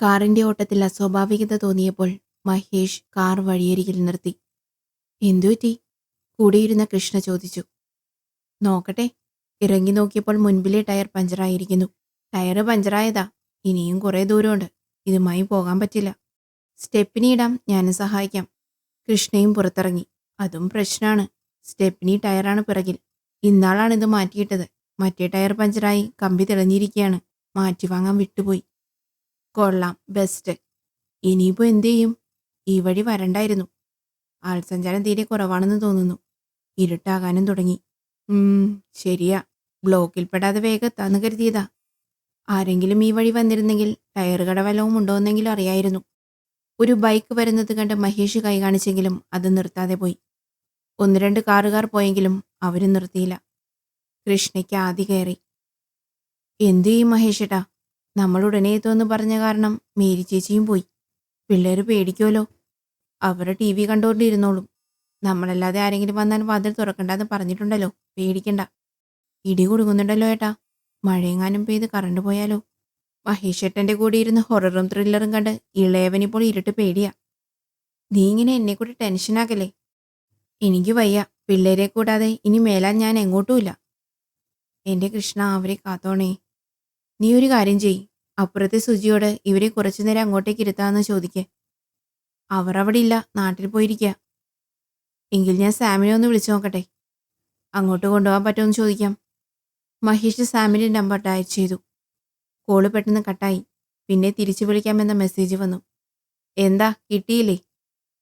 കാറിന്റെ ഓട്ടത്തിൽ അസ്വാഭാവികത തോന്നിയപ്പോൾ മഹേഷ് കാർ വഴിയരികിൽ നിർത്തി. എന്തുപറ്റി? കൂടെയിരുന്ന കൃഷ്ണ ചോദിച്ചു. നോക്കട്ടെ. ഇറങ്ങി നോക്കിയപ്പോൾ മുൻപിലെ ടയർ പഞ്ചറായിരിക്കുന്നു. ടയറ് പഞ്ചറായതാ. ഇനിയും കുറേ ദൂരമുണ്ട്. ഇതുമായി പോകാൻ പറ്റില്ല. സ്റ്റെപ്പിനി ഇടാം, ഞാനും സഹായിക്കാം. കൃഷ്ണയും പുറത്തിറങ്ങി. അതും പ്രശ്നമാണ്. സ്റ്റെപ്പിനി ടയറാണ് പിറകിൽ. ഇന്നാളാണിത് മാറ്റിയിട്ടത്. മറ്റേ ടയർ പഞ്ചറായി കമ്പി തെളിഞ്ഞിരിക്കുകയാണ്. മാറ്റി വാങ്ങാൻ വിട്ടുപോയി. കൊള്ളാം, ബെസ്റ്റ്. ഇനിയിപ്പോൾ എന്തു ചെയ്യും? ഈ വഴി വരണ്ടായിരുന്നു. ആൾസഞ്ചാരം തീരെ കുറവാണെന്ന് തോന്നുന്നു. ഇരുട്ടാകാനും തുടങ്ങി. ശരിയാ. ബ്ലോക്കിൽ പെടാതെ വേഗം എത്താന്ന് കരുതിയതാ. ആരെങ്കിലും ഈ വഴി വന്നിരുന്നെങ്കിൽ ടയർ കട വല്ലവും ഉണ്ടോയെന്നെങ്കിലും അറിയായിരുന്നു. ഒരു ബൈക്ക് വരുന്നത് കണ്ട് മഹേഷ് കൈ കാണിച്ചെങ്കിലും അത് നിർത്താതെ പോയി. 1-2 കാറുകാർ പോയെങ്കിലും അവരും നിർത്തിയില്ല. കൃഷ്ണയ്ക്ക് ആദി കയറി. എന്തു ചെയ്യും മഹേഷേട്ടാ? നമ്മൾ ഉടനെ എത്തുമെന്ന് പറഞ്ഞ കാരണം മേരി ചേച്ചിയും പോയി. പിള്ളേർ പേടിക്കുമല്ലോ. അവർ TV കണ്ടുകൊണ്ടിരുന്നോളും. നമ്മളല്ലാതെ ആരെങ്കിലും വന്നാൽ വാതിൽ തുറക്കണ്ടെന്ന് പറഞ്ഞിട്ടുണ്ടല്ലോ. പേടിക്കണ്ട. ഇടി കുടുങ്ങുന്നുണ്ടല്ലോ ഏട്ടാ. മഴയെങ്ങാനും പെയ്ത് കറണ്ട് പോയാലോ? മഹേഷേട്ടൻ്റെ കൂടെ ഇരുന്ന് ഹൊററും ത്രില്ലറും കണ്ട് ഇളയവനിപ്പോൾ ഇരുട്ട് പേടിയാ. നീ ഇങ്ങനെ എന്നെ കൂടി ടെൻഷനാക്കല്ലേ. എനിക്ക് വയ്യ. പിള്ളേരെ കൂടാതെ ഇനി മേലാൻ ഞാൻ എങ്ങോട്ടുമില്ല. എൻ്റെ കൃഷ്ണ, അവരെ കാത്തോണേ. നീ ഒരു കാര്യം ചെയ്യ്. അപ്പുറത്തെ സുജിയോട് ഇവരെ കുറച്ചു നേരം അങ്ങോട്ടേക്ക് ഇരുത്താമെന്ന് ചോദിക്കേ. അവർ അവിടെ ഇല്ല, നാട്ടിൽ പോയിരിക്കുക. എങ്കിൽ ഞാൻ സാമിനെ ഒന്ന് വിളിച്ചു നോക്കട്ടെ. അങ്ങോട്ട് കൊണ്ടുപോകാൻ പറ്റുമെന്ന് ചോദിക്കാം. മഹേഷ് സാമിൻ്റെ നമ്പർ ഡയൽ ചെയ്തു. കോള് പെട്ടെന്ന് കട്ടായി. പിന്നെ തിരിച്ചു വിളിക്കാമെന്ന മെസ്സേജ് വന്നു. എന്താ, കിട്ടിയില്ലേ?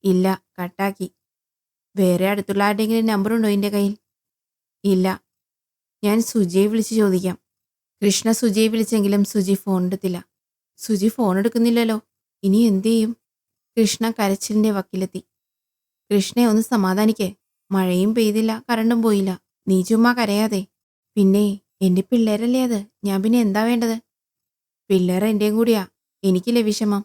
ഇല്ല, കട്ടാക്കി. വേറെ അടുത്തുള്ള ആരുടെയെങ്കിലും നമ്പറുണ്ടോ എൻ്റെ കയ്യിൽ? ഇല്ല. ഞാൻ സുജിയെ വിളിച്ച് ചോദിക്കാം. കൃഷ്ണ സുജിയെ വിളിച്ചെങ്കിലും സുജി ഫോൺ എടുത്തില്ല. സുജി ഫോൺ എടുക്കുന്നില്ലല്ലോ. ഇനി എന്തു ചെയ്യും? കൃഷ്ണ കരച്ചിലിൻ്റെ വക്കിലെത്തി. കൃഷ്ണയെ ഒന്ന് സമാധാനിക്കേ. മഴയും പെയ്തില്ല, കറണ്ടും പോയില്ല. നീ ചുമ്മാ കരയാതെ. പിന്നെ എൻ്റെ പിള്ളേരല്ലേ അത്. ഞാൻ പിന്നെ എന്താ വേണ്ടത്? പിള്ളേർ എൻ്റെയും കൂടിയാ. എനിക്കില്ലേ വിഷമം.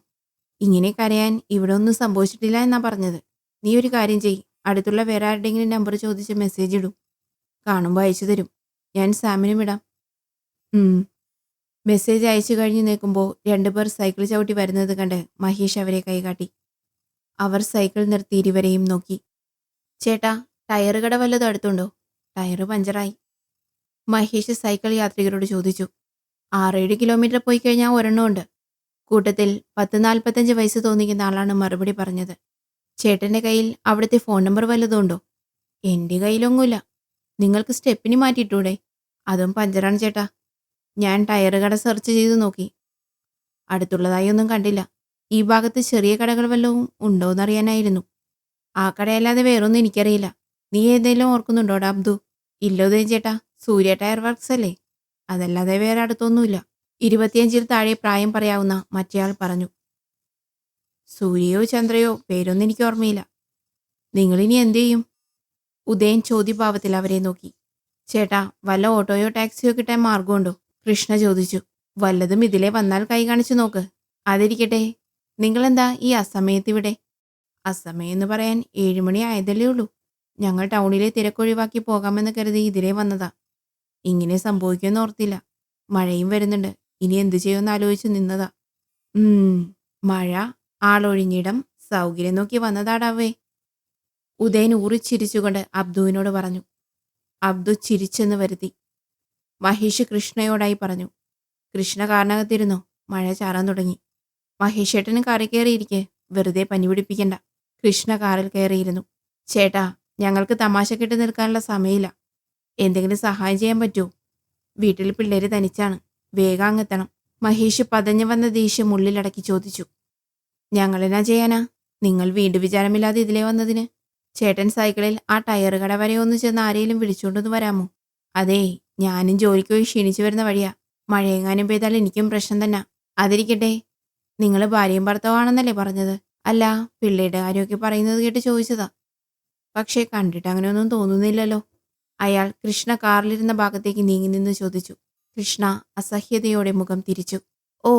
ഇങ്ങനെ കരയാൻ ഇവിടെ ഒന്നും സംഭവിച്ചിട്ടില്ല എന്നാ പറഞ്ഞത്. നീ ഒരു കാര്യം ചെയ്യ്. അടുത്തുള്ള വേറെ ആരുടെയെങ്കിലും നമ്പർ ചോദിച്ച് മെസ്സേജ് ഇടും. കാണുമ്പോൾ അയച്ചു തരും. ഞാൻ സാമിനും ഇടാം. മെസ്സേജ് അയച്ചു കഴിഞ്ഞ് നിൽക്കുമ്പോൾ 2 പേർ സൈക്കിൾ ചവിട്ടി വരുന്നത് കണ്ട് മഹേഷ് അവരെ കൈകാട്ടി. അവർ സൈക്കിൾ നിർത്തി ഇരുവരെയും നോക്കി. ചേട്ടാ, ടയർ കട വല്ലതും അടുത്തുണ്ടോ? ടയർ പഞ്ചറായി. മഹേഷ് സൈക്കിൾ യാത്രികരോട് ചോദിച്ചു. 6-7 കിലോമീറ്റർ പോയി കഴിഞ്ഞാൽ ഒരെണ്ണമുണ്ട്. കൂട്ടത്തിൽ 10-45 വയസ്സ് തോന്നിക്കുന്ന ആളാണ് മറുപടി പറഞ്ഞത്. ചേട്ടൻ്റെ കയ്യിൽ അവിടുത്തെ ഫോൺ നമ്പർ വല്ലതും ഉണ്ടോ? എൻ്റെ കയ്യിലൊന്നുമില്ല. നിങ്ങൾക്ക് സ്റ്റെപ്പിനി മാറ്റിയിട്ടൂടെ? അതും പഞ്ചറാണ് ചേട്ടാ. ഞാൻ ടയർ കട സെർച്ച് ചെയ്ത് നോക്കി. അടുത്തുള്ളതായി ഒന്നും കണ്ടില്ല. ഈ ഭാഗത്ത് ചെറിയ കടകൾ വല്ലതും ഉണ്ടോയെന്നറിയാനായിരുന്നു. ആ കടയല്ലാതെ വേറൊന്നും എനിക്കറിയില്ല. നീ ഏതെങ്കിലും ഓർക്കുന്നുണ്ടോടാ അബ്ദു? ഇല്ലോതേ ചേട്ടാ, സൂര്യ ടയർ വർക്ക്സ് അല്ലേ. അതല്ലാതെ വേറെ അടുത്തൊന്നുമില്ല. 25-ൽ താഴെ പ്രായം പറയാവുന്ന മറ്റേയാൾ പറഞ്ഞു. സൂര്യയോ ചന്ദ്രയോ പേരൊന്നും എനിക്ക് ഓർമ്മയില്ല. നിങ്ങളിനി എന്തു ചെയ്യും? ഉദയൻ ചോദ്യഭാവത്തിൽ അവരെ നോക്കി. ചേട്ടാ, വല്ല ഓട്ടോയോ ടാക്സിയോ കിട്ടാൻ മാർഗമുണ്ടോ? കൃഷ്ണ ചോദിച്ചു. വല്ലതും ഇതിലെ വന്നാൽ കൈ കാണിച്ചു നോക്ക്. അതിരിക്കട്ടെ, നിങ്ങളെന്താ ഈ അസമയത്ത് ഇവിടെ? അസമയം എന്ന് പറയാൻ 7 മണി ആയതല്ലേ ഉള്ളൂ. ഞങ്ങൾ ടൗണിലെ തിരക്കൊഴിവാക്കി പോകാമെന്ന് കരുതി ഇതിലേ വന്നതാ. ഇങ്ങനെ സംഭവിക്കുമെന്ന് ഓർത്തില്ല. മഴയും വരുന്നുണ്ട്. ഇനി എന്തു ചെയ്യുമെന്ന് ആലോചിച്ച് നിന്നതാ. മഴ, ആളൊഴിഞ്ഞിടം, സൗകര്യം നോക്കി വന്നതാടാവേ. ഉദയൻ ഊറിച്ചിരിച്ചുകൊണ്ട് അബ്ദുവിനോട് പറഞ്ഞു. അബ്ദു ചിരിച്ചെന്ന് വരുത്തി. മഹേഷ് കൃഷ്ണയോടായി പറഞ്ഞു. കൃഷ്ണ കാറിനകത്തിരുന്നോ? മഴ ചാറാൻ തുടങ്ങി. മഹേഷ് ഏട്ടന് കാറിൽ കയറിയിരിക്കെ. വെറുതെ പനി പിടിപ്പിക്കണ്ട. കൃഷ്ണ കാറിൽ കയറിയിരുന്നു. ചേട്ടാ, ഞങ്ങൾക്ക് തമാശ കെട്ടി നിൽക്കാനുള്ള സമയമില്ല. എന്തെങ്കിലും സഹായം ചെയ്യാൻ പറ്റുമോ? വീട്ടിൽ പിള്ളേര് തനിച്ചാണ്. വേഗം അങ്ങെത്തണം. മഹേഷ് പതഞ്ഞു വന്ന ദേഷ്യം ഉള്ളിലടക്കി ചോദിച്ചു. ഞങ്ങളെന്നാ ചെയ്യാനാ? നിങ്ങൾ വീണ്ടും വിചാരമില്ലാതെ ഇതിലേ വന്നതിന്. ചേട്ടൻ സൈക്കിളിൽ ആ ടയർ കട വരെ ഒന്ന് ചെന്ന് ആരെയും വിളിച്ചുകൊണ്ടൊന്ന് വരാമോ? അതേ, ഞാനും ജോലിക്ക് പോയി ക്ഷീണിച്ചു വരുന്ന വഴിയാ. മഴയെങ്ങാനും പെയ്താൽ എനിക്കും പ്രശ്നം തന്നെ. അതിരിക്കട്ടെ, നിങ്ങൾ ഭാര്യയും ഭർത്താവാണെന്നല്ലേ പറഞ്ഞത്? അല്ല, പിള്ളേരുടെ കാര്യമൊക്കെ പറയുന്നത് കേട്ട് ചോദിച്ചതാ. പക്ഷേ കണ്ടിട്ട് അങ്ങനെയൊന്നും തോന്നുന്നില്ലല്ലോ. അയാൾ കൃഷ്ണ കാറിലിരുന്ന ഭാഗത്തേക്ക് നീങ്ങി നിന്ന് ചോദിച്ചു. കൃഷ്ണ അസഹ്യതയോടെ മുഖം തിരിച്ചു. ഓ,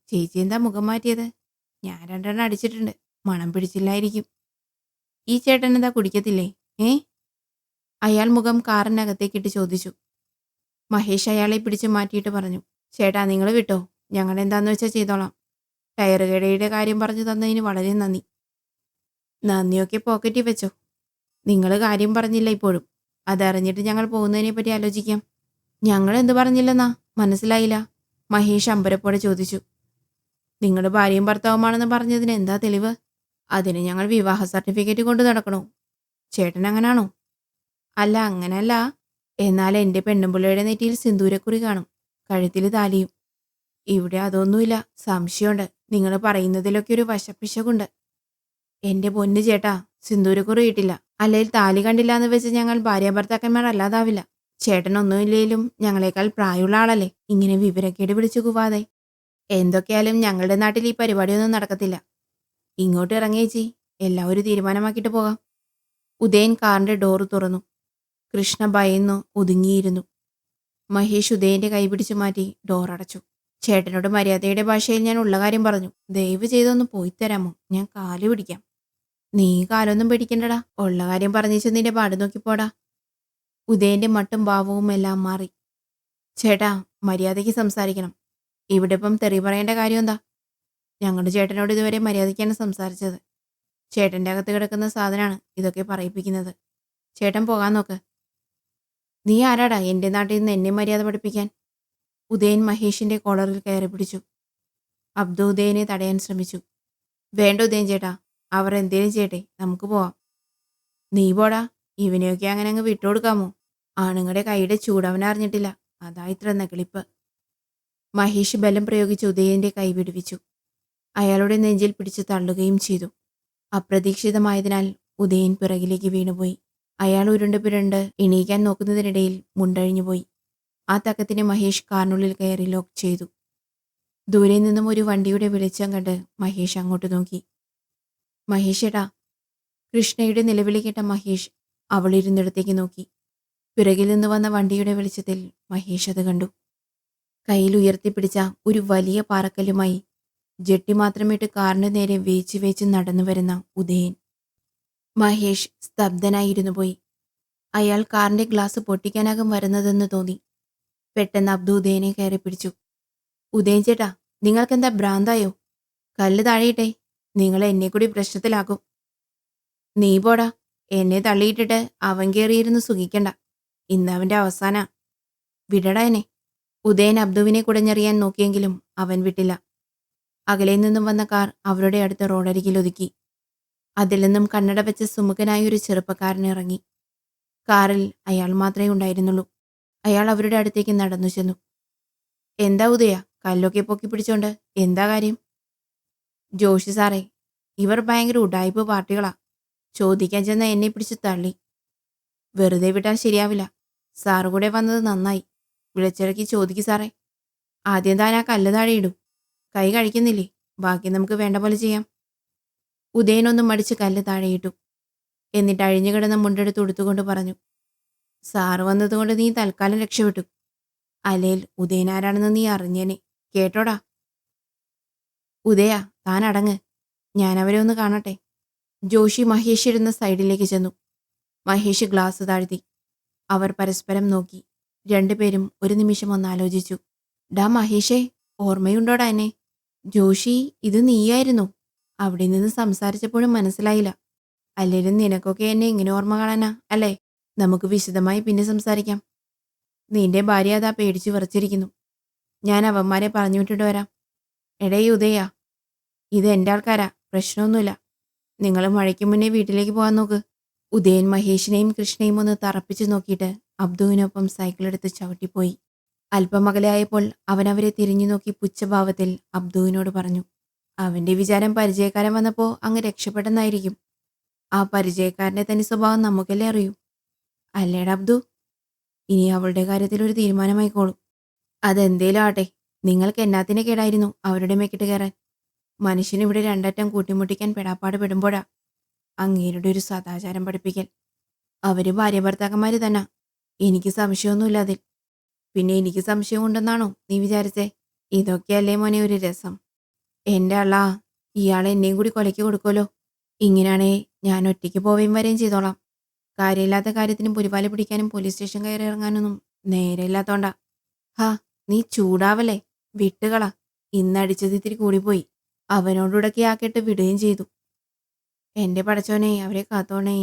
ചേച്ചി എന്താ മുഖം മാറ്റിയത്? ഞാൻ 2 അടിച്ചിട്ടുണ്ട്. മണം പിടിച്ചില്ലായിരിക്കും. ഈ ചേട്ടൻ എന്താ കുടിക്കത്തില്ലേ? അയാൾ മുഖം കാറിനകത്തേക്കിട്ട് ചോദിച്ചു. മഹേഷ് അയാളെ പിടിച്ചു മാറ്റിയിട്ട് പറഞ്ഞു. ചേട്ടാ, നിങ്ങൾ വിട്ടോ. ഞങ്ങളെന്താന്ന് വെച്ചാൽ ചെയ്തോളാം. ടയർ കടയുടെ കാര്യം പറഞ്ഞു തന്നതിന് വളരെ നന്ദി. നന്ദിയൊക്കെ പോക്കറ്റിൽ വെച്ചോ. നിങ്ങൾ കാര്യം പറഞ്ഞില്ല ഇപ്പോഴും. അതറിഞ്ഞിട്ട് ഞങ്ങൾ പോകുന്നതിനെ പറ്റി ആലോചിക്കാം. ഞങ്ങൾ എന്ത് പറഞ്ഞില്ലെന്നാ മനസ്സിലായില്ല? മഹേഷ് അമ്പരപ്പോടെ ചോദിച്ചു. നിങ്ങൾ ഭാര്യയും ഭർത്താവുമാണെന്ന് പറഞ്ഞതിന് എന്താ തെളിവ്? അതിന് ഞങ്ങൾ വിവാഹ സർട്ടിഫിക്കറ്റ് കൊണ്ട് നടക്കണോ? ചേട്ടൻ അങ്ങനാണോ? അല്ല, അങ്ങനല്ല. എന്നാൽ എൻ്റെ പെണ്ണുമ്പിള്ളയുടെ നെറ്റിയിൽ സിന്ദൂരക്കുറി കാണും, കഴുത്തിൽ താലിയും. ഇവിടെ അതൊന്നുമില്ല. സംശയമുണ്ട്. നിങ്ങൾ പറയുന്നതിലൊക്കെ ഒരു വശപ്പിശകുണ്ട്. എൻ്റെ പൊന്നു ചേട്ടാ, സിന്ദൂരക്കുറി ഇട്ടില്ല, അല്ലെങ്കിൽ താലി കണ്ടില്ല എന്ന് വെച്ച് ഞങ്ങൾ ഭാര്യാഭർത്താക്കന്മാർ അല്ലാതാവില്ല. ചേട്ടനൊന്നുമില്ലേലും ഞങ്ങളെക്കാൾ പ്രായമുള്ള ആളല്ലേ, ഇങ്ങനെ വിവരക്കേട് പിടിച്ചു കൂവാതെ. എന്തൊക്കെയായാലും ഞങ്ങളുടെ നാട്ടിൽ ഈ പരിപാടിയൊന്നും നടക്കത്തില്ല. ഇങ്ങോട്ട് ഇറങ്ങിയേച്ചി, എല്ലാം ഒരു തീരുമാനമാക്കിയിട്ട് പോകാം. ഉദയൻ കാറിന്റെ ഡോറ് തുറന്നു. കൃഷ്ണ ഭയന്നു ഒതുങ്ങിയിരുന്നു. മഹേഷ് ഉദയന്റെ കൈ പിടിച്ചു മാറ്റി ഡോർ അടച്ചു. ചേട്ടനോട് മര്യാദയുടെ ഭാഷയിൽ ഞാൻ ഉള്ള കാര്യം പറഞ്ഞു. ദയവ് ചെയ്തൊന്ന് പോയി തരാമോ? ഞാൻ കാല് പിടിക്കാം. നീ കാലൊന്നും പിടിക്കണ്ടടാ, ഉള്ള കാര്യം പറഞ്ഞേച്ച് നിന്റെ പാട് നോക്കിപ്പോടാ. ഉദയന്റെ മട്ടും ഭാവവും എല്ലാം മാറി. ചേട്ടാ, മര്യാദയ്ക്ക് സംസാരിക്കണം. ഇവിടെ ഇപ്പം തെറി പറയേണ്ട കാര്യം എന്താ? ഞങ്ങളുടെ ചേട്ടനോട് ഇതുവരെ മര്യാദയ്ക്കാണ് സംസാരിച്ചത്. ചേട്ടൻ്റെ അകത്ത് കിടക്കുന്ന സാധനമാണ് ഇതൊക്കെ പറയിപ്പിക്കുന്നത്. ചേട്ടൻ പോകാൻ നോക്ക്. നീ ആരാടാ എൻ്റെ നാട്ടിൽ നിന്ന് എന്നെ മര്യാദ പഠിപ്പിക്കാൻ? ഉദയൻ മഹേഷിന്റെ കോളറിൽ കയറി പിടിച്ചു. അബ്ദു ഉദയനെ തടയാൻ ശ്രമിച്ചു. വേണ്ട ഉദയൻ ചേട്ടാ, അവർ എന്തേലും ചെയ്യട്ടെ, നമുക്ക് പോവാം. നീ പോടാ, ഇവനെയൊക്കെ അങ്ങനെ അങ്ങ് വിട്ടുകൊടുക്കാമോ? ആണുങ്ങളുടെ കൈയുടെ ചൂടവൻ അറിഞ്ഞിട്ടില്ല, അതാ ഇത്ര നെകളിപ്പ്. മഹേഷ് ബലം പ്രയോഗിച്ച് ഉദയന്റെ കൈ വിടുവിച്ചു. അയാളുടെ നെഞ്ചിൽ പിടിച്ച് തള്ളുകയും ചെയ്തു. അപ്രതീക്ഷിതമായതിനാൽ ഉദയൻ പിറകിലേക്ക് വീണുപോയി. അയാൾ ഉരുണ്ട് പുരണ്ട് എണീക്കാൻ നോക്കുന്നതിനിടയിൽ മുണ്ടഴിഞ്ഞുപോയി. ആ തക്കത്തിന് മഹേഷ് കാറിനുള്ളിൽ കയറി ലോക്ക് ചെയ്തു. ദൂരെ നിന്നും ഒരു വണ്ടിയുടെ വെളിച്ചം കണ്ട് മഹേഷ് അങ്ങോട്ട് നോക്കി. മഹേഷ് ഏട്ടാ. കൃഷ്ണയുടെ നിലവിളി കേട്ട മഹേഷ് അവളിരുന്നിടത്തേക്ക് നോക്കി. പിറകിൽ നിന്ന് വന്ന വണ്ടിയുടെ വെളിച്ചത്തിൽ മഹേഷ് അത് കണ്ടു. കയ്യിൽ ഉയർത്തിപ്പിടിച്ച ഒരു വലിയ പാറക്കല്ലുമായി ജെട്ടി മാത്രമിട്ട് കാറിന് നേരെ വേച്ച് വേച്ച് നടന്നു വരുന്ന ഉദയൻ. മഹേഷ് സ്തബ്ധനായിരുന്നു പോയി. അയാൾ കാറിന്റെ ഗ്ലാസ് പൊട്ടിക്കാനാകും വരുന്നതെന്ന് തോന്നി. പെട്ടെന്ന് അബ്ദു ഉദയനെ കയറി പിടിച്ചു. ഉദയൻ ചേട്ടാ, നിങ്ങൾക്കെന്താ ഭ്രാന്തായോ? കല്ല് താഴെയിട്ടെ, നിങ്ങൾ എന്നെ കൂടി പ്രശ്നത്തിലാക്കും. നീ പോടാ, എന്നെ തള്ളിയിട്ടിട്ട് അവൻ കയറിയിരുന്ന് സുഖിക്കണ്ട. ഇന്നവന്റെ അവസാന. വിടടാ എന്നെ. ഉദയൻ അബ്ദുവിനെ കുടഞ്ഞെറിയാൻ നോക്കിയെങ്കിലും അവൻ വിട്ടില്ല. അകലെ നിന്നും വന്ന കാർ അവരുടെ അടുത്ത റോഡരികിൽ ഒതുക്കി. അതിൽ നിന്നും കണ്ണട വെച്ച സുമുഖനായ ഒരു ചെറുപ്പക്കാരൻ ഇറങ്ങി. കാറിൽ അയാൾ മാത്രമേ ഉണ്ടായിരുന്നുള്ളൂ. അയാൾ അവരുടെ അടുത്തേക്ക് നടന്നു ചെന്നു. എന്താ ഉദയ, കല്ലൊക്കെ പൊക്കി പിടിച്ചോണ്ട് എന്താ കാര്യം? ജോഷി സാറേ, ഇവർ ഭയങ്കര ഉഡായിപ്പ് പാർട്ടികളാ. ചോദിക്കാൻ ചെന്ന എന്നെ പിടിച്ച് തള്ളി. വെറുതെ വിട്ടാൽ ശരിയാവില്ല. സാറ് കൂടെ വന്നത് നന്നായി. വിളിച്ചിറക്കി ചോദിക്കു സാറേ. ആദ്യം താൻ ആ കല്ല് താഴെ ഇടും. കൈ കഴിക്കുന്നില്ലേ? ബാക്കി നമുക്ക് വേണ്ട പോലെ ചെയ്യാം. ഉദയനൊന്നും മടിച്ച് കല്ല് താഴെയിട്ടു. എന്നിട്ട് അഴിഞ്ഞു കിടന്ന മുണ്ടെടുത്ത് ഉടുത്തുകൊണ്ട് പറഞ്ഞു, സാറ് വന്നതുകൊണ്ട് നീ തൽക്കാലം രക്ഷപ്പെട്ടു. അല്ലേൽ ഉദയൻ ആരാണെന്ന് നീ അറിഞ്ഞേനെ. കേട്ടോടാ. ഉദയ, താൻ അടങ്ങ്. ഞാൻ അവരെ ഒന്ന് കാണട്ടെ. ജോഷി മഹേഷ് ഇരുന്ന സൈഡിലേക്ക് ചെന്നു. മഹേഷ് ഗ്ലാസ് താഴ്ത്തി. അവർ പരസ്പരം നോക്കി. രണ്ടുപേരും ഒരു നിമിഷം ഒന്നാലോചിച്ചു. ഡാ മഹേഷേ, ഓർമ്മയുണ്ടോടാ എന്നെ? ജോഷി, ഇത് നീയായിരുന്നു. അവിടെ നിന്ന് സംസാരിച്ചപ്പോഴും മനസ്സിലായില്ല. അല്ലേലും നിനക്കൊക്കെ എന്നെ ഇങ്ങനെ ഓർമ്മ കാണാനാ അല്ലേ? നമുക്ക് വിശദമായി പിന്നെ സംസാരിക്കാം. നിന്റെ ഭാര്യ അതാ പേടിച്ചു വിറച്ചിരിക്കുന്നു. ഞാൻ അവന്മാരെ പറഞ്ഞു വിട്ടിട്ട് വരാം. എടേ ഉദയ, ഇത് എൻ്റെ ആൾക്കാരാ, പ്രശ്നമൊന്നുമില്ല. നിങ്ങൾ മഴയ്ക്ക് മുന്നേ വീട്ടിലേക്ക് പോകാൻ നോക്ക്. ഉദയൻ മഹേഷിനെയും കൃഷ്ണയും ഒന്ന് തറപ്പിച്ചു നോക്കിയിട്ട് അബ്ദുവിനൊപ്പം സൈക്കിളെടുത്ത് ചവിട്ടിപ്പോയി. അല്പം അകലെയായപ്പോൾ അവനവരെ തിരിഞ്ഞു നോക്കി പുച്ഛഭാവത്തിൽ അബ്ദുവിനോട് പറഞ്ഞു. അവന്റെ വിചാരം പരിചയക്കാരൻ വന്നപ്പോൾ അങ്ങ് രക്ഷപ്പെട്ടെന്നായിരിക്കും. ആ പരിചയക്കാരൻ്റെ തനി സ്വഭാവം നമുക്കല്ലേ അറിയൂ. അല്ലേടാ അബ്ദു? ഇനി അവളുടെ കാര്യത്തിൽ ഒരു തീരുമാനമായിക്കോളും. അതെന്തേലും ആട്ടെ, നിങ്ങൾക്ക് എന്നാത്തിന് കേടായിരുന്നു അവരുടെ മെക്കിട്ട് കയറാൻ? മനുഷ്യനിവിടെ രണ്ടറ്റം കൂട്ടിമുട്ടിക്കാൻ പെടാപ്പാട് പെടുമ്പോഴാ അങ്ങേരുടെ ഒരു സദാചാരം പഠിപ്പിക്കൽ. അവര് ഭാര്യ ഭർത്താക്കന്മാര് തന്നെ. എനിക്ക് സംശയമൊന്നുമില്ല അതിൽ. പിന്നെ എനിക്ക് സംശയമുണ്ടെന്നാണോ നീ വിചാരിച്ചേ? ഇതൊക്കെയല്ലേ മോനെ ഒരു രസം. എൻ്റെ അള്ളാ, ഇയാളെ എന്നെയും കൂടി കൊലയ്ക്ക് കൊടുക്കുമല്ലോ. ഇങ്ങനെയാണേ ഞാൻ ഒറ്റയ്ക്ക് പോവുകയും വരെയും ചെയ്തോളാം. കാര്യമില്ലാത്ത കാര്യത്തിനും പുലിവാല പിടിക്കാനും പോലീസ് സ്റ്റേഷൻ കയറി ഇറങ്ങാനൊന്നും നേരെയില്ലാത്തോണ്ടാ. ഹാ, നീ ചൂടാവല്ലേ, വിട്ടുകള. ഇന്നടിച്ചത് ഇത്തിരി കൂടിപ്പോയി. അവനോടുടക്കി ആ കെട്ട് വിടുകയും ചെയ്തു. എൻ്റെ പടച്ചോനെ അവരെ കാത്തോണേ,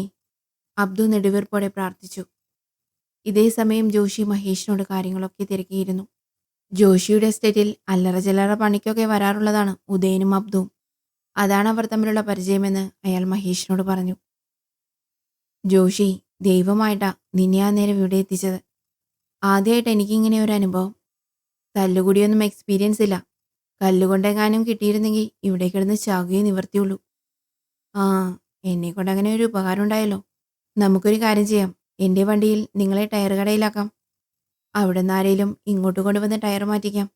അബ്ദു നെടുവീർപ്പോടെ പ്രാർത്ഥിച്ചു. ഇതേ സമയം ജോഷി മഹേഷിനോട് കാര്യങ്ങളൊക്കെ തിരക്കിയിരുന്നു. ജോഷിയുടെ എസ്റ്റേറ്റിൽ അല്ലറ ചില്ലറ പണിക്കൊക്കെ വരാറുള്ളതാണ് ഉദയനും അബ്ദുവും. അതാണ് അവർ തമ്മിലുള്ള പരിചയമെന്ന് അയാൾ മഹേഷിനോട് പറഞ്ഞു. ജോഷി, ദൈവമായിട്ടാ നിന്നെ ആ നേരം ഇവിടെ എത്തിച്ചത്. ആദ്യമായിട്ട് എനിക്കിങ്ങനെ ഒരു അനുഭവം. തല്ലുകൂടിയൊന്നും എക്സ്പീരിയൻസ് ഇല്ല. കല്ലുകൊണ്ടെങ്ങാനും കിട്ടിയിരുന്നെങ്കിൽ ഇവിടെ കിടന്ന് ചാകുകയെ നിവർത്തിയുള്ളൂ. ആ, എന്നെക്കൊണ്ട് അങ്ങനെ ഒരു ഉപകാരം ഉണ്ടായല്ലോ. നമുക്കൊരു കാര്യം ചെയ്യാം. എൻ്റെ വണ്ടിയിൽ നിങ്ങളെ ടയർ കടയിലാക്കാം. അവിടെ നിന്ന് ആരെങ്കിലും ഇങ്ങോട്ട് കൊണ്ടുവന്ന് ടയർ മാറ്റിക്കാം.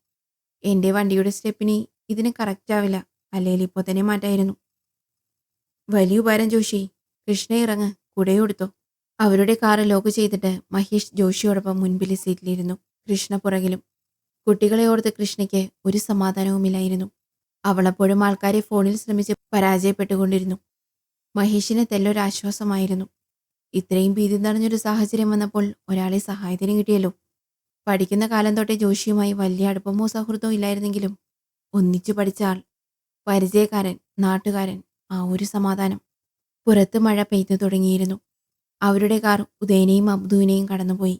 എൻ്റെ വണ്ടിയുടെ സ്റ്റെപ്പിന് ഇതിന് കറക്റ്റ് ആവില്ല. അല്ലെങ്കിൽ ഇപ്പോൾ തന്നെ മാറ്റായിരുന്നു. വലിയ ഉപകാരം ജോഷി. കൃഷ്ണ ഇറങ്ങ്, കുടയും എടുത്തോ. അവരുടെ കാറ് ലോക്ക് ചെയ്തിട്ട് മഹേഷ് ജോഷിയോടൊപ്പം മുൻപിലെ സീറ്റിലിരുന്നു. കൃഷ്ണ പുറകിലും. കുട്ടികളെ ഓർത്ത് കൃഷ്ണയ്ക്ക് ഒരു സമാധാനവുമില്ലായിരുന്നു. അവളപ്പോഴും ആൾക്കാരെ ഫോണിൽ ശ്രമിച്ച് പരാജയപ്പെട്ടുകൊണ്ടിരുന്നു. മഹേഷിന് തെല്ലൊരാശ്വാസമായിരുന്നു. ഇത്രയും ഭീതി നിറഞ്ഞൊരു സാഹചര്യം വന്നപ്പോൾ ഒരാളെ സഹായത്തിന് കിട്ടിയല്ലോ. പഠിക്കുന്ന കാലം തൊട്ടേ ജോഷിയുമായി വലിയ അടുപ്പമോ സൗഹൃദമോ ഇല്ലായിരുന്നെങ്കിലും ഒന്നിച്ചു പഠിച്ച ആൾ, പരിചയക്കാരൻ, നാട്ടുകാരൻ, ആ ഒരു സമാധാനം. പുറത്ത് മഴ പെയ്തു തുടങ്ങിയിരുന്നു. അവരുടെ കാർ ഉദയനെയും അബ്ദുവിനെയും കടന്നുപോയി.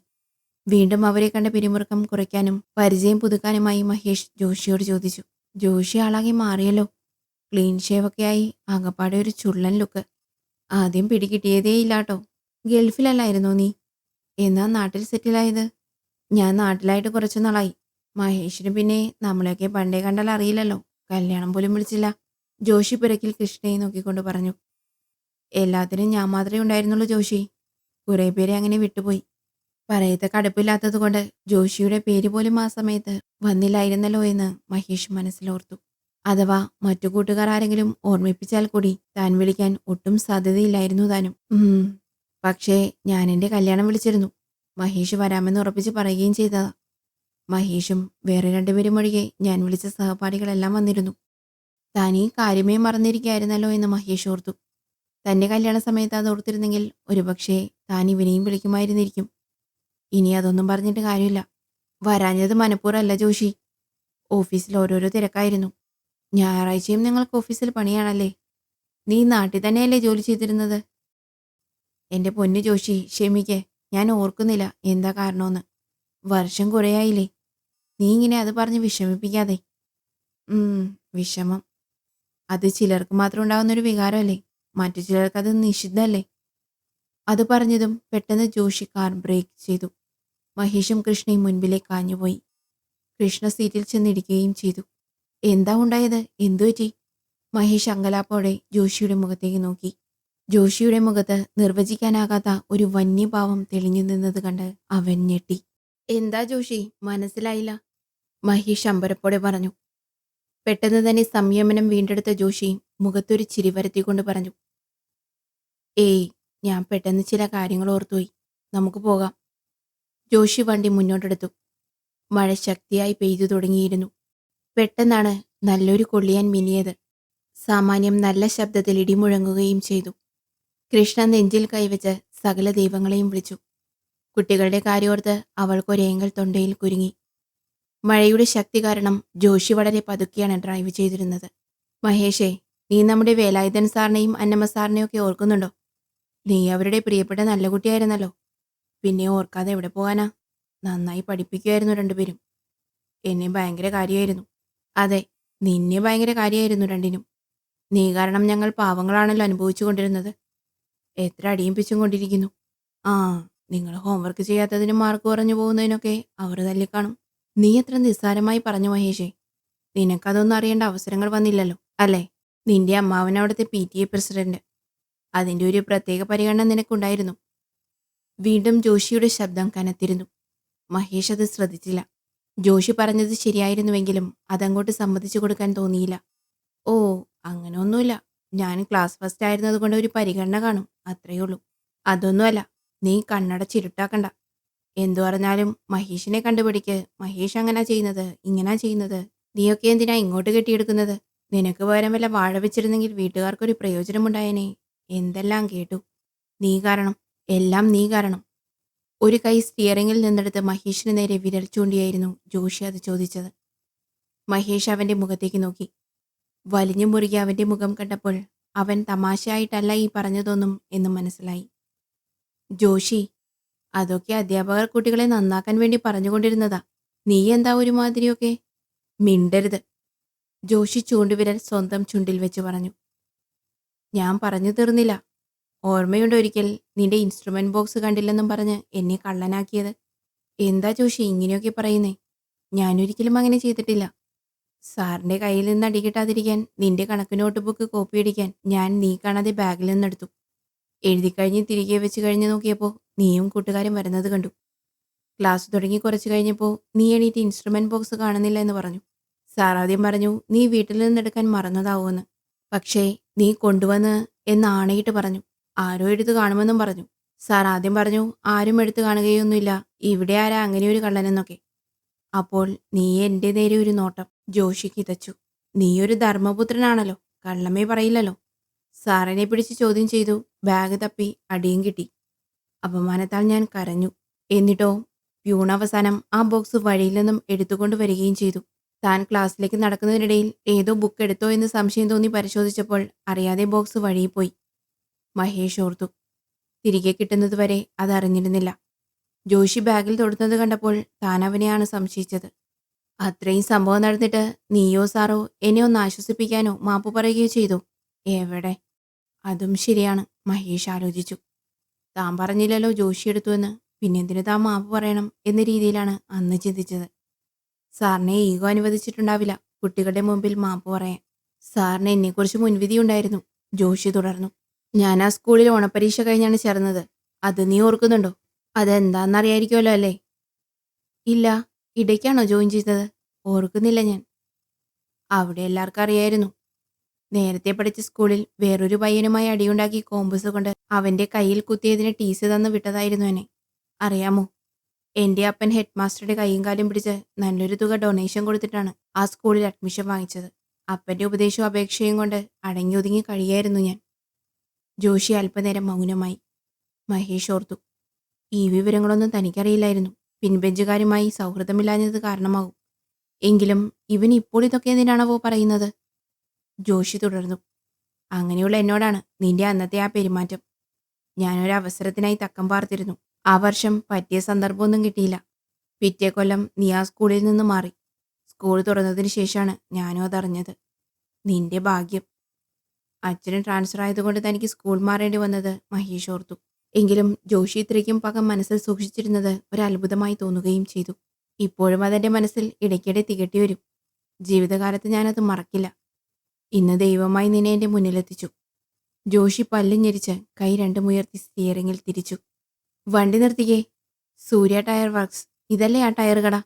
വീണ്ടും അവരെ കണ്ട പിരിമുറുക്കം കുറയ്ക്കാനും പരിചയം പുതുക്കാനുമായി മഹേഷ് ജോഷിയോട് ചോദിച്ചു. ജോഷി ആളാകെ മാറിയല്ലോ. ക്ലീൻ ഷേവൊക്കെയായി ആകപ്പാടെ ഒരു ചുള്ളൻ ലുക്ക്. ആദ്യം പിടികിട്ടിയതേയില്ലാട്ടോ. ഗൾഫിലല്ലായിരുന്നോ നീ? എന്നാ നാട്ടിൽ സെറ്റിലായത്? ഞാൻ നാട്ടിലായിട്ട് കുറച്ചു നാളായി. മഹേഷിന് പിന്നെ നമ്മളെയൊക്കെ പണ്ടേ കണ്ടാൽ അറിയില്ലല്ലോ. കല്യാണം പോലും വിളിച്ചില്ല. ജോഷി പിറക്കിൽ കൃഷ്ണയെ നോക്കിക്കൊണ്ട് പറഞ്ഞു. എല്ലാത്തിനും ഞാൻ മാത്രമേ ഉണ്ടായിരുന്നുള്ളൂ ജോഷി. കുറേ പേരെ അങ്ങനെ വിട്ടുപോയി. പറയത്തെ കടുപ്പില്ലാത്തത് കൊണ്ട് ജോഷിയുടെ പേര് പോലും ആ സമയത്ത് വന്നില്ലായിരുന്നല്ലോ എന്ന് മഹേഷ് മനസ്സിലോർത്തു. അഥവാ മറ്റു കൂട്ടുകാർ ആരെങ്കിലും ഓർമ്മിപ്പിച്ചാൽ കൂടി താൻ വിളിക്കാൻ ഒട്ടും സാധ്യതയില്ലായിരുന്നു താനും. പക്ഷേ ഞാൻ എൻ്റെ കല്യാണം വിളിച്ചിരുന്നു. മഹേഷ് വരാമെന്ന് ഉറപ്പിച്ച് പറയുകയും ചെയ്തതാ. മഹേഷും വേറെ രണ്ടുപേരും ഒഴികെ ഞാൻ വിളിച്ച സഹപാഠികളെല്ലാം വന്നിരുന്നു. താൻ ഈ കാര്യമേ മറന്നിരിക്കുകയായിരുന്നല്ലോ എന്ന് മഹേഷ് ഓർത്തു. തൻ്റെ കല്യാണ സമയത്ത് അത് ഓർത്തിരുന്നെങ്കിൽ ഒരുപക്ഷേ താൻ ഇവനെയും വിളിക്കുമായിരുന്നിരിക്കും. ഇനി അതൊന്നും പറഞ്ഞിട്ട് കാര്യമില്ല. വരാഞ്ഞത് മനഃപൂർവ്വമല്ല ജോഷി. ഓഫീസിൽ ഓരോരോ തിരക്കായിരുന്നു. ഞായറാഴ്ചയും നിങ്ങൾക്ക് ഓഫീസിൽ പണിയാണല്ലേ? നീ നാട്ടിൽ തന്നെയല്ലേ ജോലി ചെയ്തിരുന്നത്? എൻ്റെ പൊന്നു ജോഷി, ക്ഷമിക്കേ. ഞാൻ ഓർക്കുന്നില്ല എന്താ കാരണമെന്ന്. വർഷം കുറേയായില്ലേ. നീ ഇങ്ങനെ അത് പറഞ്ഞ് വിഷമിപ്പിക്കാതെ. വിഷമം അത് ചിലർക്ക് മാത്രം ഉണ്ടാകുന്നൊരു വികാരമല്ലേ. മറ്റു ചിലർക്ക് അത് നിഷിദ്ധമല്ലേ. അത് പറഞ്ഞതും പെട്ടെന്ന് ജോഷി കാർ ബ്രേക്ക് ചെയ്തു. മഹേഷും കൃഷ്ണയും മുൻപിലേക്ക് കാഞ്ഞുപോയി. കൃഷ്ണ സീറ്റിൽ ചെന്നിരിക്കുകയും ചെയ്തു. എന്താ ഉണ്ടായത്? എന്തുപറ്റി? മഹേഷ് അങ്കലാപ്പോടെ ജോഷിയുടെ മുഖത്തേക്ക് നോക്കി. ജോഷിയുടെ മുഖത്ത് നിർവചിക്കാനാകാത്ത ഒരു വന്യഭാവം തെളിഞ്ഞു നിന്നത് കണ്ട് അവൻ ഞെട്ടി. എന്താ ജോഷി, മനസ്സിലായില്ല? മഹേഷ് അമ്പരപ്പോടെ പറഞ്ഞു. പെട്ടെന്ന് തന്നെ സംയമനം വീണ്ടെടുത്ത ജോഷി മുഖത്തൊരു ചിരി വരുത്തിക്കൊണ്ട് പറഞ്ഞു. ഏയ്, ഞാൻ പെട്ടെന്ന് ചില കാര്യങ്ങൾ ഓർത്തുപോയി. നമുക്ക് പോകാം. ജോഷി വണ്ടി മുന്നോട്ടെടുത്തു. മഴ ശക്തിയായി പെയ്തു തുടങ്ങിയിരുന്നു. പെട്ടെന്നാണ് നല്ലൊരു കൊള്ളിയാൻ മിന്നിയത്. സാമാന്യം നല്ല ശബ്ദത്തിൽ ഇടിമുഴങ്ങുകയും ചെയ്തു. കൃഷ്ണ നെഞ്ചിൽ കൈവച്ച് സകല ദൈവങ്ങളെയും വിളിച്ചു. കുട്ടികളുടെ കാര്യോർത്ത് അവൾക്കൊരേങ്കൽ തൊണ്ടയിൽ കുരുങ്ങി. മഴയുടെ ശക്തി കാരണം ജോഷി വളരെ പതുക്കെയാണ് ഡ്രൈവ് ചെയ്തിരുന്നത്. മഹേഷേ, നീ നമ്മുടെ വേലായുധൻ സാറിനെയും അന്നമ്മ സാറിനെയും ഒക്കെ ഓർക്കുന്നുണ്ടോ? നീ അവരുടെ പ്രിയപ്പെട്ട നല്ല കുട്ടിയായിരുന്നല്ലോ. പിന്നെ ഓർക്കാതെ എവിടെ പോകാനാ? നന്നായി പഠിപ്പിക്കുമായിരുന്നു രണ്ടുപേരും. എന്നെ ഭയങ്കര കാര്യമായിരുന്നു. അതെ, നിന്നെ ഭയങ്കര കാര്യമായിരുന്നു രണ്ടിനും. നീ കാരണം ഞങ്ങൾ പാവങ്ങളാണല്ലോ അനുഭവിച്ചു കൊണ്ടിരുന്നത്. എത്ര അടിയും പിച്ചും കൊണ്ടിരിക്കുന്നു. ആ, നിങ്ങൾ ഹോംവർക്ക് ചെയ്യാത്തതിനും മാർക്ക് കുറഞ്ഞു പോകുന്നതിനൊക്കെ അവർ തല്ലിക്കാണും. നീ എത്ര നിസ്സാരമായി പറഞ്ഞു മഹേഷേ. നിനക്കതൊന്നും അറിയേണ്ട അവസരങ്ങൾ വന്നില്ലല്ലോ അല്ലേ? നിന്റെ അമ്മാവൻ അവിടുത്തെ PTA പ്രസിഡന്റ്. അതിൻ്റെ ഒരു പ്രത്യേക പരിഗണന നിനക്കുണ്ടായിരുന്നു. വീണ്ടും ജോഷിയുടെ ശബ്ദം കനത്തിരുന്നു. മഹേഷ് അത് ശ്രദ്ധിച്ചില്ല. ജോഷി പറഞ്ഞത് ശരിയായിരുന്നുവെങ്കിലും അതങ്ങോട്ട് സമ്മതിച്ചു കൊടുക്കാൻ തോന്നിയില്ല. ഓ, അങ്ങനെ ഒന്നുമില്ല. ഞാൻ ക്ലാസ് ഫസ്റ്റ് ആയിരുന്നത് കൊണ്ട് ഒരു പരിഗണന കാണും, അത്രയേ ഉള്ളൂ. അതൊന്നുമല്ല. നീ കണ്ണടച്ചിരുട്ടാക്കണ്ട. എന്തു പറഞ്ഞാലും മഹേഷിനെ കണ്ടുപിടിക്ക്. മഹേഷ് അങ്ങനെ ചെയ്യുന്നത്, ഇങ്ങനെ ചെയ്യുന്നത്. നീയൊക്കെ എന്തിനാ ഇങ്ങോട്ട് കെട്ടിയെടുക്കുന്നത്? നിനക്ക് പകരം വല്ല വാഴ വെച്ചിരുന്നെങ്കിൽ വീട്ടുകാർക്കൊരു പ്രയോജനമുണ്ടായേനെ. എന്തെല്ലാം കേട്ടു. നീ കാരണം, എല്ലാം നീ കാരണം. ഒരു കൈ സ്റ്റിയറിങ്ങിൽ നിന്നെടുത്ത് മഹേഷിന് നേരെ വിരൽ ചൂണ്ടിയായിരുന്നു ജോഷി അത് ചോദിച്ചത്. മഹേഷ് അവൻ്റെ മുഖത്തേക്ക് നോക്കി. വലിഞ്ഞു മുറുകി അവൻ്റെ മുഖം കണ്ടപ്പോൾ അവൻ തമാശയായിട്ടല്ല ഈ പറഞ്ഞതൊന്നും എന്ന് മനസ്സിലായി. ജോഷി, അതൊക്കെ അധ്യാപകർ കുട്ടികളെ നന്നാക്കാൻ വേണ്ടി പറഞ്ഞുകൊണ്ടിരുന്നതാ. നീ എന്താ ഒരുമാതിരിയൊക്കെ? മിണ്ടരുത്. ജോഷി ചൂണ്ടുവിരൽ സ്വന്തം ചുണ്ടിൽ വെച്ച് പറഞ്ഞു. ഞാൻ പറഞ്ഞു തീർന്നില്ല. ഓർമ്മയുണ്ട് ഒരിക്കൽ നിന്റെ ഇൻസ്ട്രുമെന്റ് ബോക്സ് കണ്ടില്ലെന്നും പറഞ്ഞ് എന്നെ കള്ളനാക്കിയത്? എന്താ ജോഷി ഇങ്ങനെയൊക്കെ പറയുന്നേ? ഞാനൊരിക്കലും അങ്ങനെ ചെയ്തിട്ടില്ല. സാറിന്റെ കയ്യിൽ നിന്ന് അടികിട്ടാതിരിക്കാൻ നിന്റെ കണക്ക് നോട്ട് ബുക്ക് കോപ്പിയടിക്കാൻ ഞാൻ നീ കാണാതെ ബാഗിൽ നിന്നെടുത്തു. എഴുതിക്കഴിഞ്ഞ് തിരികെ വെച്ച് കഴിഞ്ഞ് നോക്കിയപ്പോൾ നീയും കൂട്ടുകാരും വരുന്നത് കണ്ടു. ക്ലാസ് തുടങ്ങി കുറച്ച് കഴിഞ്ഞപ്പോൾ നീ എണീറ്റ് ഇൻസ്ട്രുമെന്റ് ബോക്സ് കാണുന്നില്ല എന്ന് പറഞ്ഞു. സാർ ആദ്യം പറഞ്ഞു നീ വീട്ടിൽ നിന്നെടുക്കാൻ മറന്നതാവുമെന്ന്. പക്ഷേ നീ കൊണ്ടുവന്ന് എന്ന് ആണയിട്ട് പറഞ്ഞു. ആരോ എടുത്ത് കാണുമെന്നും പറഞ്ഞു. സാർ ആദ്യം പറഞ്ഞു ആരും എടുത്ത് കാണുകയൊന്നുമില്ല, ഇവിടെ ആരാ അങ്ങനെയൊരു കള്ളനെന്നൊക്കെ. അപ്പോൾ നീ എൻ്റെ നേരെ ഒരു നോട്ടം. ജോഷി കിതച്ചു. നീയൊരു ധർമ്മപുത്രനാണല്ലോ, കള്ളമേ പറയില്ലല്ലോ. സാറിനെ പിടിച്ച് ചോദ്യം ചെയ്തു. ബാഗ് തപ്പി അടിയും കിട്ടി. അപമാനത്താൽ ഞാൻ കരഞ്ഞു. എന്നിട്ടോ പ്യൂൺ അവസാനം ആ ബോക്സ് വഴിയിൽ നിന്നും എടുത്തുകൊണ്ട് വരികയും ചെയ്തു. താൻ ക്ലാസ്സിലേക്ക് നടക്കുന്നതിനിടയിൽ ഏതോ ബുക്ക് എടുത്തോ എന്ന് സംശയം തോന്നി പരിശോധിച്ചപ്പോൾ അറിയാതെ ബോക്സ് വഴിയിൽ പോയി. മഹേഷ് ഓർത്തു. തിരികെ കിട്ടുന്നതുവരെ അതറിഞ്ഞിരുന്നില്ല. ജോഷി ബാഗിൽ തൊടുന്നത് കണ്ടപ്പോൾ താൻ അവനെയാണ് സംശയിച്ചത്. അത്രയും സംഭവം നടന്നിട്ട് നീയോ സാറോ എന്നെ ഒന്ന് ആശ്വസിപ്പിക്കാനോ മാപ്പ് പറയുകയോ ചെയ്തു? എവിടെ? അതും ശരിയാണ്, മഹേഷ് ആലോചിച്ചു. താൻ പറഞ്ഞില്ലല്ലോ ജോഷി എടുത്തുവെന്ന്, പിന്നെന്തിനു താൻ മാപ്പ് പറയണം എന്ന രീതിയിലാണ് അന്ന് ചിന്തിച്ചത്. സാറിനെ ഈഗോ അനുവദിച്ചിട്ടുണ്ടാവില്ല കുട്ടികളുടെ മുമ്പിൽ മാപ്പ് പറയാൻ. സാറിന് എന്നെക്കുറിച്ച് മുൻവിധി ഉണ്ടായിരുന്നു, ജോഷി തുടർന്നു. ഞാൻ ആ സ്കൂളിൽ ഓണപ്പരീക്ഷ കഴിഞ്ഞാണ് ചേർന്നത്. അത് നീ ഓർക്കുന്നുണ്ടോ? അതെന്താണെന്നറിയായിരിക്കുമല്ലോ അല്ലേ? ഇല്ല. ഇടയ്ക്കാണോ ജോയിൻ ചെയ്തത്? ഓർക്കുന്നില്ല ഞാൻ. അവിടെ എല്ലാവർക്കും അറിയായിരുന്നു. നേരത്തെ പഠിച്ച സ്കൂളിൽ വേറൊരു പയ്യനുമായി അടിയുണ്ടാക്കി കോമ്പസ് കൊണ്ട് അവന്റെ കയ്യിൽ കുത്തിയതിന് ടീസ് തന്ന് വിട്ടതായിരുന്നു എന്നെ. അറിയാമോ, എൻ്റെ അപ്പൻ ഹെഡ് മാസ്റ്ററുടെ കൈയും കാലും പിടിച്ച് നല്ലൊരു തുക ഡൊണേഷൻ കൊടുത്തിട്ടാണ് ആ സ്കൂളിൽ അഡ്മിഷൻ വാങ്ങിച്ചത്. അപ്പൻ്റെ ഉപദേശവും അപേക്ഷയും കൊണ്ട് അടങ്ങി ഒതുങ്ങി കഴിയായിരുന്നു ഞാൻ. ജോഷി അല്പനേരം മൗനമായി. മഹേഷ് ഓർത്തു. ഈ വിവരങ്ങളൊന്നും തനിക്കറിയില്ലായിരുന്നു. പിൻബെഞ്ചുകാരുമായി സൗഹൃദമില്ലാഞ്ഞത് കാരണമാകും. എങ്കിലും ഇവൻ ഇപ്പോൾ ഇതൊക്കെ എന്തിനാണവോ പറയുന്നത്? ജോഷി തുടർന്നു. അങ്ങനെയുള്ള എന്നോടാണ് നിന്റെ അന്നത്തെ ആ പെരുമാറ്റം. ഞാനൊരു അവസരത്തിനായി തക്കം പാർത്തിരുന്നു. ആ വർഷം പറ്റിയ സന്ദർഭമൊന്നും കിട്ടിയില്ല. പിറ്റേ കൊല്ലം നീ ആ സ്കൂളിൽ നിന്ന് മാറി. സ്കൂൾ തുറന്നതിന് ശേഷമാണ് ഞാനും അതറിഞ്ഞത്. നിന്റെ ഭാഗ്യം. അച്ഛന് ട്രാൻസ്ഫർ ആയതുകൊണ്ട് തനിക്ക് സ്കൂൾ മാറേണ്ടി വന്നത് മഹേഷ് ഓർത്തു. എങ്കിലും ജോഷി ഇത്രയ്ക്കും പകം മനസ്സിൽ സൂക്ഷിച്ചിരുന്നത് ഒരു അത്ഭുതമായി തോന്നുകയും ചെയ്തു. ഇപ്പോഴും അതെൻ്റെ മനസ്സിൽ ഇടയ്ക്കിടെ തികട്ടി വരും. ജീവിതകാലത്ത് ഞാനത് മറക്കില്ല. ഇന്ന് ദൈവമായി നിന്നെ എൻ്റെ മുന്നിലെത്തിച്ചു. ജോഷി പല്ലും ഞെരിച്ച് കൈ രണ്ടും ഉയർത്തി സ്റ്റിയറിങ്ങിൽ തിരിച്ചു. വണ്ടി നിർത്തിക്കേ. സൂര്യ ടയർ വർക്ക്സ്, ഇതല്ലേ ആ ടയർ കട?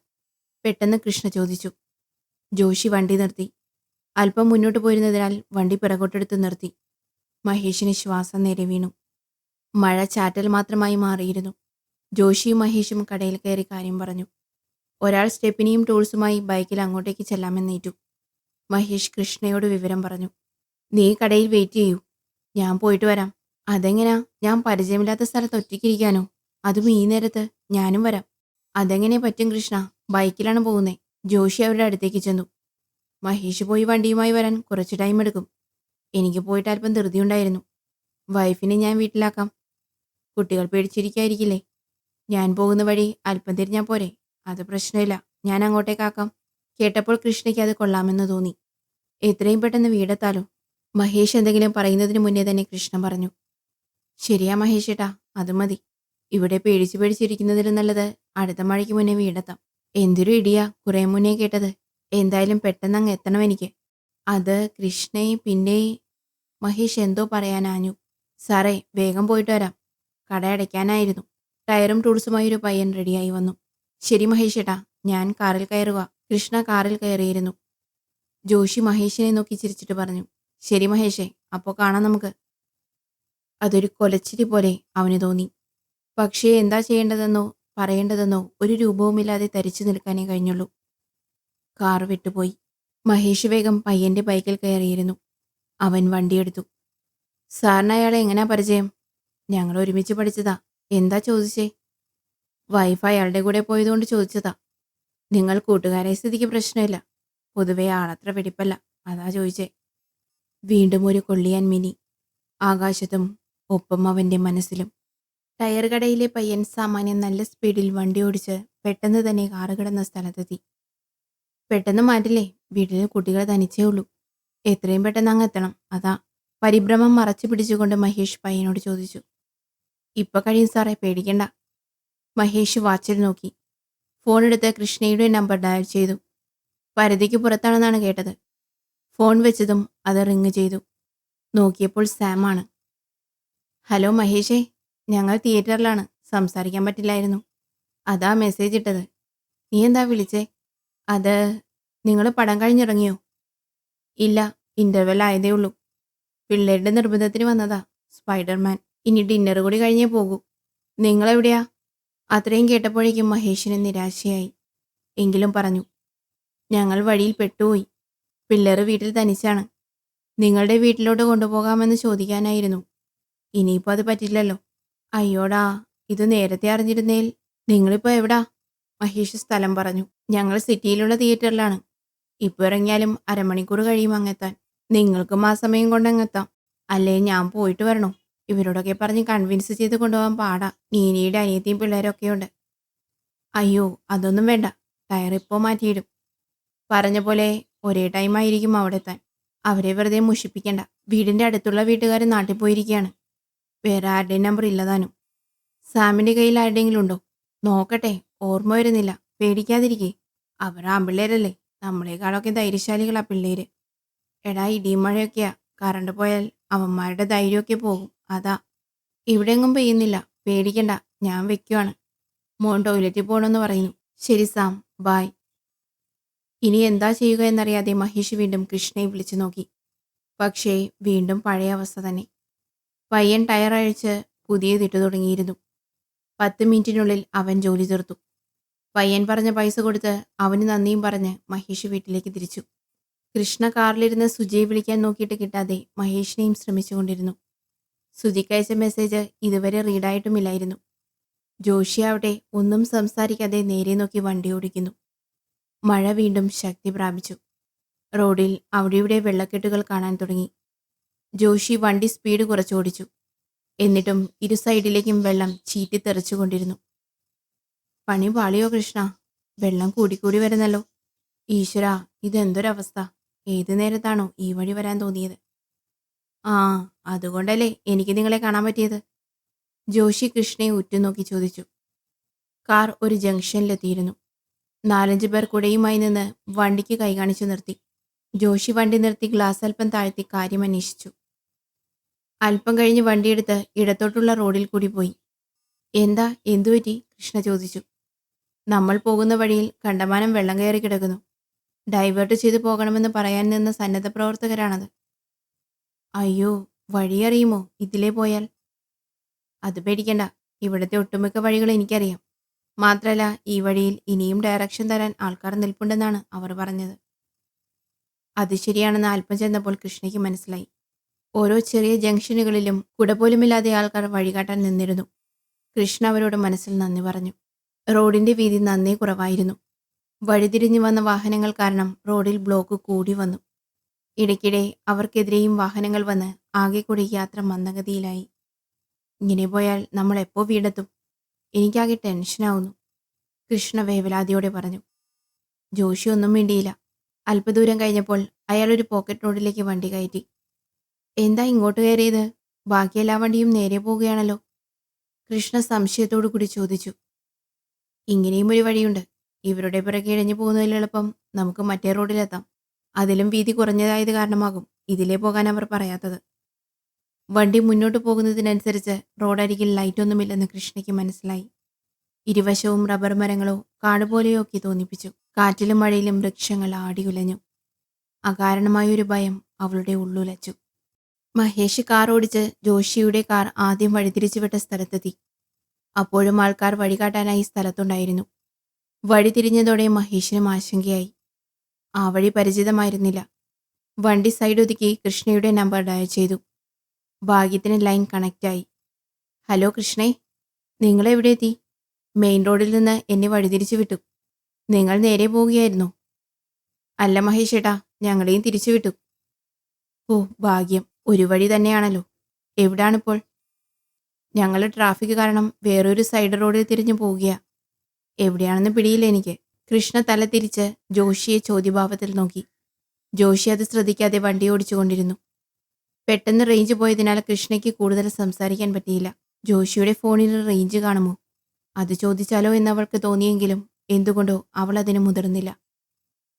പെട്ടെന്ന് കൃഷ്ണ ചോദിച്ചു. ജോഷി വണ്ടി നിർത്തി. അല്പം മുന്നോട്ട് പോയിരുന്നതിനാൽ വണ്ടി പിറകോട്ടെടുത്ത് നിർത്തി. മഹേഷിന് ശ്വാസം നേരെ വീണു. മഴ ചാറ്റൽ മാത്രമായി മാറിയിരുന്നു. ജോഷിയും മഹേഷും കടയിൽ കയറി കാര്യം പറഞ്ഞു. ഒരാൾ സ്റ്റെപ്പിനിയും ടൂൾസുമായി ബൈക്കിൽ അങ്ങോട്ടേക്ക് ചെല്ലാമെന്നേറ്റു. മഹേഷ് കൃഷ്ണയോട് വിവരം പറഞ്ഞു. നീ കടയിൽ വെയിറ്റ് ചെയ്യൂ, ഞാൻ പോയിട്ട് വരാം. അതെങ്ങനാ? ഞാൻ പരിചയമില്ലാത്ത സ്ഥലത്ത് ഒറ്റയ്ക്കിരിക്കാനോ? അതും ഈ നേരത്ത്? ഞാനും വരാം. അതെങ്ങനെ പറ്റും കൃഷ്ണ? ബൈക്കിലാണ് പോകുന്നേ. ജോഷി അവരുടെ അടുത്തേക്ക് ചെന്നു. മഹേഷ് പോയി വണ്ടിയുമായി വരാൻ കുറച്ച് ടൈം എടുക്കും. എനിക്ക് പോയിട്ട് അല്പം ധൃതിയുണ്ടായിരുന്നു. വൈഫിനെ ഞാൻ വീട്ടിലാക്കാം. കുട്ടികൾ പേടിച്ചിരിക്കായിരിക്കില്ലേ? ഞാൻ പോകുന്ന വഴി അല്പം തിരിഞ്ഞാൽ പോരെ? അത് പ്രശ്നമില്ല, ഞാൻ അങ്ങോട്ടേക്കാക്കാം. കേട്ടപ്പോൾ കൃഷ്ണയ്ക്ക് അത് കൊള്ളാമെന്ന് തോന്നി. എത്രയും പെട്ടെന്ന് വീടെത്താലോ? മഹേഷ് എന്തെങ്കിലും പറയുന്നതിന് മുന്നേ തന്നെ കൃഷ്ണ പറഞ്ഞു. ശരിയാ മഹേഷ് ഏട്ടാ, അത് മതി. ഇവിടെ പേടിച്ച് പേടിച്ചിരിക്കുന്നതിലും നല്ലത് അടുത്ത മഴയ്ക്ക് മുന്നേ വീടെത്താം. എന്തൊരു ഇടിയാ കുറേ മുന്നേ കേട്ടത്. എന്തായാലും പെട്ടെന്ന് അങ്ങ് എത്തണം എനിക്ക്. അത് കൃഷ്ണയെ പിന്നെ മഹേഷ് എന്തോ പറയാനാഞ്ഞു. സാറേ, വേഗം പോയിട്ട് വരാം, കട അടയ്ക്കാനായിരുന്നു. ടയറും ടൂൾസുമായി ഒരു പയ്യൻ റെഡിയായി വന്നു. ശരി മഹേഷ് ഏട്ടാ, ഞാൻ കാറിൽ കയറുക. കൃഷ്ണ കാറിൽ കയറിയിരുന്നു. ജോഷി മഹേഷിനെ നോക്കി ചിരിച്ചിട്ട് പറഞ്ഞു. ശരി മഹേഷേ, അപ്പോൾ കാണാം നമുക്ക്. അതൊരു കൊലച്ചിരി പോലെ അവന് തോന്നി. പക്ഷേ എന്താ ചെയ്യേണ്ടതെന്നോ പറയേണ്ടതെന്നോ ഒരു രൂപവുമില്ലാതെ തരിച്ചു നിൽക്കാനേ കഴിഞ്ഞുള്ളൂ. കാർ വിട്ടുപോയി. മഹേഷ് വേഗം പയ്യന്റെ ബൈക്കിൽ കയറിയിരുന്നു. അവൻ വണ്ടിയെടുത്തു. സാറിന് അയാളെ എങ്ങനാ പരിചയം? ഞങ്ങൾ ഒരുമിച്ച് പഠിച്ചതാ. എന്താ ചോദിച്ചേ? വൈഫ് അയാളുടെ കൂടെ പോയതുകൊണ്ട് ചോദിച്ചതാ. നിങ്ങൾ കൂട്ടുകാരെ സ്ഥിതിക്ക് പ്രശ്നമില്ല. പൊതുവെ ആളത്ര വെടിപ്പല്ല, അതാ ചോദിച്ചേ. വീണ്ടും ഒരു കൊള്ളിയാൻ മിനി. ആകാശത്തും ഒപ്പം അവൻ്റെ മനസ്സിലും. ടയർ കടയിലെ പയ്യൻ സാമാന്യം നല്ല സ്പീഡിൽ വണ്ടി ഓടിച്ച് പെട്ടെന്ന് തന്നെ കാറ് കിടന്ന സ്ഥലത്തെത്തി. പെട്ടെന്ന് മാറ്റില്ലേ, വീട്ടിൽ കുട്ടികൾ തനിച്ചേ ഉള്ളൂ. എത്രയും പെട്ടെന്ന് അങ്ങ് എത്തണം, അതാ. പരിഭ്രമം മറച്ചു പിടിച്ചുകൊണ്ട് മഹേഷ് പയ്യനോട് ചോദിച്ചു. ഇപ്പൊ കഴിയും സാറേ, പേടിക്കണ്ട. മഹേഷ് വാച്ചിൽ നോക്കി. ഫോൺ എടുത്ത് കൃഷ്ണയുടെ നമ്പർ ഡയൽ ചെയ്തു. പരിധിക്ക് പുറത്താണെന്നാണ് കേട്ടത്. ഫോൺ വെച്ചതും അത് റിങ് ചെയ്തു. നോക്കിയപ്പോൾ സാമാണ്. ഹലോ മഹേഷേ, ഞങ്ങൾ തിയേറ്ററിലാണ്, സംസാരിക്കാൻ പറ്റില്ലായിരുന്നു. അതാ മെസ്സേജ് ഇട്ടത്. നീ എന്താ വിളിച്ചേ? അത്, നിങ്ങൾ പടം കഴിഞ്ഞിറങ്ങിയോ? ഇല്ല, ഇന്റർവെൽ ആയതേ ഉള്ളൂ. പിള്ളേരുടെ നിർബന്ധത്തിന് വന്നതാ. സ്പൈഡർമാൻ. ഇനി ഡിന്നർ കൂടി കഴിഞ്ഞേ പോകൂ. നിങ്ങളെവിടെയാ? അത്രയും കേട്ടപ്പോഴേക്കും മഹേഷിന് നിരാശയായി. എങ്കിലും പറഞ്ഞു, ഞങ്ങൾ വഴിയിൽ പെട്ടുപോയി. പിള്ളേർ വീട്ടിൽ തനിച്ചാണ്. നിങ്ങളുടെ വീട്ടിലോട്ട് കൊണ്ടുപോകാമെന്ന് ചോദിക്കാനായിരുന്നു. ഇനിയിപ്പോൾ അത് പറ്റില്ലല്ലോ. അയ്യോടാ, ഇത് നേരത്തെ അറിഞ്ഞിരുന്നേൽ. നിങ്ങളിപ്പോൾ എവിടാ? മഹേഷ് സ്ഥലം പറഞ്ഞു. ഞങ്ങൾ സിറ്റിയിലുള്ള തിയേറ്ററിലാണ്. ഇപ്പോൾ ഇറങ്ങിയാലും അരമണിക്കൂർ കഴിയും അങ്ങെത്താൻ. നിങ്ങൾക്കും ആ സമയം കൊണ്ട് അങ്ങെത്താം. അല്ലേ ഞാൻ പോയിട്ട് വരണോ? ഇവരോടൊക്കെ പറഞ്ഞ് കൺവിൻസ് ചെയ്ത് കൊണ്ടുപോകാൻ പാടാ. നീനിയുടെ അനിയത്തിയും പിള്ളേരൊക്കെ ഉണ്ട്. അയ്യോ, അതൊന്നും വേണ്ട. ടയർ ഇപ്പോൾ മാറ്റിയിടും. പറഞ്ഞ പോലെ ഒരേ ടൈമായിരിക്കും അവിടെ എത്താൻ. അവരെ വെറുതെ മുഷിപ്പിക്കണ്ട. വീടിൻ്റെ അടുത്തുള്ള വീട്ടുകാർ നാട്ടിൽ പോയിരിക്കുകയാണ്. വേറെ ആരുടെയും നമ്പർ ഇല്ലതാനും. സാമിൻ്റെ കയ്യിൽ ആരുടെയെങ്കിലും ഉണ്ടോ? നോക്കട്ടെ, ഓർമ്മ വരുന്നില്ല. പേടിക്കാതിരിക്കേ. അവർ ആമ്പിള്ളേരല്ലേ, നമ്മളെക്കാളൊക്കെ ധൈര്യശാലികളാ പിള്ളേര്. എടാ, ഇടിയും മഴയൊക്കെയാ. കറണ്ട് പോയാൽ അവന്മാരുടെ ധൈര്യമൊക്കെ പോകും, അതാ. ഇവിടെയെങ്ങും പെയ്യുന്നില്ല, പേടിക്കണ്ട. ഞാൻ വെക്കുവാണ്. മോൻ ടോയ്ലറ്റിൽ പോകണമെന്ന് പറയുന്നു. ശരി സാം, ബായ്. ഇനി എന്താ ചെയ്യുക എന്നറിയാതെ മഹേഷ് വീണ്ടും കൃഷ്ണയെ വിളിച്ചു നോക്കി. പക്ഷേ വീണ്ടും പഴയ അവസ്ഥ തന്നെ. പയ്യൻ ടയർ അഴിച്ച് പുതിയതിട്ടു തുടങ്ങിയിരുന്നു. 10 മിനിറ്റിനുള്ളിൽ അവൻ ജോലി തീർത്തു. പയ്യൻ പറഞ്ഞ പൈസ കൊടുത്ത് അവന് നന്ദിയും പറഞ്ഞ് മഹേഷ് വീട്ടിലേക്ക് തിരിച്ചു. കൃഷ്ണ കാറിലിരുന്ന് സുജിയെ വിളിക്കാൻ നോക്കിയിട്ട് കിട്ടാതെ മഹേഷിനെയും ശ്രമിച്ചുകൊണ്ടിരുന്നു. സുജിക്കയച്ച മെസ്സേജ് ഇതുവരെ റീഡായിട്ടുമില്ലായിരുന്നു. ജോഷി അവിടെ ഒന്നും സംസാരിക്കാതെ നേരെ നോക്കി വണ്ടി ഓടിക്കുന്നു. മഴ വീണ്ടും ശക്തി പ്രാപിച്ചു. റോഡിൽ അവിടെ ഇവിടെ വെള്ളക്കെട്ടുകൾ കാണാൻ തുടങ്ങി. ജോഷി വണ്ടി സ്പീഡ് കുറച്ചോടിച്ചു. എന്നിട്ടും ഇരു സൈഡിലേക്കും വെള്ളം ചീറ്റിത്തെറിച്ചുകൊണ്ടിരുന്നു. പണി പാളിയോ കൃഷ്ണ? വെള്ളം കൂടിക്കൂടി വരുന്നല്ലോ. ഈശ്വരാ, ഇതെന്തൊരവസ്ഥ. ഏതു നേരത്താണോ ഈ വഴി വരാൻ തോന്നിയത്? ആ, അതുകൊണ്ടല്ലേ എനിക്ക് നിങ്ങളെ കാണാൻ പറ്റിയത്? ജോഷി കൃഷ്ണയെ ഉറ്റുനോക്കി ചോദിച്ചു. കാർ ഒരു ജംഗ്ഷനിലെത്തിയിരുന്നു. 4-5 പേർ കുടയുമായി നിന്ന് വണ്ടിക്ക് കൈകാണിച്ചു നിർത്തി. ജോഷി വണ്ടി നിർത്തി ഗ്ലാസ് അല്പം താഴ്ത്തി കാര്യം അന്വേഷിച്ചു. അല്പം കഴിഞ്ഞ് വണ്ടിയെടുത്ത് ഇടത്തോട്ടുള്ള റോഡിൽ കൂടി പോയി. എന്താ, എന്തുപറ്റി? കൃഷ്ണ ചോദിച്ചു. നമ്മൾ പോകുന്ന വഴിയിൽ കണ്ടമാനം വെള്ളം കയറി കിടക്കുന്നു. ഡൈവേർട്ട് ചെയ്തു പോകണമെന്ന് പറയാൻ നിന്ന സന്നദ്ധ പ്രവർത്തകരാണത്. അയ്യോ, വഴിയറിയുമോ ഇതിലേ പോയാൽ? അത് പേടിക്കണ്ട, ഇവിടുത്തെ ഒട്ടുമിക്ക വഴികൾ എനിക്കറിയാം. മാത്രമല്ല, ഈ വഴിയിൽ ഇനിയും ഡയറക്ഷൻ തരാൻ ആൾക്കാർ നിൽപ്പുണ്ടെന്നാണ് അവർ പറഞ്ഞത്. അത് ശരിയാണെന്ന് അല്പം ചെന്നപ്പോൾ കൃഷ്ണയ്ക്ക് മനസ്സിലായി. ഓരോ ചെറിയ ജംഗ്ഷനുകളിലും കുട പോലുമില്ലാതെ ആൾക്കാർ വഴികാട്ടാൻ നിന്നിരുന്നു. കൃഷ്ണ അവരോട് മനസ്സിൽ നന്ദി പറഞ്ഞു. റോഡിന്റെ വീതി നന്നേ കുറവായിരുന്നു. വഴിതിരിഞ്ഞു വന്ന വാഹനങ്ങൾ കാരണം റോഡിൽ ബ്ലോക്ക് കൂടി വന്നു. ഇടയ്ക്കിടെ അവർക്കെതിരെയും വാഹനങ്ങൾ വന്ന് ആകെ കൂടി യാത്ര മന്ദഗതിയിലായി. ഇങ്ങനെ പോയാൽ നമ്മൾ എപ്പോൾ വീടെത്തും? എനിക്കാകെ ടെൻഷനാവുന്നു, കൃഷ്ണ വേവലാതിയോടെ പറഞ്ഞു. ജോഷി ഒന്നും മിണ്ടിയില്ല. അല്പദൂരം കഴിഞ്ഞപ്പോൾ അയാൾ ഒരു പോക്കറ്റ് റോഡിലേക്ക് വണ്ടി കയറ്റി. എന്താ ഇങ്ങോട്ട് കയറിയത്? ബാക്കി എല്ലാ വണ്ടിയും നേരെ പോവുകയാണല്ലോ. കൃഷ്ണ സംശയത്തോടു കൂടി ചോദിച്ചു. ഇങ്ങനെയും ഒരു വഴിയുണ്ട്. ഇവരുടെ പിറകെ ഇഴഞ്ഞു പോകുന്നതിലെളുപ്പം നമുക്ക് മറ്റേ റോഡിലെത്താം. അതിലും വീതി കുറഞ്ഞതായത് കാരണമാകും ഇതിലേ പോകാൻ അവർ പറയാത്തത്. വണ്ടി മുന്നോട്ട് പോകുന്നതിനനുസരിച്ച് റോഡരികിൽ ലൈറ്റൊന്നുമില്ലെന്ന് കൃഷ്ണയ്ക്ക് മനസ്സിലായി. ഇരുവശവും റബ്ബർ മരങ്ങളോ കാടുപോലെയോ ഒക്കെ തോന്നിപ്പിച്ചു. കാറ്റിലും മഴയിലും വൃക്ഷങ്ങൾ ആടിയുലഞ്ഞു. അകാരണമായൊരു ഭയം അവളുടെ ഉള്ളുലച്ചു. മഹേഷ് കാർ ഓടിച്ച് ജോഷിയുടെ കാർ ആദ്യം വഴിതിരിച്ചുവിട്ട സ്ഥലത്തെത്തി. അപ്പോഴും ആൾക്കാർ വഴികാട്ടാനായി സ്ഥലത്തുണ്ടായിരുന്നു. വഴി തിരിഞ്ഞതോടെ മഹേഷിനും ആശങ്കയായി. ആ വഴി പരിചിതമായിരുന്നില്ല. വണ്ടി സൈഡ് ഒതുക്കി കൃഷ്ണയുടെ നമ്പർ ഡയൽ ചെയ്തു. ഭാഗ്യത്തിന് ലൈൻ കണക്റ്റായി. ഹലോ കൃഷ്ണേ, നിങ്ങളെവിടെ എത്തി? മെയിൻ റോഡിൽ നിന്ന് എന്നെ വഴിതിരിച്ചു വിട്ടു. നിങ്ങൾ നേരെ പോവുകയായിരുന്നു? അല്ല മഹേഷ് ഏട്ടാ, ഞങ്ങളെയും തിരിച്ചു വിട്ടു. ഓ ഭാഗ്യം, ഒരു വഴി തന്നെയാണല്ലോ. എവിടാണിപ്പോൾ? ഞങ്ങൾ ട്രാഫിക് കാരണം വേറൊരു സൈഡ് റോഡിൽ തിരിഞ്ഞു പോവുകയാ. എവിടെയാണെന്ന് പിടിയില്ല എനിക്ക്. കൃഷ്ണ തല തിരിച്ച് ജോഷിയെ ചോദ്യഭാവത്തിൽ നോക്കി. ജോഷി അത് ശ്രദ്ധിക്കാതെ വണ്ടി ഓടിച്ചുകൊണ്ടിരുന്നു. പെട്ടെന്ന് റേഞ്ച് പോയതിനാൽ കൃഷ്ണയ്ക്ക് കൂടുതൽ സംസാരിക്കാൻ പറ്റിയില്ല. ജോഷിയുടെ ഫോണിൽ റേഞ്ച് കാണുമോ? അത് ചോദിച്ചാലോ എന്നവൾക്ക് തോന്നിയെങ്കിലും എന്തുകൊണ്ടോ അവൾ അതിന് മുതിർന്നില്ല.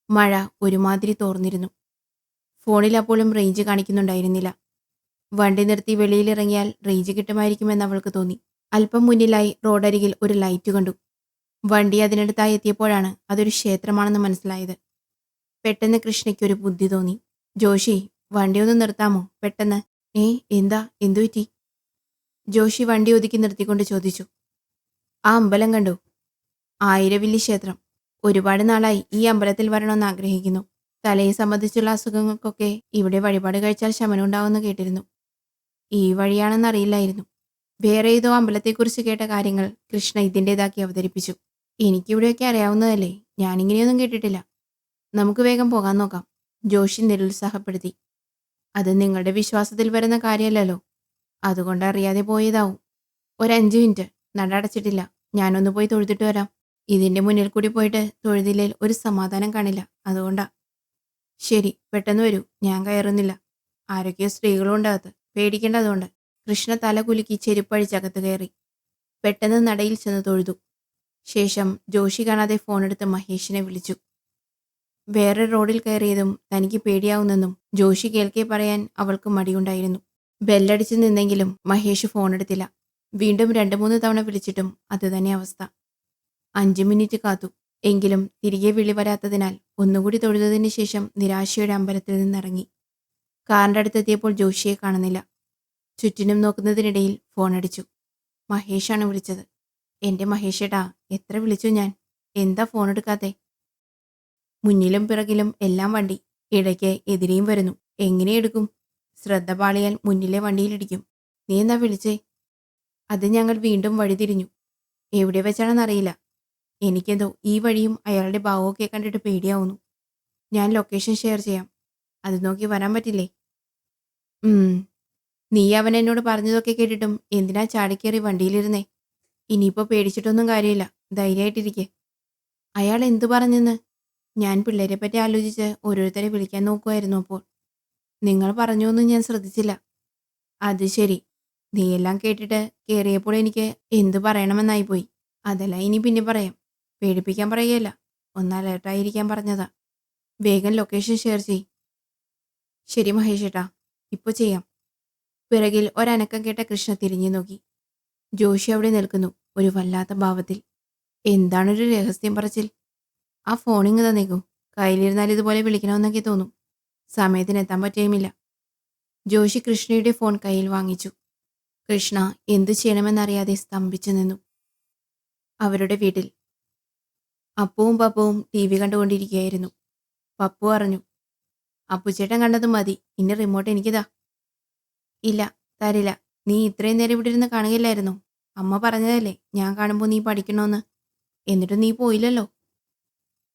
മഴ ഒരുമാതിരി തോർന്നിരുന്നു. ഫോണിൽ അപ്പോഴും റേഞ്ച് കാണിക്കുന്നുണ്ടായിരുന്നില്ല. വണ്ടി നിർത്തി വെളിയിലിറങ്ങിയാൽ റേഞ്ച് കിട്ടുമായിരിക്കുമെന്ന് അവൾക്ക് തോന്നി. അല്പം മുന്നിലായി റോഡരികിൽ ഒരു ലൈറ്റ് കണ്ടു. വണ്ടി അതിനടുത്തായി എത്തിയപ്പോഴാണ് അതൊരു ക്ഷേത്രമാണെന്ന് മനസ്സിലായത്. പെട്ടെന്ന് കൃഷ്ണയ്ക്ക് ഒരു ബുദ്ധി തോന്നി. ജോഷി, വണ്ടി ഒന്ന് നിർത്താമോ പെട്ടെന്ന്? എന്താ, എന്തുപറ്റി? ജോഷി വണ്ടി ഒതുക്കി നിർത്തിക്കൊണ്ട് ചോദിച്ചു. ആ അമ്പലം കണ്ടു. ആയിരവില്ലി ക്ഷേത്രം. ഒരുപാട് നാളായി ഈ അമ്പലത്തിൽ വരണമെന്ന് ആഗ്രഹിക്കുന്നു. തലയെ സംബന്ധിച്ചുള്ള അസുഖങ്ങൾക്കൊക്കെ ഇവിടെ വഴിപാട് കഴിച്ചാൽ ശമനം ഉണ്ടാവുമെന്ന് കേട്ടിരുന്നു. ഈ വഴിയാണെന്നറിയില്ലായിരുന്നു. വേറെ ഏതോ അമ്പലത്തെക്കുറിച്ച് കേട്ട കാര്യങ്ങൾ കൃഷ്ണ ഇതിൻ്റെതാക്കി അവതരിപ്പിച്ചു. എനിക്കിവിടെയൊക്കെ അറിയാവുന്നതല്ലേ, ഞാനിങ്ങനെയൊന്നും കേട്ടിട്ടില്ല. നമുക്ക് വേഗം പോകാൻ നോക്കാം, ജോഷി നിരുത്സാഹപ്പെടുത്തി. അത് നിങ്ങളുടെ വിശ്വാസത്തിൽ വരുന്ന കാര്യമല്ലല്ലോ, അതുകൊണ്ട് അറിയാതെ പോയതാവും. ഒരു 5 മിനിറ്റ്, നട അടച്ചിട്ടില്ല, ഞാനൊന്ന് പോയി തൊഴുതിട്ട് വരാം. ഇതിൻ്റെ മുന്നിൽ കൂടി പോയിട്ട് തൊഴുതില്ലേൽ ഒരു സമാധാനം കാണില്ല, അതുകൊണ്ടാ. ശരി, പെട്ടെന്ന് വരൂ, ഞാൻ കയറുന്നില്ല. ആരൊക്കെയോ സ്ത്രീകളും ഉണ്ടാകത്ത്, പേടിക്കേണ്ടതുകൊണ്ട്. കൃഷ്ണ തല കുലുക്കി ചെരുപ്പഴിച്ചകത്ത് കയറി. പെട്ടെന്ന് നടയിൽ ചെന്ന് തൊഴുതു. ശേഷം ജോഷി കാണാതെ ഫോണെടുത്ത് മഹേഷിനെ വിളിച്ചു. വേറെ റോഡിൽ കയറിയതും തനിക്ക് പേടിയാവുന്നെന്നും ജോഷി കേൾക്കെ പറയാൻ അവൾക്ക് മടിയുണ്ടായിരുന്നു. ബെല്ലടിച്ചു നിന്നെങ്കിലും മഹേഷ് ഫോണെടുത്തില്ല. വീണ്ടും 2-3 തവണ വിളിച്ചിട്ടും അതുതന്നെ അവസ്ഥ. 5 മിനിറ്റ് കാത്തു. എങ്കിലും തിരികെ വിളി വരാത്തതിനാൽ ഒന്നുകൂടി തൊഴുതതിന് ശേഷം നിരാശയുടെ അമ്പലത്തിൽ നിന്നിറങ്ങി. കാറിൻ്റെ അടുത്തെത്തിയപ്പോൾ ജോഷിയെ കാണുന്നില്ല. ചുറ്റിനും നോക്കുന്നതിനിടയിൽ ഫോണടിച്ചു. മഹേഷാണ് വിളിച്ചത്. എൻ്റെ മഹേഷേട്ടാ, എത്ര വിളിച്ചു ഞാൻ, എന്താ ഫോണെടുക്കാത്തെ? മുന്നിലും പിറകിലും എല്ലാം വണ്ടി, ഇടയ്ക്ക് എതിരെയും വരുന്നു. എങ്ങനെ എടുക്കും? ശ്രദ്ധ പാളിയാൽ മുന്നിലെ വണ്ടിയിലിടിക്കും. നീ എന്താ വിളിച്ചേ? അത് ഞങ്ങൾ വീണ്ടും വഴിതിരിഞ്ഞു. എവിടെ വെച്ചാണെന്നറിയില്ല. എനിക്കെന്തോ ഈ വഴിയും അയാളുടെ ഭാവമൊക്കെ കണ്ടിട്ട് പേടിയാവുന്നു. ഞാൻ ലൊക്കേഷൻ ഷെയർ ചെയ്യാം, അത് നോക്കി വരാൻ പറ്റില്ലേ? നീ അവൻ എന്നോട് പറഞ്ഞതൊക്കെ കേട്ടിട്ടും എന്തിനാ ചാടിക്കേറി വണ്ടിയിലിരുന്നേ? ഇനിയിപ്പോൾ പേടിച്ചിട്ടൊന്നും കാര്യമില്ല, ധൈര്യമായിട്ടിരിക്കെ. അയാൾ എന്തു പറഞ്ഞെന്ന്? ഞാൻ പിള്ളേരെ പറ്റി ആലോചിച്ച് ഓരോരുത്തരെ വിളിക്കാൻ നോക്കുമായിരുന്നു. അപ്പോൾ നിങ്ങൾ പറഞ്ഞൊന്നും ഞാൻ ശ്രദ്ധിച്ചില്ല. അത് ശരി, നീയെല്ലാം കേട്ടിട്ട് കയറിയപ്പോൾ എനിക്ക് എന്തു പറയണമെന്നായിപ്പോയി. അതെല്ലാം ഇനി പിന്നെ പറയാം, പേടിപ്പിക്കാൻ പറയുകയല്ല, ഒന്ന് അലേർട്ടായിരിക്കാൻ പറഞ്ഞതാ. വേഗം ലൊക്കേഷൻ ഷെയർ ചെയ്. ശരി മഹേഷേട്ടാ, ഇപ്പോൾ ചെയ്യാം. പിറകിൽ ഒരനക്കം കേട്ട കൃഷ്ണ തിരിഞ്ഞു നോക്കി. ജോഷി അവിടെ നിൽക്കുന്നു, ഒരു വല്ലാത്ത ഭാവത്തിൽ. എന്താണൊരു രഹസ്യം പറച്ചിൽ? ആ ഫോണിങ് തന്നേക്കൂ, കയ്യിലിരുന്നാൽ ഇതുപോലെ വിളിക്കണമെന്നൊക്കെ തോന്നും. സമയത്തിന് എത്താൻ പറ്റുകയുമില്ല. ജോഷി കൃഷ്ണയുടെ ഫോൺ കയ്യിൽ വാങ്ങിച്ചു. കൃഷ്ണ എന്തു ചെയ്യണമെന്നറിയാതെ സ്തംഭിച്ചു നിന്നു. അവരുടെ വീട്ടിൽ അപ്പുവും പപ്പുവും TV കണ്ടുകൊണ്ടിരിക്കുകയായിരുന്നു. പപ്പു പറഞ്ഞു, അപ്പുച്ചേട്ടൻ കണ്ടത് മതി, ഇനി റിമോട്ട് എനിക്കിതാ. ഇല്ല, തരില്ല. നീ ഇത്രയും നേരം ഇവിടെ ഇരുന്ന് കാണുകയില്ലായിരുന്നോ? അമ്മ പറഞ്ഞതല്ലേ ഞാൻ കാണുമ്പോൾ നീ പഠിക്കണമെന്ന്. എന്നിട്ടും നീ പോയില്ലല്ലോ.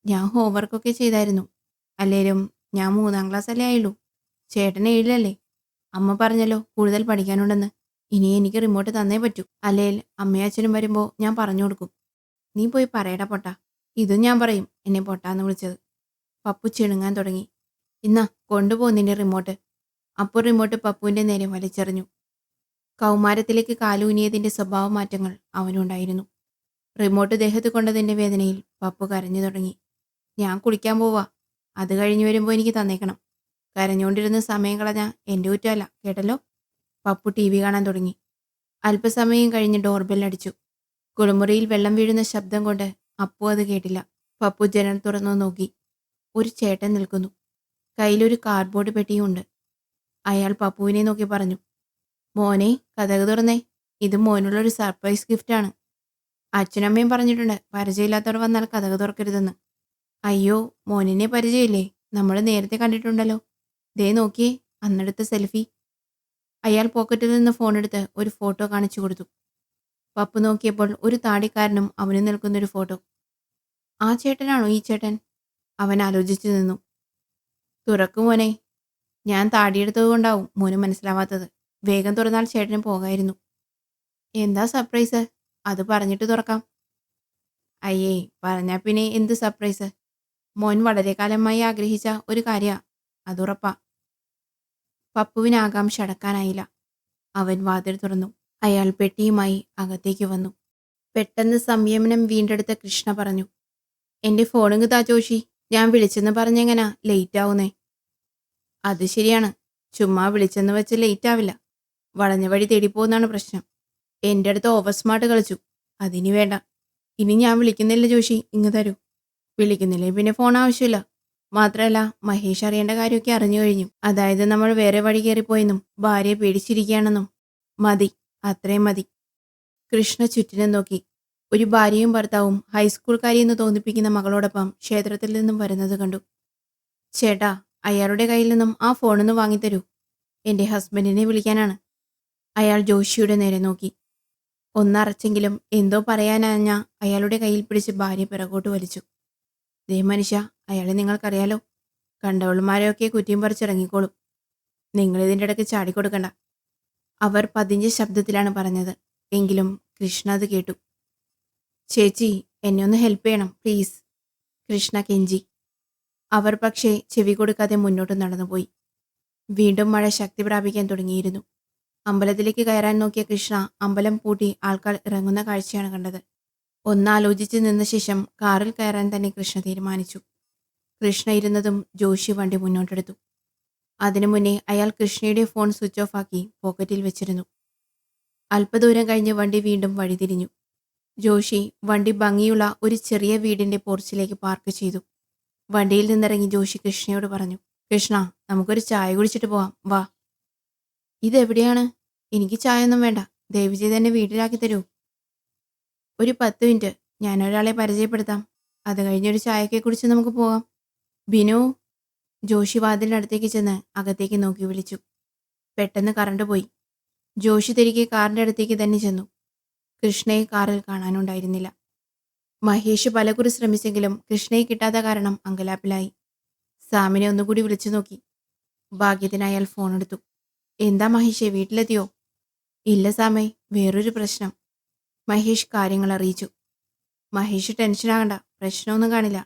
ഞാൻ ഹോംവർക്കൊക്കെ ചെയ്തായിരുന്നു. അല്ലേലും ഞാൻ 3-ാം ക്ലാസ് അല്ലേ ആയുള്ളൂ. ചേട്ടൻ 7-ലല്ലേ. അമ്മ പറഞ്ഞല്ലോ കൂടുതൽ പഠിക്കാനുണ്ടെന്ന്. ഇനി എനിക്ക് റിമോട്ട് തന്നേ പറ്റൂ, അല്ലേൽ അമ്മയും അച്ഛനും വരുമ്പോൾ ഞാൻ പറഞ്ഞു കൊടുക്കും. നീ പോയി പറയടാ പൊട്ടാ. ഇതും ഞാൻ പറയും എന്നെ പൊട്ടാന്ന് വിളിച്ചത്. പപ്പു ചിണുങ്ങാൻ തുടങ്ങി. ഇന്നാ കൊണ്ടുപോ നിന്റെ റിമോട്ട്. അപ്പോൾ റിമോട്ട് പപ്പുവിൻ്റെ നേരെ വലിച്ചെറിഞ്ഞു. കൗമാരത്തിലേക്ക് കാലൂനിയതിൻ്റെ സ്വഭാവ മാറ്റങ്ങൾ അവനുണ്ടായിരുന്നു. റിമോട്ട് ദേഹത്ത് കൊണ്ടതിൻ്റെ വേദനയിൽ പപ്പു കരഞ്ഞു തുടങ്ങി. ഞാൻ കുളിക്കാൻ പോവാ, അത് കഴിഞ്ഞ് വരുമ്പോൾ എനിക്ക് തന്നേക്കണം. കരഞ്ഞുകൊണ്ടിരുന്ന് സമയം കളഞ്ഞ എൻ്റെ കുറ്റമല്ല, കേട്ടല്ലോ. പപ്പു TV കാണാൻ തുടങ്ങി. അല്പസമയം കഴിഞ്ഞ് ഡോർബെൽ അടിച്ചു. കുളിമുറിയിൽ വെള്ളം വീഴുന്ന ശബ്ദം കൊണ്ട് അപ്പു അത് കേട്ടില്ല. പപ്പു ജനൽ തുറന്നു നോക്കി. ഒരു ചേട്ടൻ നിൽക്കുന്നു. കയ്യിലൊരു കാർഡ്ബോർഡ് പെട്ടിയുണ്ട്. അയാൾ പപ്പുവിനെ നോക്കി പറഞ്ഞു, മോനെ കതക് തുറന്നേ, ഇത് മോനുള്ളൊരു സർപ്രൈസ് ഗിഫ്റ്റാണ്. അച്ഛനമ്മയും പറഞ്ഞിട്ടുണ്ട് പരിചയമില്ലാത്തവർ വന്നാൽ കതക് തുറക്കരുതെന്ന്. അയ്യോ, മോനിനെ പരിചയമില്ലേ? നമ്മൾ നേരത്തെ കണ്ടിട്ടുണ്ടല്ലോ. ദേ നോക്കിയേ, അന്നെടുത്ത സെൽഫി. അയാൾ പോക്കറ്റിൽ നിന്ന് ഫോണെടുത്ത് ഒരു ഫോട്ടോ കാണിച്ചു കൊടുത്തു. പപ്പു നോക്കിയപ്പോൾ ഒരു താടിക്കാരനും അവന് നിൽക്കുന്നൊരു ഫോട്ടോ. ആ ചേട്ടനാണോ ഈ ചേട്ടൻ? അവൻ ആലോചിച്ചു നിന്നു. തുറക്കു മോനെ. ഞാൻ താടിയെടുത്തത് കൊണ്ടാവും മോന് മനസ്സിലാവാത്തത്. വേഗം തുറന്നാൽ ചേട്ടന് പോകായിരുന്നു. എന്താ സർപ്രൈസ്? അത് പറഞ്ഞിട്ട് തുറക്കാം. അയ്യേ, പറഞ്ഞാ പിന്നെ എന്ത് സർപ്രൈസ്? മോൻ വളരെ കാലമായി ആഗ്രഹിച്ച ഒരു കാര്യാ. അതുറപ്പാ. പപ്പുവിന് ആകാംക്ഷ അടക്കാനായില്ല. അവൻ വാതിൽ തുറന്നു. അയാൾ പെട്ടിയുമായി അകത്തേക്ക് വന്നു. പെട്ടെന്ന് സംയമനം വീണ്ടെടുത്ത കൃഷ്ണ പറഞ്ഞു, എന്റെ ഫോണിങ് താ ജോഷി. ഞാൻ വിളിച്ചെന്ന് പറഞ്ഞെങ്ങനാ ലേറ്റ് ആവുന്നേ? അത് ശരിയാണ്. ചുമ്മാ വിളിച്ചെന്ന് വെച്ച് ലേറ്റ് ആവില്ല. വളഞ്ഞ വഴി തേടിപ്പോന്നാണ് പ്രശ്നം. എൻ്റെ അടുത്ത് ഓവർ സ്മാർട്ട് കളിച്ചു. അതിനി വേണ്ട. ഇനി ഞാൻ വിളിക്കുന്നില്ല ജോഷി, ഇങ്ങ് തരൂ. വിളിക്കുന്നില്ലേ പിന്നെ ഫോൺ ആവശ്യമില്ല. മാത്രമല്ല മഹേഷ് അറിയേണ്ട കാര്യമൊക്കെ അറിഞ്ഞു കഴിഞ്ഞു. അതായത് നമ്മൾ വേറെ വഴി കയറിപ്പോയെന്നും ഭാര്യയെ പേടിച്ചിരിക്കുകയാണെന്നും. മതി, അത്രയും മതി. കൃഷ്ണ ചുറ്റിനും നോക്കി. ഒരു ഭാര്യയും ഭർത്താവും ഹൈസ്കൂൾക്കാരിയെന്ന് തോന്നിപ്പിക്കുന്ന മകളോടൊപ്പം ക്ഷേത്രത്തിൽ നിന്നും വരുന്നത് കണ്ടു. ചേട്ടാ, അയാളുടെ കയ്യിൽ നിന്നും ആ ഫോണൊന്ന് വാങ്ങിത്തരൂ. എൻ്റെ ഹസ്ബൻഡിനെ വിളിക്കാനാണ്. അയാൾ ജോഷിയുടെ നേരെ നോക്കി. ഒന്നറച്ചെങ്കിലും എന്തോ പറയാനാഞ്ഞ അയാളുടെ കയ്യിൽ പിടിച്ച് ഭാര്യ പിറകോട്ട് വലിച്ചു. ദേ മനുഷ്യ, അയാളെ നിങ്ങൾക്കറിയാലോ. കണ്ടവളുമാരെയൊക്കെ കുറ്റിയും പറിച്ചിറങ്ങിക്കോളും. നിങ്ങളിതിൻ്റെ ഇടയ്ക്ക് ചാടിക്കൊടുക്കണ്ട. അവർ പതിഞ്ഞ ശബ്ദത്തിലാണ് പറഞ്ഞത്. എങ്കിലും കൃഷ്ണ അത് കേട്ടു. ചേച്ചി, എന്നെ ഒന്ന് ഹെൽപ്പ് ചെയ്യണം പ്ലീസ്, കൃഷ്ണ കെഞ്ചി. അവർ പക്ഷേ ചെവി കൊടുക്കാതെ മുന്നോട്ട് നടന്നുപോയി. വീണ്ടും മഴ ശക്തി പ്രാപിക്കാൻ തുടങ്ങിയിരുന്നു. അമ്പലത്തിലേക്ക് കയറാൻ നോക്കിയ കൃഷ്ണ അമ്പലം പൂട്ടി ആൾക്കാർ ഇറങ്ങുന്ന കാഴ്ചയാണ് കണ്ടത്. ഒന്നാലോചിച്ച് നിന്ന ശേഷം കാറിൽ കയറാൻ തന്നെ കൃഷ്ണ തീരുമാനിച്ചു. കൃഷ്ണ ഇരുന്നതും ജോഷി വണ്ടി മുന്നോട്ടെടുത്തു. അതിനു മുന്നേ അയാൾ കൃഷ്ണയുടെ ഫോൺ സ്വിച്ച് ഓഫ് ആക്കി പോക്കറ്റിൽ വെച്ചിരുന്നു. അല്പദൂരം കഴിഞ്ഞ് വണ്ടി വീണ്ടും വഴിതിരിഞ്ഞു. ജോഷി വണ്ടി ഭംഗിയുള്ള ഒരു ചെറിയ വീടിന്റെ പോർച്ചിലേക്ക് പാർക്ക് ചെയ്തു. വണ്ടിയിൽ നിന്നിറങ്ങി ജോഷി കൃഷ്ണയോട് പറഞ്ഞു, കൃഷ്ണ, നമുക്കൊരു ചായ കുടിച്ചിട്ട് പോവാം, വാ. ഇതെവിടെയാണ്? എനിക്ക് ചായ ഒന്നും വേണ്ട. ദയവ് ചെയ്ത് എന്നെ വീട്ടിലാക്കി തരൂ. ഒരു 10 മിനിറ്റ്, ഞാനൊരാളെ പരിചയപ്പെടുത്താം. അത് കഴിഞ്ഞൊരു ചായക്കെ കുടിച്ച് നമുക്ക് പോകാം. ബിനു. ജോഷി വാതിലിനടുത്തേക്ക് ചെന്ന് അകത്തേക്ക് നോക്കി വിളിച്ചു. പെട്ടെന്ന് കറണ്ട് പോയി. ജോഷി തിരികെ കാറിൻ്റെ അടുത്തേക്ക് തന്നെ ചെന്നു. കൃഷ്ണയെ കാറിൽ കാണാനുണ്ടായിരുന്നില്ല. മഹേഷ് പലകുറി ശ്രമിച്ചെങ്കിലും കൃഷ്ണയെ കിട്ടാത്ത കാരണം അങ്കലാപ്പിലായി. സാമിനെ ഒന്നുകൂടി വിളിച്ചു നോക്കി. ഭാഗ്യത്തിന് അയാൾ ഫോൺ എടുത്തു. എന്താ മഹേഷേ, വീട്ടിലെത്തിയോ? ഇല്ല സാമേ, വേറൊരു പ്രശ്നം. മഹേഷ് കാര്യങ്ങൾ അറിയിച്ചു. മഹേഷ് ടെൻഷനാകണ്ട, പ്രശ്നമൊന്നും കാണില്ല.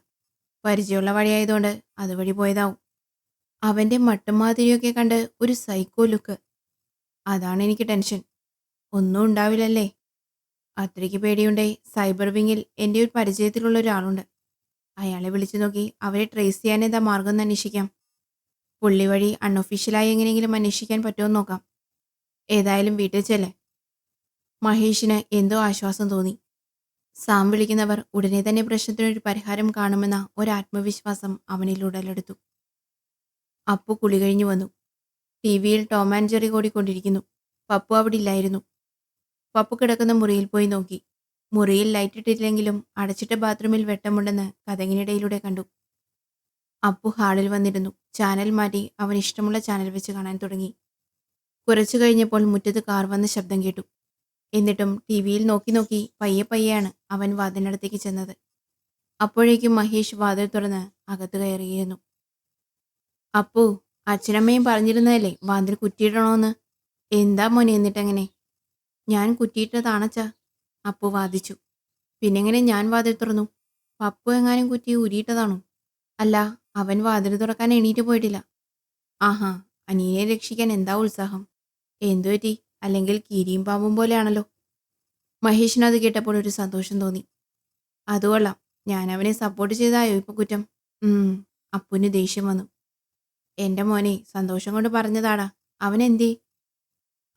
പരിചയമുള്ള വഴിയായതുകൊണ്ട് അതുവഴി പോയതാവും. അവൻ്റെ മട്ടുമാതിരിയൊക്കെ കണ്ട് ഒരു സൈക്കോ ലുക്ക്. അതാണ് എനിക്ക് ടെൻഷൻ. ഒന്നും ഉണ്ടാവില്ലല്ലേ? അത്രയ്ക്ക് പേടിയുണ്ടേ സൈബർ വിങ്ങിൽ എൻ്റെ ഒരു പരിചയത്തിലുള്ള ഒരാളുണ്ട്. അയാളെ വിളിച്ചു നോക്കി അവരെ ട്രേസ് ചെയ്യാൻ എന്താ മാർഗം എന്ന് അന്വേഷിക്കാം. പുള്ളി വഴി അൺഒഫീഷ്യലായി എങ്ങനെയെങ്കിലും അന്വേഷിക്കാൻ പറ്റുമോ നോക്കാം. ഏതായാലും വീട്ടിൽ ചെല്ലേ. മഹേഷിന് എന്തോ ആശ്വാസം തോന്നി. സാം വിളിക്കുന്നവർ ഉടനെ തന്നെ പ്രശ്നത്തിനൊരു പരിഹാരം കാണുമെന്ന ഒരാത്മവിശ്വാസം അവനിൽ ഉടലെടുത്തു. അപ്പു കുളി കഴിഞ്ഞു വന്നു. ടി വിയിൽ ടോം ആൻഡ് ജെറി ഓടിക്കൊണ്ടിരിക്കുന്നു. പപ്പു അവിടെ ഇല്ലായിരുന്നു. പപ്പു കിടക്കുന്ന മുറിയിൽ പോയി നോക്കി. മുറിയിൽ ലൈറ്റ് ഇട്ടില്ലെങ്കിലും അടച്ചിട്ട ബാത്റൂമിൽ വെട്ടമുണ്ടെന്ന് കതകിനിടയിലൂടെ കണ്ടു. അപ്പു ഹാളിൽ വന്നിരുന്നു. ചാനൽ മാറ്റി അവൻ ഇഷ്ടമുള്ള ചാനൽ വെച്ച് കാണാൻ തുടങ്ങി. കുറച്ചു കഴിഞ്ഞപ്പോൾ മുറ്റത്ത് കാർ വന്ന ശബ്ദം കേട്ടു. എന്നിട്ടും ടി വിയിൽ നോക്കി നോക്കി പയ്യെ പയ്യെയാണ് അവൻ വാതിലിനടുത്തേക്ക് ചെന്നത്. അപ്പോഴേക്കും മഹേഷ് വാതിൽ തുറന്ന് അകത്ത് കയറിയിരുന്നു. അപ്പു, അച്ഛനമ്മയും പറഞ്ഞിരുന്നതല്ലേ വാതിൽ കുറ്റിയിടണോന്ന്. എന്താ മോനെ എന്നിട്ടെങ്ങനെ? ഞാൻ കുറ്റിയിട്ടതാണച്ചാ, അപ്പു വാദിച്ചു. പിന്നെങ്ങനെ ഞാൻ വാതിൽ തുറന്നു? പപ്പു എങ്ങാനും കുറ്റി ഉരിയിട്ടതാണോ? അല്ല, അവൻ വാതിൽ തുറക്കാൻ എണീറ്റ് പോയിട്ടില്ല. ആഹാ, അനിയനെ രക്ഷിക്കാൻ എന്താ ഉത്സാഹം. എന്തുപറ്റി? അല്ലെങ്കിൽ കീരിയും പാമ്പും പോലെയാണല്ലോ. മഹേഷിന് അത് കേട്ടപ്പോൾ ഒരു സന്തോഷം തോന്നി. അതുകൊള്ളാം, ഞാൻ അവനെ സപ്പോർട്ട് ചെയ്തായോ ഇപ്പൊ കുറ്റം? അപ്പുവിന് ദേഷ്യം വന്നു. എൻ്റെ മോനെ, സന്തോഷം കൊണ്ട് പറഞ്ഞതാടാ. അവൻ എന്തേ?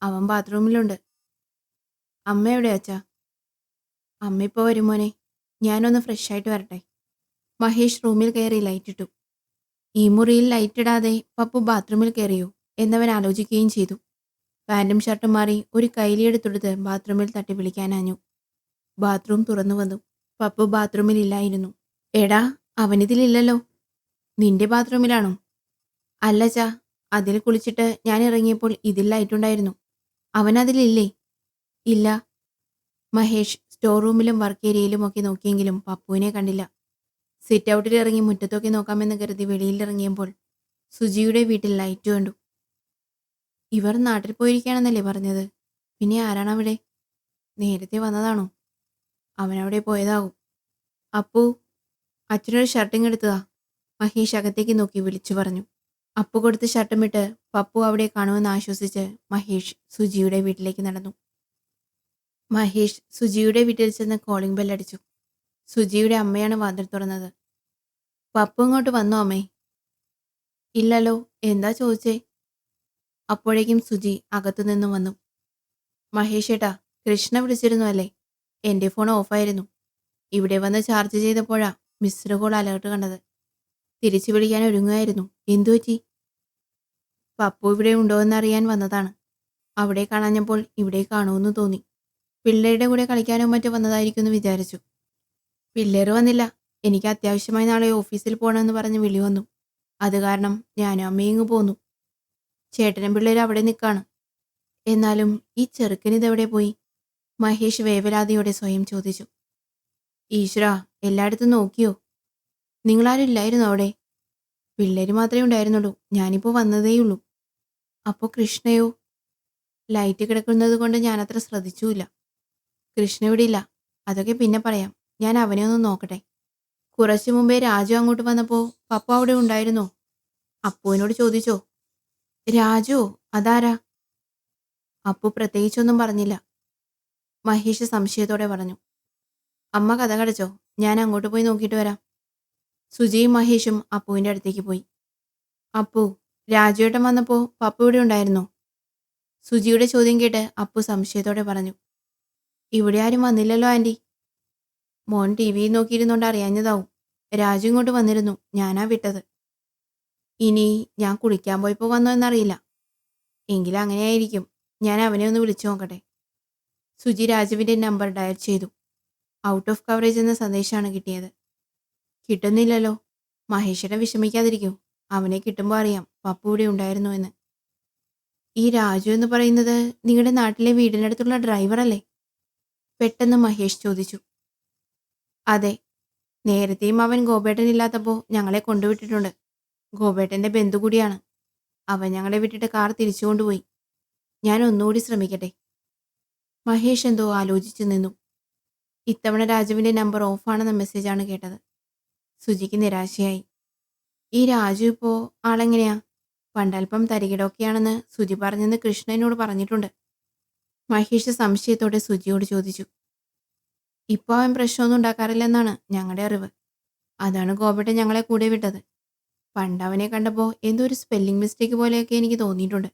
അവൻ ബാത്റൂമിലുണ്ട്. അമ്മ എവിടെ അച്ഛാ? അമ്മ ഇപ്പോൾ വരും മോനെ. ഞാനൊന്ന് ഫ്രഷ് ആയിട്ട് വരട്ടെ. മഹേഷ് റൂമിൽ കയറി ലൈറ്റ് ഇട്ടു. ഈ മുറിയിൽ ലൈറ്റ് ഇടാതെ പപ്പു ബാത്റൂമിൽ കയറിയോ എന്നവൻ ആലോചിക്കുകയും ചെയ്തു. പാൻറ്റും ഷർട്ടും മാറി ഒരു കൈലിയെടുത്തെടുത്ത് ബാത്റൂമിൽ തട്ടി വിളിക്കാനാഞ്ഞു. ബാത്റൂം തുറന്നു വന്നു. പപ്പു ബാത്റൂമിൽ ഇല്ലായിരുന്നു. എടാ, അവനിതിലില്ലല്ലോ. നിന്റെ ബാത്റൂമിലാണോ? അല്ലച്ചാ, അതിൽ കുളിച്ചിട്ട് ഞാൻ ഇറങ്ങിയപ്പോൾ ഇതിൽ ലൈറ്റുണ്ടായിരുന്നു. അവനതിലില്ലേ? ഇല്ല. മഹേഷ് സ്റ്റോർ റൂമിലും വർക്ക് ഏരിയയിലുമൊക്കെ നോക്കിയെങ്കിലും പപ്പുവിനെ കണ്ടില്ല. സിറ്റ് ഔട്ടിൽ ഇറങ്ങി മുറ്റത്തൊക്കെ നോക്കാമെന്ന് കരുതി വെളിയിലിറങ്ങിയപ്പോൾ സുജിയുടെ വീട്ടിൽ ലൈറ്റ് കണ്ടു. ഇവർ നാട്ടിൽ പോയിരിക്കുകയാണെന്നല്ലേ പറഞ്ഞത്? പിന്നെ ആരാണ് അവിടെ? നേരത്തെ വന്നതാണോ? അവനവിടെ പോയതാകും. അപ്പു, അച്ഛനൊരു ഷർട്ടിങ് എടുത്തതാ. മഹേഷ് അകത്തേക്ക് നോക്കി വിളിച്ചു പറഞ്ഞു. അപ്പു കൊടുത്ത് ഷർട്ടുമിട്ട് പപ്പു അവിടെ കാണുമെന്ന് ആശ്വസിച്ച് മഹേഷ് സുജിയുടെ വീട്ടിലേക്ക് നടന്നു. മഹേഷ് സുജിയുടെ വീട്ടിൽ ചെന്ന് കോളിംഗ് ബെല്ലടിച്ചു. സുജിയുടെ അമ്മയാണ് വാതിൽ തുറന്നത്. പപ്പു ഇങ്ങോട്ട് വന്നോ അമ്മേ? ഇല്ലല്ലോ, എന്താ ചോദിച്ചേ? അപ്പോഴേക്കും സുജി അകത്തുനിന്നും വന്നു. മഹേഷ് ഏട്ടാ, കൃഷ്ണ വിളിച്ചിരുന്നു അല്ലേ? എൻ്റെ ഫോൺ ഓഫായിരുന്നു. ഇവിടെ വന്ന് ചാർജ് ചെയ്തപ്പോഴാ മിസ്ഡ് കോൾ അലേർട്ട് കണ്ടത്. തിരിച്ചു വിളിക്കാൻ ഒരുങ്ങുമായിരുന്നു. എന്തുപറ്റി? പപ്പു ഇവിടെ ഉണ്ടോ എന്നറിയാൻ വന്നതാണ്. അവിടെ കാണാഞ്ഞപ്പോൾ ഇവിടെ കാണുമെന്ന് തോന്നി. പിള്ളേരുടെ കൂടെ കളിക്കാനോ മറ്റോ വന്നതായിരിക്കുമെന്ന് വിചാരിച്ചു. പിള്ളേർ വന്നില്ല. എനിക്ക് അത്യാവശ്യമായി നാളെ ഓഫീസിൽ പോകണമെന്ന് പറഞ്ഞ് വിളി വന്നു. അത് കാരണം ഞാനും അമ്മയും ഇങ്ങ് പോന്നു. ചേട്ടനും പിള്ളേരും അവിടെ നിൽക്കാണ്. എന്നാലും ഈ ചെറുക്കനിതെവിടെ പോയി? മഹേഷ് വേവലാതിയോടെ സ്വയം ചോദിച്ചു. ഈശ്വരാ, എല്ലായിടത്തും നോക്കിയോ? നിങ്ങളാരും ഇല്ലായിരുന്നു അവിടെ? പിള്ളേര് മാത്രമേ ഉണ്ടായിരുന്നുള്ളൂ. ഞാനിപ്പോൾ വന്നതേയുള്ളൂ. അപ്പോൾ കൃഷ്ണയോ? ലൈറ്റ് കിടക്കുന്നത് കൊണ്ട് ഞാനത്ര ശ്രദ്ധിച്ചുമില്ല. കൃഷ്ണ ഇവിടെ ഇല്ല. അതൊക്കെ പിന്നെ പറയാം. ഞാൻ അവനെ ഒന്ന് നോക്കട്ടെ. കുറച്ചു മുമ്പേ രാജു അങ്ങോട്ട് വന്നപ്പോൾ പപ്പ അവിടെ ഉണ്ടായിരുന്നോ? അപ്പുവിനോട് ചോദിച്ചോ? രാജുവോ? അതാരാ? അപ്പു പ്രത്യേകിച്ചൊന്നും പറഞ്ഞില്ല. മഹേഷ് സംശയത്തോടെ പറഞ്ഞു. അമ്മ കഥ കടച്ചോ? ഞാൻ അങ്ങോട്ട് പോയി നോക്കിയിട്ട് വരാം. സുജിയും മഹേഷും അപ്പുവിൻ്റെ അടുത്തേക്ക് പോയി. അപ്പു, രാജുവേട്ടൻ വന്നപ്പോൾ പപ്പ ഇവിടെ ഉണ്ടായിരുന്നോ? സുജിയുടെ ചോദ്യം കേട്ട് അപ്പു സംശയത്തോടെ പറഞ്ഞു. ഇവിടെ ആരും വന്നില്ലല്ലോ ആൻറ്റി. മോൻ ടി വി നോക്കിയിരുന്നോണ്ട് അറിയാഞ്ഞതാവും. രാജു ഇങ്ങോട്ട് വന്നിരുന്നു. ഞാനാ വിട്ടത്. ഇനി ഞാൻ കുളിക്കാൻ പോയപ്പോൾ വന്നോ എന്നറിയില്ല. എങ്കിലും അങ്ങനെയായിരിക്കും. ഞാൻ അവനെ ഒന്ന് വിളിച്ചു നോക്കട്ടെ. സുജി രാജുവിൻ്റെ നമ്പർ ഡയൽ ചെയ്തു. ഔട്ട് ഓഫ് കവറേജ് എന്ന സന്ദേശമാണ് കിട്ടിയത്. കിട്ടുന്നില്ലല്ലോ. മഹേഷിനെ വിഷമിക്കാതിരിക്കൂ. അവനെ കിട്ടുമ്പോൾ അറിയാം പപ്പു ഇവിടെ ഉണ്ടായിരുന്നു എന്ന്. ഈ രാജു എന്ന് പറയുന്നത് നിങ്ങളുടെ നാട്ടിലെ വീടിനടുത്തുള്ള ഡ്രൈവറല്ലേ? പെട്ടെന്ന് മഹേഷ് ചോദിച്ചു. അതെ, നേരത്തെയും അവൻ ഗോപേട്ടൻ ഇല്ലാത്തപ്പോൾ ഞങ്ങളെ കൊണ്ടുവിട്ടിട്ടുണ്ട്. ഗോപേട്ടൻ്റെ ബന്ധു കൂടിയാണ്. അവൻ ഞങ്ങളെ വിട്ടിട്ട് കാർ തിരിച്ചു കൊണ്ടുപോയി. ഞാൻ ഒന്നുകൂടി ശ്രമിക്കട്ടെ. മഹേഷ് എന്തോ ആലോചിച്ചു നിന്നു. ഇത്തവണ രാജുവിൻ്റെ നമ്പർ ഓഫാണെന്ന മെസ്സേജാണ് കേട്ടത്. സുജിക്ക് നിരാശയായി. ഈ രാജു ഇപ്പോൾ ആളെങ്ങനെയാ? പണ്ടൽപ്പം തരികിടൊക്കെയാണെന്ന് സുജി പറഞ്ഞെന്ന് കൃഷ്ണ എന്നോട് പറഞ്ഞിട്ടുണ്ട്. മഹേഷ് സംശയത്തോടെ സുജിയോട് ചോദിച്ചു. ഇപ്പോൾ അവൻ പ്രശ്നമൊന്നും ഉണ്ടാക്കാറില്ലെന്നാണ് ഞങ്ങളുടെ അറിവ്. അതാണ് ഗോപേട്ടൻ ഞങ്ങളെ കൂടെ വിട്ടത്. പണ്ട് അവനെ കണ്ടപ്പോൾ എന്തോ ഒരു സ്പെല്ലിംഗ് മിസ്റ്റേക്ക് പോലെയൊക്കെ എനിക്ക് തോന്നിയിട്ടുണ്ട്.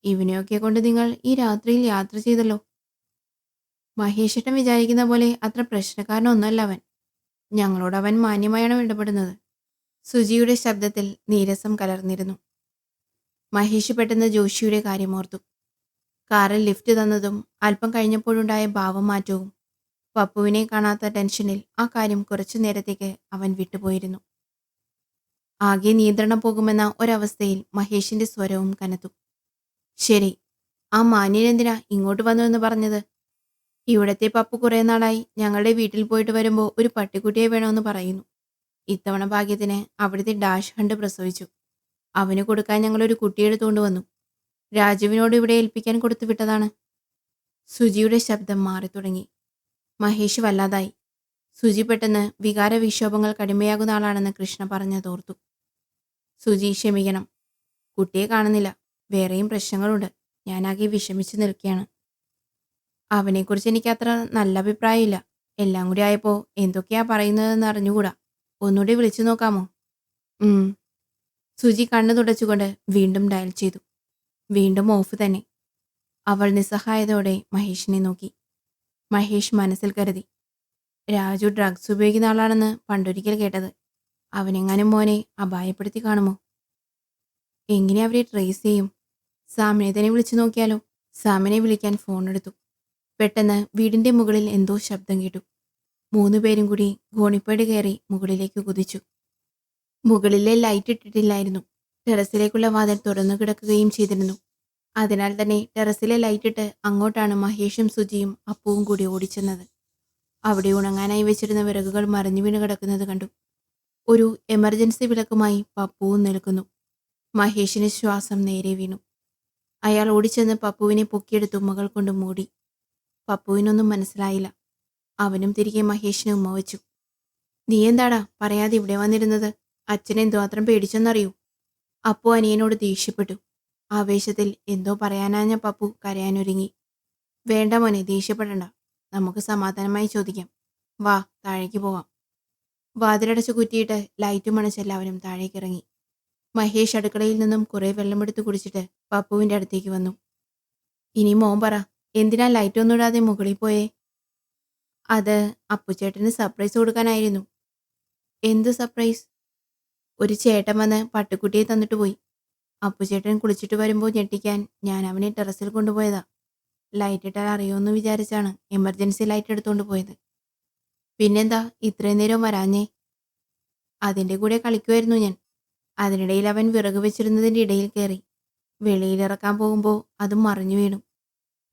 ഇവനെയൊക്കെ കൊണ്ട് നിങ്ങൾ ഈ രാത്രിയിൽ യാത്ര ചെയ്തല്ലോ. മഹേഷേട്ടൻ വിചാരിക്കുന്ന പോലെ അത്ര പ്രശ്നക്കാരനൊന്നല്ല അവൻ. ഞങ്ങളോട് അവൻ മാന്യമായാണ് ഇടപെടുന്നത്. സുജിയുടെ ശബ്ദത്തിൽ നീരസം കലർന്നിരുന്നു. മഹേഷ് പെട്ടെന്ന് ജോഷിയുടെ കാര്യമോർത്തു. കാറിൽ ലിഫ്റ്റ് തന്നതും അല്പം കഴിഞ്ഞപ്പോഴുണ്ടായ ഭാവമാറ്റവും പപ്പുവിനെ കാണാത്ത ടെൻഷനിൽ ആ കാര്യം കുറച്ചു നേരത്തേക്ക് അവൻ വിട്ടുപോയിരുന്നു. ആകെ നിയന്ത്രണം പോകുമെന്ന ഒരവസ്ഥയിൽ മഹേഷിന്റെ സ്വരവും കനത്തു. ശരി, ആ മാന്യനെന്തിനാ ഇങ്ങോട്ട് വന്നു എന്ന് പറഞ്ഞത്? ഇവിടത്തെ പപ്പു കുറേ നാളായി ഞങ്ങളുടെ വീട്ടിൽ പോയിട്ട് വരുമ്പോൾ ഒരു പട്ടിക്കുട്ടിയെ വേണമെന്ന് പറയുന്നു. ഇത്തവണ ഭാഗ്യത്തിന് അവിടുത്തെ ഡാഷ് ഹണ്ട് പ്രസവിച്ചു. അവന് കൊടുക്കാൻ ഞങ്ങളൊരു കുട്ടിയെടുത്തുകൊണ്ട് വന്നു. രാജുവിനോട് ഇവിടെ ഏൽപ്പിക്കാൻ കൊടുത്തു വിട്ടതാണ്. സുജിയുടെ ശബ്ദം മാറി തുടങ്ങി. മഹേഷ് വല്ലാതായി. സുജി പെട്ടെന്ന് വികാര വിക്ഷോഭങ്ങൾ കടുമയാകുന്ന ആളാണെന്ന് കൃഷ്ണ പറഞ്ഞതോർത്തു. സുജി, ക്ഷമിക്കണം. കുട്ടിയെ കാണുന്നില്ല. വേറെയും പ്രശ്നങ്ങളുണ്ട്. ഞാനാകെ വിഷമിച്ച് നിൽക്കുകയാണ്. അവനെക്കുറിച്ച് എനിക്ക് അത്ര നല്ല അഭിപ്രായമില്ല. എല്ലാം കൂടി ആയപ്പോൾ എന്തൊക്കെയാ പറയുന്നതെന്ന് അറിഞ്ഞുകൂടാ. ഒന്നുകൂടി വിളിച്ചു നോക്കാമോ? സുജി കണ്ണു തുടച്ചുകൊണ്ട് വീണ്ടും ഡയൽ ചെയ്തു. വീണ്ടും ഓഫ് തന്നെ. അവൾ നിസ്സഹായതയോടെ മഹേഷിനെ നോക്കി. മഹേഷ് മനസ്സിൽ കരുതി, രാജു ഡ്രഗ്സ് ഉപയോഗിക്കുന്ന ആളാണെന്ന് പണ്ടൊരിക്കൽ കേട്ടത്. അവനെങ്ങാനും മോനെ അപായപ്പെടുത്തി കാണുമോ? എങ്ങനെ അവരെ ട്രേസ് ചെയ്യും? സാമിനെ തന്നെ വിളിച്ചു നോക്കിയാലോ? സാമിനെ വിളിക്കാൻ ഫോൺ എടുത്തു. പെട്ടെന്ന് വീടിൻ്റെ മുകളിൽ എന്തോ ശബ്ദം കേട്ടു. 3 പേരും കൂടി ഗോണിപ്പടി കയറി മുകളിലേക്ക് കുതിച്ചു. മുകളിലെ ലൈറ്റ് ഇട്ടിട്ടില്ലായിരുന്നു. ടെറസിലേക്കുള്ള വാതിൽ തുറന്നു കിടക്കുകയും ചെയ്തിരുന്നു. അതിനാൽ തന്നെ ടെറസിലെ ലൈറ്റിട്ട് അങ്ങോട്ടാണ് മഹേഷും സുജിയും അപ്പുവും കൂടി ഓടിച്ചെന്നത്. അവിടെ ഉണങ്ങാനായി വെച്ചിരുന്ന വിറകുകൾ മറിഞ്ഞു വീണ് കിടക്കുന്നത് കണ്ടു. ഒരു എമർജൻസി വിളക്കുമായി പപ്പുവും നിൽക്കുന്നു. മഹേഷിന് ശ്വാസം നേരെ വീണു. അയാൾ ഓടിച്ചെന്ന് പപ്പുവിനെ പൊക്കിയെടുത്ത് ഉമ്മകൾ കൊണ്ട് മൂടി. പപ്പുവിനൊന്നും മനസ്സിലായില്ല. അവനും തിരികെ മഹേഷിനെ ഉമ്മ വെച്ചു. നീ എന്താടാ പറയാതെ ഇവിടെ വന്നിരുന്നത്? അച്ഛനെ എന്തുമാത്രം പേടിച്ചെന്നറിയൂ. അപ്പു അനിയനോട് ദേഷ്യപ്പെട്ടു. ആവേശത്തിൽ എന്തോ പറയാനാഞ്ഞ പപ്പു കരയാനൊരുങ്ങി. വേണ്ട മോനെ, ദേഷ്യപ്പെടണ്ട. നമുക്ക് സമാധാനമായി ചോദിക്കാം. വാ, താഴേക്ക് പോവാം. വാതിലടച്ച് കുറ്റിയിട്ട് ലൈറ്റും അണച്ച് എല്ലാവരും താഴേക്കിറങ്ങി. മഹേഷ് അടുക്കളയിൽ നിന്നും കുറെ വെള്ളമെടുത്ത് കുടിച്ചിട്ട് പപ്പുവിൻ്റെ അടുത്തേക്ക് വന്നു. ഇനി മോൻ പറ, എന്തിനാ ലൈറ്റൊന്നും ഇടാതെ മുകളിൽ പോയേ? അത് അപ്പുചേട്ടന് സർപ്രൈസ് കൊടുക്കാനായിരുന്നു. എന്ത് സർപ്രൈസ്? ഒരു ചേട്ടൻ വന്ന് പട്ടുക്കുട്ടിയെ തന്നിട്ട് പോയി. അപ്പുചേട്ടൻ കുളിച്ചിട്ട് വരുമ്പോൾ ഞെട്ടിക്കാൻ ഞാൻ അവനെ ടെറസിൽ കൊണ്ടുപോയതാ. ലൈറ്റ് ഇട്ടാൽ അറിയുമെന്ന് വിചാരിച്ചാണ് എമർജൻസി ലൈറ്റ് എടുത്തുകൊണ്ട് പോയത്. പിന്നെന്താ ഇത്രയും നേരം വരാഞ്ഞേ? അതിൻ്റെ കൂടെ കളിക്കുമായിരുന്നു ഞാൻ. അതിനിടയിൽ അവൻ വിറക് വെച്ചിരുന്നതിൻ്റെ ഇടയിൽ കയറി. വെളിയിലിറക്കാൻ പോകുമ്പോൾ അതും മറിഞ്ഞു വീണു.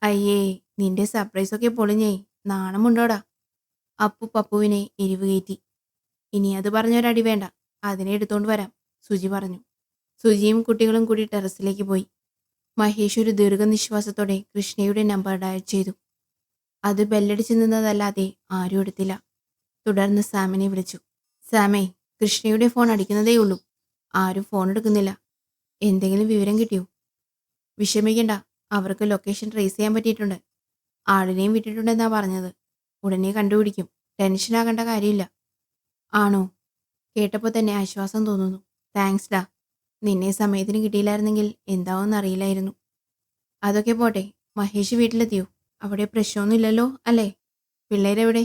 അയ്യേ, നിന്റെ സർപ്രൈസൊക്കെ പൊളിഞ്ഞേ. നാണമുണ്ടോടാ? അപ്പു പപ്പുവിനെ എരിവ് കയറ്റി. ഇനി അത് പറഞ്ഞൊരടി വേണ്ട, അതിനെ എടുത്തോണ്ട് വരാം, സുജി പറഞ്ഞു. സുജിയും കുട്ടികളും കൂടി ടെറസിലേക്ക് പോയി. മഹേഷ് ഒരു ദീർഘനിശ്വാസത്തോടെ കൃഷ്ണയുടെ നമ്പർ ഡയൽ ചെയ്തു. അത് ബെല്ലടിച്ച് നിന്നതല്ലാതെ ആരും എടുത്തില്ല. തുടർന്ന് സാമിനെ വിളിച്ചു. സാമേ, കൃഷ്ണയുടെ ഫോൺ അടിക്കുന്നതേ ഉള്ളൂ. ആരും ഫോൺ എടുക്കുന്നില്ല. എന്തെങ്കിലും വിവരം കിട്ടിയോ? വിഷമിക്കണ്ട, അവർക്ക് ലൊക്കേഷൻ ട്രേസ് ചെയ്യാൻ പറ്റിയിട്ടുണ്ട്. ആളിനെയും വിട്ടിട്ടുണ്ടെന്നാ പറഞ്ഞത്. ഉടനെ കണ്ടുപിടിക്കും. ടെൻഷനാകേണ്ട കാര്യമില്ല. ആണോ? കേട്ടപ്പോൾ തന്നെ ആശ്വാസം തോന്നുന്നു. താങ്ക്സ് ഡാ. നിന്നെ സമയത്തിന് കിട്ടിയില്ലായിരുന്നെങ്കിൽ എന്താവെന്ന് അറിയില്ലായിരുന്നു. അതൊക്കെ പോട്ടെ, മഹേഷ് വീട്ടിലെത്തിയോ? അവിടെ പ്രശ്നമൊന്നുമില്ലല്ലോ അല്ലേ? പിള്ളേരെവിടെ?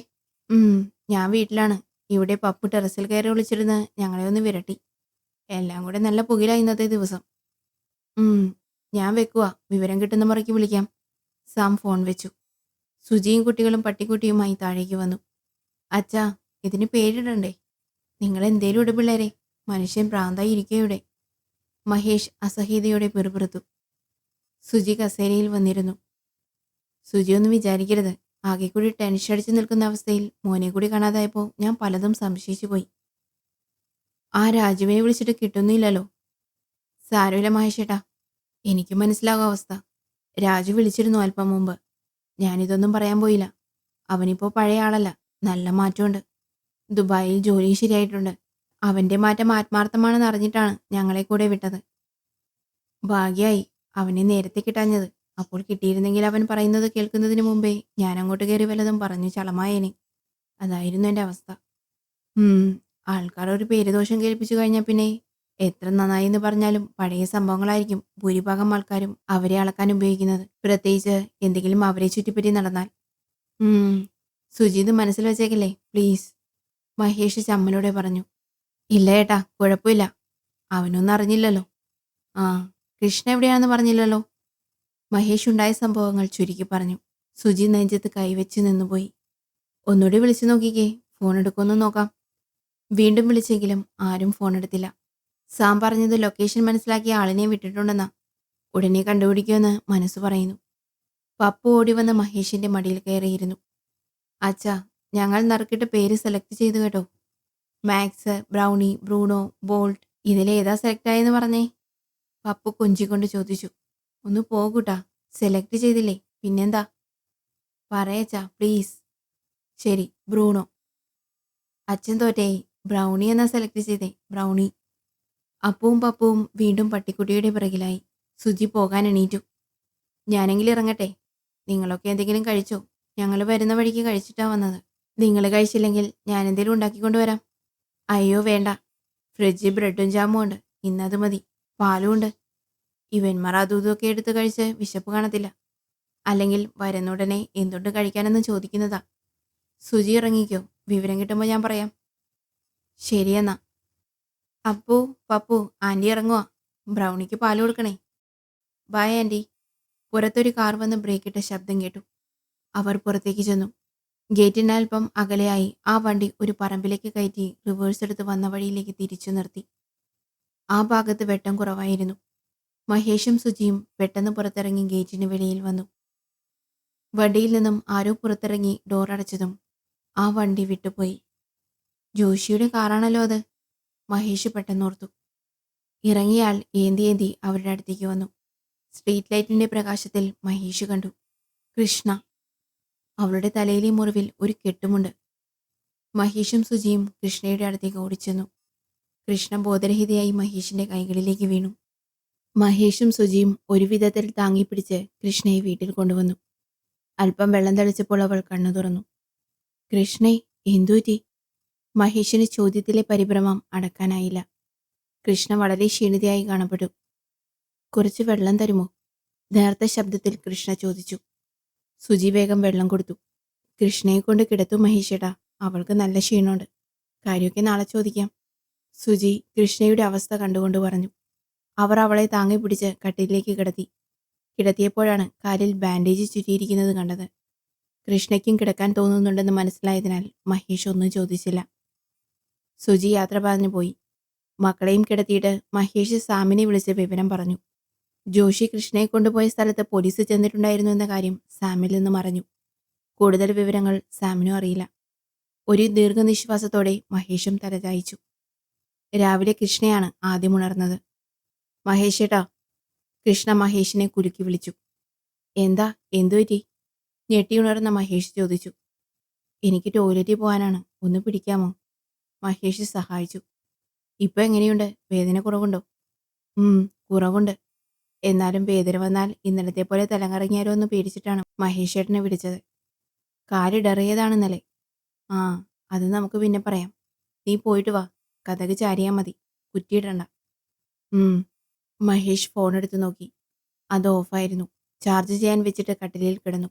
ഞാൻ വീട്ടിലാണ്. ഇവിടെ പപ്പു ടെറസിൽ കയറി വിളിച്ചിരുന്ന് ഞങ്ങളെ ഒന്ന് വിരട്ടി. എല്ലാം കൂടെ നല്ല പുകിലായി ഇന്നത്തെ ദിവസം. ഞാൻ വെക്കുവാ, വിവരം കിട്ടുന്ന മുറയ്ക്ക് വിളിക്കാം. സാം ഫോൺ വെച്ചു. സുജിയും കുട്ടികളും പട്ടിക്കുട്ടിയുമായി താഴേക്ക് വന്നു. അച്ഛാ, ഇതിന് പേരിടണ്ടേ? നിങ്ങൾ എന്തേലും ഇട പിള്ളേരെ, മനുഷ്യൻ ഭ്രാന്തായി ഇരിക്കയുടെ. മഹേഷ് അസഹ്യതയോടെ പിറുപിറുത്തു. സുജി കസേരയിൽ വന്നിരുന്നു. സുജി ഒന്നും വിചാരിക്കരുത്. ആകെ കൂടി ടെൻഷൻ അടിച്ച് നിൽക്കുന്ന അവസ്ഥയിൽ മോനെ കൂടി കാണാതായപ്പോൾ ഞാൻ പലതും സംശയിച്ചു പോയി. ആ രാജുവിനെ വിളിച്ചിട്ട് കിട്ടുന്നില്ലല്ലോ. സാരമില്ല മഹേഷേട്ടാ, എനിക്ക് മനസ്സിലാകും അവസ്ഥ. രാജു വിളിച്ചിരുന്നു അല്പം മുമ്പ്. ഞാനിതൊന്നും പറയാൻ പോയില്ല. അവനിപ്പോൾ പഴയ ആളല്ല, നല്ല മാറ്റമുണ്ട്. ദുബായിൽ ജോലി ശരിയായിട്ടുണ്ട്. അവൻ്റെ മാറ്റം ആത്മാർത്ഥമാണെന്ന് അറിഞ്ഞിട്ടാണ് ഞങ്ങളെ കൂടെ വിട്ടത്. ഭാഗ്യമായി അവനെ നേരത്തെ കിട്ടാഞ്ഞത്. അപ്പോൾ കിട്ടിയിരുന്നെങ്കിൽ അവൻ പറയുന്നത് കേൾക്കുന്നതിന് മുമ്പേ ഞാൻ അങ്ങോട്ട് കയറി വല്ലതും പറഞ്ഞു ചളമായേനെ. അതായിരുന്നു എൻ്റെ അവസ്ഥ. ആൾക്കാർ ഒരു പേരുദോഷം കേൾപ്പിച്ചു കഴിഞ്ഞാൽ പിന്നെ എത്ര നന്നായി എന്ന് പറഞ്ഞാലും പഴയ സംഭവങ്ങളായിരിക്കും ഭൂരിഭാഗം ആൾക്കാരും അവരെ അളക്കാൻ ഉപയോഗിക്കുന്നത്. പ്രത്യേകിച്ച് എന്തെങ്കിലും അവരെ ചുറ്റിപ്പറ്റി നടന്നാൽ. സുജീത് മനസ്സിൽ വെച്ചേക്കല്ലേ പ്ലീസ്, മഹേഷ് ചമ്മലോടെ പറഞ്ഞു. ഇല്ല ഏട്ടാ, കുഴപ്പമില്ല. അവനൊന്നും അറിഞ്ഞില്ലല്ലോ. ആ, കൃഷ്ണ എവിടെയാണെന്ന് പറഞ്ഞില്ലല്ലോ. മഹേഷ് ഉണ്ടായ സംഭവങ്ങൾ ചുരുക്കി പറഞ്ഞു. സുജി നെഞ്ചത്ത് കൈവച്ച് നിന്നുപോയി. ഒന്നുകൂടി വിളിച്ചു നോക്കിക്കേ, ഫോൺ എടുക്കുമെന്ന് നോക്കാം. വീണ്ടും വിളിച്ചെങ്കിലും ആരും ഫോൺ എടുത്തില്ല. സാം പറഞ്ഞത് ലൊക്കേഷൻ മനസ്സിലാക്കിയ ആളിനെ വിട്ടിട്ടുണ്ടെന്നാ. ഉടനെ കണ്ടുപിടിക്കുമെന്ന് മനസ്സ് പറയുന്നു. പപ്പു ഓടി വന്ന് മഹേഷിന്റെ മടിയിൽ കയറിയിരുന്നു. അച്ഛാ, ഞങ്ങൾ നറുക്കിട്ട് പേര് സെലക്ട് ചെയ്തു കേട്ടോ. മാക്സ്, ബ്രൗണി, ബ്രൂണോ, ബോൾട്ട്, ഇതിലേതാ സെലക്ട് ആയെന്ന് പറഞ്ഞേ? പപ്പു കൊഞ്ചിക്കൊണ്ട് ചോദിച്ചു. ഒന്ന് പോകൂട്ടാ, സെലക്ട് ചെയ്തില്ലേ പിന്നെന്താ? പറയച്ചാ പ്ലീസ്. ശരി, ബ്രൂണോ. അച്ഛൻ തോറ്റേ, ബ്രൗണി എന്നാ സെലക്ട് ചെയ്തേ, ബ്രൗണി. അപ്പവും പപ്പുവും വീണ്ടും പട്ടിക്കുട്ടിയുടെ പിറകിലായി. സുജി പോകാൻ എണീറ്റു. ഞാനെങ്കിലും ഇറങ്ങട്ടെ. നിങ്ങളൊക്കെ എന്തെങ്കിലും കഴിച്ചോ? ഞങ്ങൾ വരുന്ന വഴിക്ക് കഴിച്ചിട്ടാ വന്നത്. നിങ്ങൾ കഴിച്ചില്ലെങ്കിൽ ഞാൻ എന്തെങ്കിലും ഉണ്ടാക്കിക്കൊണ്ടുവരാം. അയ്യോ വേണ്ട, ഫ്രിഡ്ജിൽ ബ്രെഡും ജാമും ഉണ്ട്, ഇന്നത് മതി. പാലും ഉണ്ട്. ഇവന്മാർ അതും ഇതൊക്കെ എടുത്ത് കഴിച്ച് വിശപ്പ് കാണത്തില്ല. അല്ലെങ്കിൽ വരുന്നുടനെ എന്തുണ്ട് കഴിക്കാനെന്ന് ചോദിക്കുന്നതാ. സുജി ഇറങ്ങിക്കോ, വിവരം കിട്ടുമ്പോൾ ഞാൻ പറയാം. ശരിയെന്നാ. അപ്പു, പപ്പു, ആൻറ്റി ഇറങ്ങുവാ. ബ്രൗണിക്ക് പാല് കൊടുക്കണേ. Bye anti. പുറത്തൊരു കാർ വന്ന് ബ്രേക്കിട്ട ശബ്ദം കേട്ടു. അവർ പുറത്തേക്ക് ചെന്നു. ഗേറ്റിന് അല്പം അകലെയായി ആ വണ്ടി ഒരു പറമ്പിലേക്ക് കയറ്റി റിവേഴ്സ് എടുത്ത് വന്ന വഴിയിലേക്ക് തിരിച്ചു നിർത്തി. ആ ഭാഗത്ത് വെട്ടം കുറവായിരുന്നു. മഹേഷും സുജിയും പെട്ടെന്ന് പുറത്തിറങ്ങി ഗേറ്റിന് വെളിയിൽ വന്നു. വണ്ടിയിൽ നിന്നും ആരോ പുറത്തിറങ്ങി ഡോർ അടച്ചതും ആ വണ്ടി വിട്ടുപോയി. ജോഷിയുടെ കാറാണല്ലോ അത്, മഹേഷ് പെട്ടെന്നോർത്തു. ഇറങ്ങിയാൽ ഏന്തി ഏന്തി അവരുടെ അടുത്തേക്ക് വന്നു. സ്ട്രീറ്റ് ലൈറ്റിന്റെ പ്രകാശത്തിൽ മഹേഷ് കണ്ടു. കൃഷ്ണ. അവളുടെ തലയിലെ മുറിവിൽ ഒരു കെട്ടുമുണ്ട്. മഹേഷും സുജിയും കൃഷ്ണയുടെ അടുത്തേക്ക് ഓടിച്ചെന്നു. കൃഷ്ണ ബോധരഹിതയായി മഹേഷിന്റെ കൈകളിലേക്ക് വീണു. മഹേഷും സുജിയും ഒരു വിധത്തിൽ താങ്ങിപ്പിടിച്ച് കൃഷ്ണയെ വീട്ടിൽ കൊണ്ടുവന്നു. അല്പം വെള്ളം തളിച്ചപ്പോൾ അവൾ കണ്ണു തുറന്നു. കൃഷ്ണേ, എന്തുപറ്റി? മഹേഷിന് ചോദ്യത്തിലെ പരിഭ്രമം അടക്കാനായില്ല. കൃഷ്ണ വളരെ ക്ഷീണിതയായി കാണപ്പെട്ടു. കുറച്ച് വെള്ളം തരുമോ? നേർത്ത ശബ്ദത്തിൽ കൃഷ്ണ ചോദിച്ചു. സുജി വേഗം വെള്ളം കൊടുത്തു. കൃഷ്ണയെ കൊണ്ട് കിടത്തു മഹേഷേട്ടാ, അവൾക്ക് നല്ല ക്ഷീണമുണ്ട്. കാര്യമൊക്കെ നാളെ ചോദിക്കാം. സുജി കൃഷ്ണയുടെ അവസ്ഥ കണ്ടുകൊണ്ട് പറഞ്ഞു. അവർ അവളെ താങ്ങി പിടിച്ച് കട്ടിലേക്ക് കിടത്തി. കിടത്തിയപ്പോഴാണ് കാലിൽ ബാൻഡേജ് ചുറ്റിയിരിക്കുന്നത് കണ്ടത്. കൃഷ്ണയ്ക്കും കിടക്കാൻ തോന്നുന്നുണ്ടെന്ന് മനസ്സിലായതിനാൽ മഹേഷ് ഒന്നും ചോദിച്ചില്ല. സുജി യാത്ര പറഞ്ഞു പോയി. മക്കളെയും കിടത്തിയിട്ട് മഹേഷ് സാമിനെ വിളിച്ച് വിവരം പറഞ്ഞു. ജോഷി കൃഷ്ണയെ കൊണ്ടുപോയ സ്ഥലത്ത് പോലീസ് ചെന്നിട്ടുണ്ടായിരുന്നു എന്ന കാര്യം സാമിൽ നിന്നും അറിഞ്ഞു. കൂടുതൽ വിവരങ്ങൾ സാമിനും അറിയില്ല. ഒരു ദീർഘനിശ്വാസത്തോടെ മഹേഷും തലചായിച്ചു. രാവിലെ കൃഷ്ണയാണ് ആദ്യം ഉണർന്നത്. മഹേഷേട്ടാ. കൃഷ്ണ മഹേഷിനെ കുലുക്കി വിളിച്ചു. എന്താ, എന്തുപറ്റി? ഞെട്ടിയുണർന്ന മഹേഷ് ചോദിച്ചു. എനിക്ക് ടോയ്ലറ്റിൽ പോകാനാണ്, ഒന്ന് പിടിക്കാമോ? മഹേഷ് സഹായിച്ചു. ഇപ്പൊ എങ്ങനെയുണ്ട്? വേദന കുറവുണ്ടോ? കുറവുണ്ട്. എന്നാലും വേദന വന്നാൽ ഇന്നലത്തെ പോലെ തലകറങ്ങിയാലോ എന്ന് പേടിച്ചിട്ടാണ് മഹേഷ് ഏട്ടനെ വിളിച്ചത്. കാലിടറിയതാണെന്നല്ലേ? ആ, അത് നമുക്ക് പിന്നെ പറയാം. നീ പോയിട്ട് വാ, കഥക് ചാരിയാൽ മതി, കുറ്റിയിടണ്ട. മഹേഷ് ഫോൺ എടുത്ത് നോക്കി. അത് ഓഫായിരുന്നു. ചാർജ് ചെയ്യാൻ വെച്ചിട്ട് കട്ടിലിൽ കിടന്നു.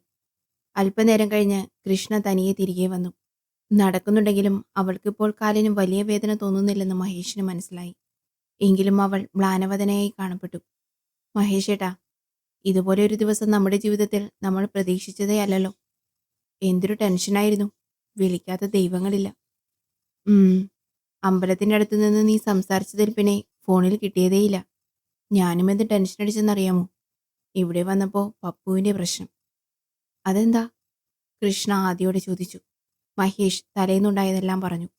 അല്പനേരം കഴിഞ്ഞ് കൃഷ്ണ തനിയെ തിരികെ വന്നു. നടക്കുന്നുണ്ടെങ്കിലും അവൾക്കിപ്പോൾ കാലിന് വലിയ വേദന തോന്നുന്നില്ലെന്ന് മഹേഷിന് മനസ്സിലായി. എങ്കിലും അവൾ മ്ലാനവദനയായി കാണപ്പെട്ടു. മഹേഷേട്ടാ, ഇതുപോലെ ഒരു ദിവസം നമ്മുടെ ജീവിതത്തിൽ നമ്മൾ പ്രതീക്ഷിച്ചതേ അല്ലല്ലോ. എന്തൊരു ടെൻഷനായിരുന്നു. വിളിക്കാത്ത ദൈവങ്ങളില്ല. അമ്പലത്തിൻ്റെ അടുത്ത് നിന്ന് നീ സംസാരിച്ചതിൽ പിന്നെ ഫോണിൽ കിട്ടിയതേയില്ല. ഞാനും എന്ത് ടെൻഷൻ അടിച്ചെന്നറിയാമോ? ഇവിടെ വന്നപ്പോൾ പപ്പുവിൻ്റെ പ്രശ്നം. അതെന്താ? കൃഷ്ണ ആദ്യോടെ ചോദിച്ചു. മഹേഷ് തലേന്നുണ്ടായതെല്ലാം പറഞ്ഞു.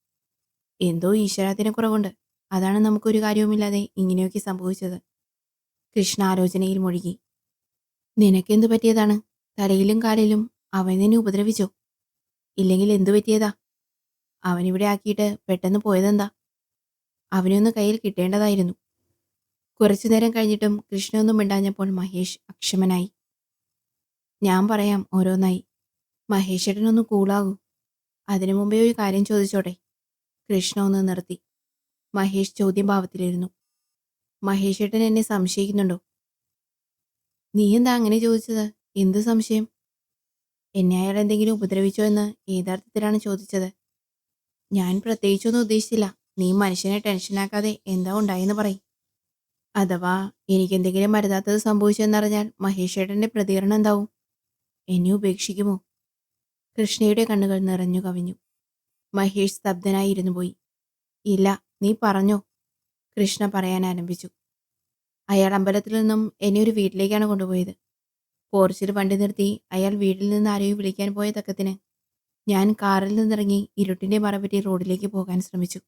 എന്തോ ഈശ്വരാധീനക്കുറവുണ്ട്. അതാണ് നമുക്കൊരു കാര്യവുമില്ലാതെ ഇങ്ങനെയൊക്കെ സംഭവിച്ചത്. കൃഷ്ണ ആലോചനയിൽ മുഴുകി. നിനക്കെന്തു പറ്റിയതാണ്? തലയിലും കാലിലും അവൻ നിന്നെ ഉപദ്രവിച്ചോ? ഇല്ലെങ്കിൽ എന്തു പറ്റിയതാ? അവനിവിടെ ആക്കിയിട്ട് പെട്ടെന്ന് പോയതെന്താ? അവനൊന്ന് കയ്യിൽ കിട്ടേണ്ടതായിരുന്നു. കുറച്ചു നേരം കഴിഞ്ഞിട്ടും കൃഷ്ണ ഒന്നും മിണ്ടാഞ്ഞപ്പോൾ മഹേഷ് അക്ഷമനായി. ഞാൻ പറയാം ഓരോന്നായി. മഹേഷേട്ടനൊന്ന് കൂളാകൂ. അതിനു മുമ്പേ ഒരു കാര്യം ചോദിച്ചോട്ടെ? കൃഷ്ണ ഒന്ന് നിർത്തി. മഹേഷ് ചോദ്യഭാവത്തിലിരുന്നു. മഹേഷേട്ടൻ എന്നെ സംശയിക്കുന്നുണ്ടോ? നീ എന്താ അങ്ങനെ ചോദിച്ചത്? എന്ത് സംശയം? എന്നെ അയാൾ എന്തെങ്കിലും ഉപദ്രവിച്ചോ എന്ന് ഏതർത്ഥത്തിലാണ് ചോദിച്ചത്? ഞാൻ പ്രത്യേകിച്ചൊന്നും ഉദ്ദേശിച്ചില്ല. നീ മനുഷ്യനെ ടെൻഷനാക്കാതെ എന്താ ഉണ്ടായെന്ന് പറയും. അഥവാ എനിക്കെന്തെങ്കിലും മരുതാത്തത് സംഭവിച്ചെന്നറിഞ്ഞാൽ മഹേഷേട്ടൻ്റെ പ്രതികരണം എന്താവും? എന്നെ ഉപേക്ഷിക്കുമോ? കൃഷ്ണയുടെ കണ്ണുകൾ നിറഞ്ഞു കവിഞ്ഞു. മഹേഷ് സ്തബ്ധനായി ഇരുന്നു പോയി. ഇല്ല, നീ പറഞ്ഞോ? കൃഷ്ണ പറയാൻ ആരംഭിച്ചു. അയാൾ അമ്പലത്തിൽ നിന്നും എന്നെ ഒരു വീട്ടിലേക്കാണ് കൊണ്ടുപോയത്. പോർച്ചിൽ വണ്ടി നിർത്തി അയാൾ വീട്ടിൽ നിന്ന് ആരെയും വിളിക്കാൻ പോയ തക്കത്തിന് ഞാൻ കാറിൽ നിന്നിറങ്ങി ഇരുട്ടിന്റെ മറപറ്റി റോഡിലേക്ക് പോകാൻ ശ്രമിച്ചു.